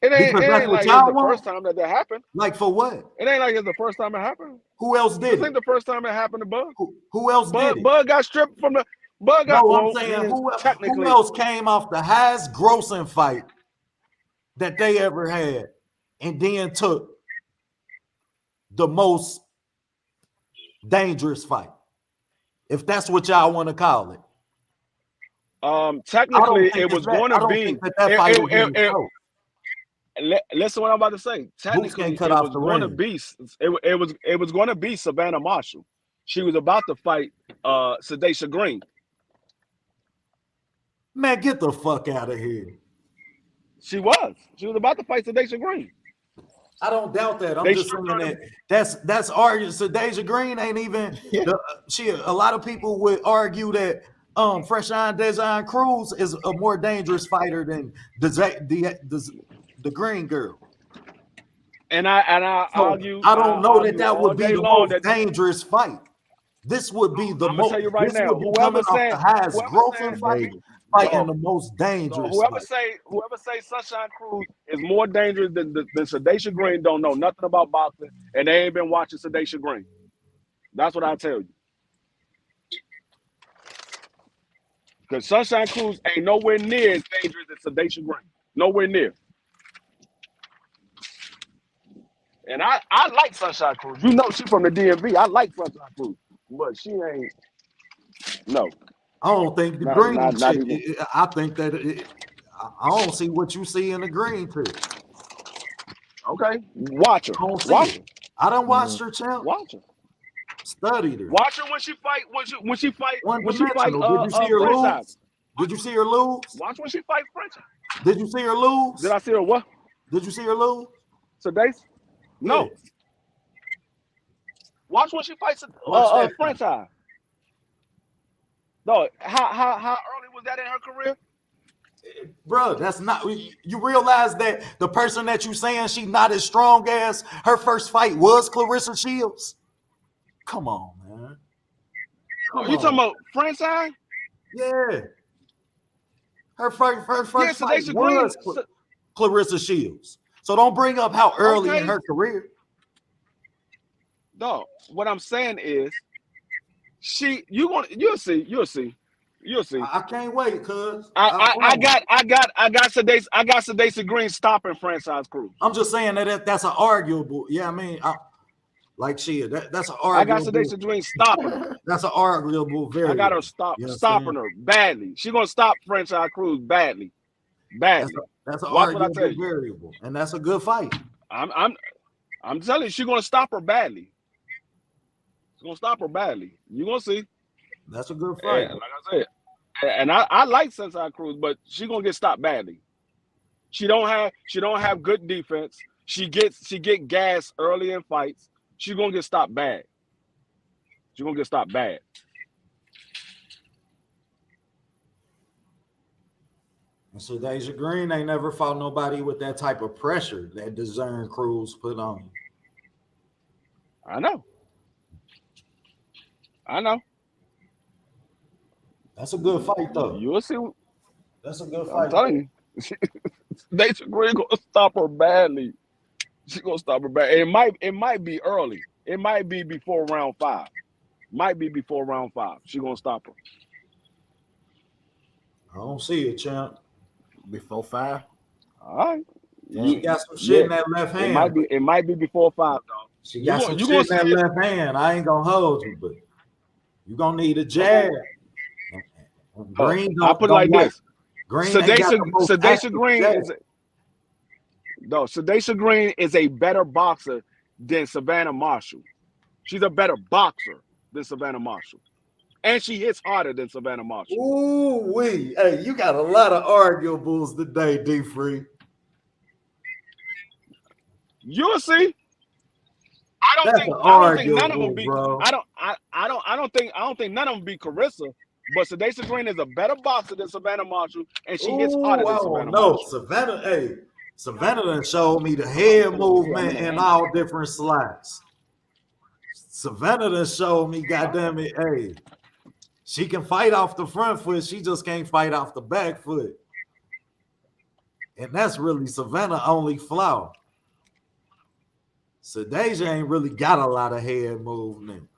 it ain't like it's the first time that happened. Like for what? It ain't like it's the first time it happened. Who else did it? This ain't the first time it happened to Bud. Who else did it? Bud got stripped from the. Bud got. No, well, I'm saying technically, who else came off the highest grossing fight that they ever had, and then took the most dangerous fight, if that's what y'all want to call it. Technically, it was going to be. Listen, what I'm about to say. Technically, it was going to be. It was going to be Savannah Marshall. She was about to fight Sadisha Green. Man, get the fuck out of here. She was about to fight Sadisha Green. I don't doubt that. I'm just saying that's argued. Sadisha Green ain't even. A lot of people would argue that Freshan Dejan Cruz is a more dangerous fighter than the Green girl. And I argue. I don't know that would be the most dangerous fight. This would be the most. Tell you right now, whoever say the highest grossing fighting the most dangerous. Whoever say Sunshine Cruz is more dangerous than Sadisha Green don't know nothing about boxing, and they ain't been watching Sadisha Green. That's what I tell you. Because Sunshine Cruz ain't nowhere near as dangerous as Sadisha Green. Nowhere near. And I like Sunshine Cruz. You know she from the DMV. I like Sunshine Cruz, but she ain't. No, I don't think the green not chick. even. I think that I don't see what you see in the green chick. Okay, watch her. I don't see Watch it. her. I done watched her, champ. Watch her. Studied her. Watch her when she fight. When she fight. One When she fight. dimensional. Did you see her Franchise. lose? Did you see her lose? Watch when she fight franchise. Did you see her lose? Did I see her what? Did you see her lose? Today? No. Yeah. Watch when she fights franchise. No, how early was that in her career? Bro, that's not. You realize that the person that you saying she not as strong as her first fight was Clarissa Shields? Come on, man. You talking about franchise? Yeah. Her first fight Sedation was Clarissa Shields. So don't bring up how early in her career. No, what I'm saying is, you'll see. I can't wait, cuz I got Sedation Green stopping franchise Cruz. I'm just saying that's an arguable. Yeah, I mean, that's an arguable. I got Sedation Green stopping her. That's an arguable variable. I got her stopping her badly. She's gonna stop franchise Cruz badly. That's an arguable variable, and that's a good fight. I'm telling you, she's gonna stop her badly. She's gonna stop her badly. You're gonna see. That's a good fight. Yeah, like I said. And I like Sunshine Cruz, but she's gonna get stopped badly. She don't have good defense. She get gas early in fights. She's gonna get stopped bad. She's gonna get stopped bad. And so Deja Green ain't never fought nobody with that type of pressure that Discern Cruz put on him. I know. That's a good fight, though. You'll see. That's a good fight. I'm telling you. Deja Green gonna stop her badly. She's gonna stop her bad. It might be early. It might be before round 5. She's gonna stop her. I don't see it, champ. Before 5. All right. She got some shit in that left hand. It might be before 5, though. She got some shit in that left hand. I ain't gonna hold you, but you gonna need a jab. Green, I put it like this. Sedation Green is a better boxer than Savannah Marshall. She's a better boxer than Savannah Marshall. And she hits harder than Savannah Marshall. Ooh, wee. Hey, you got a lot of arguables today, D-Free. You'll see. I don't think none of them be. Bro. I don't think none of them be Carissa. But Sedation Green is a better boxer than Savannah Marshall, and she hits harder than Savannah Marshall. Savannah done showed me the head movement in all different slots. Savannah done showed me, goddamn it, hey, she can fight off the front foot. She just can't fight off the back foot. And that's really Savannah's only flaw. Sedation ain't really got a lot of head movement.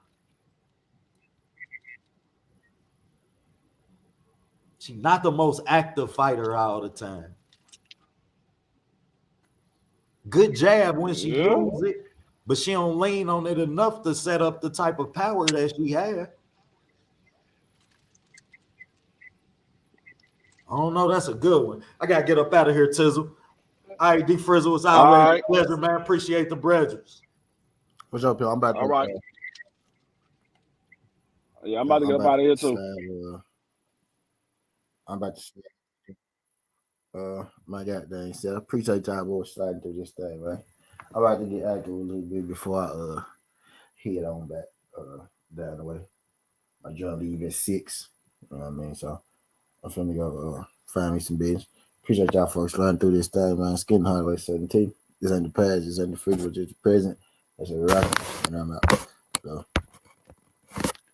She's not the most active fighter all the time. Good jab when she uses it, but she don't lean on it enough to set up the type of power that she had. I don't know. That's a good one. I got to get up out of here, Tizzle. All right, D Frizzle, it's always a pleasure, man. Appreciate the brethren. What's up, y'all? I'm about to. All right. Yeah, I'm about to get up out of here, too. I'm about to my goddamn self. Appreciate y'all boys sliding through this thing, man. I'm about to get active a little bit before I head on back down the way. My job leave at 6. You know what I mean? So I'm finna go find me some business. Appreciate y'all folks sliding through this thing, man. Skin Highway 17. This ain't the past, this ain't the future, just the present. That's a wrap, and I'm out.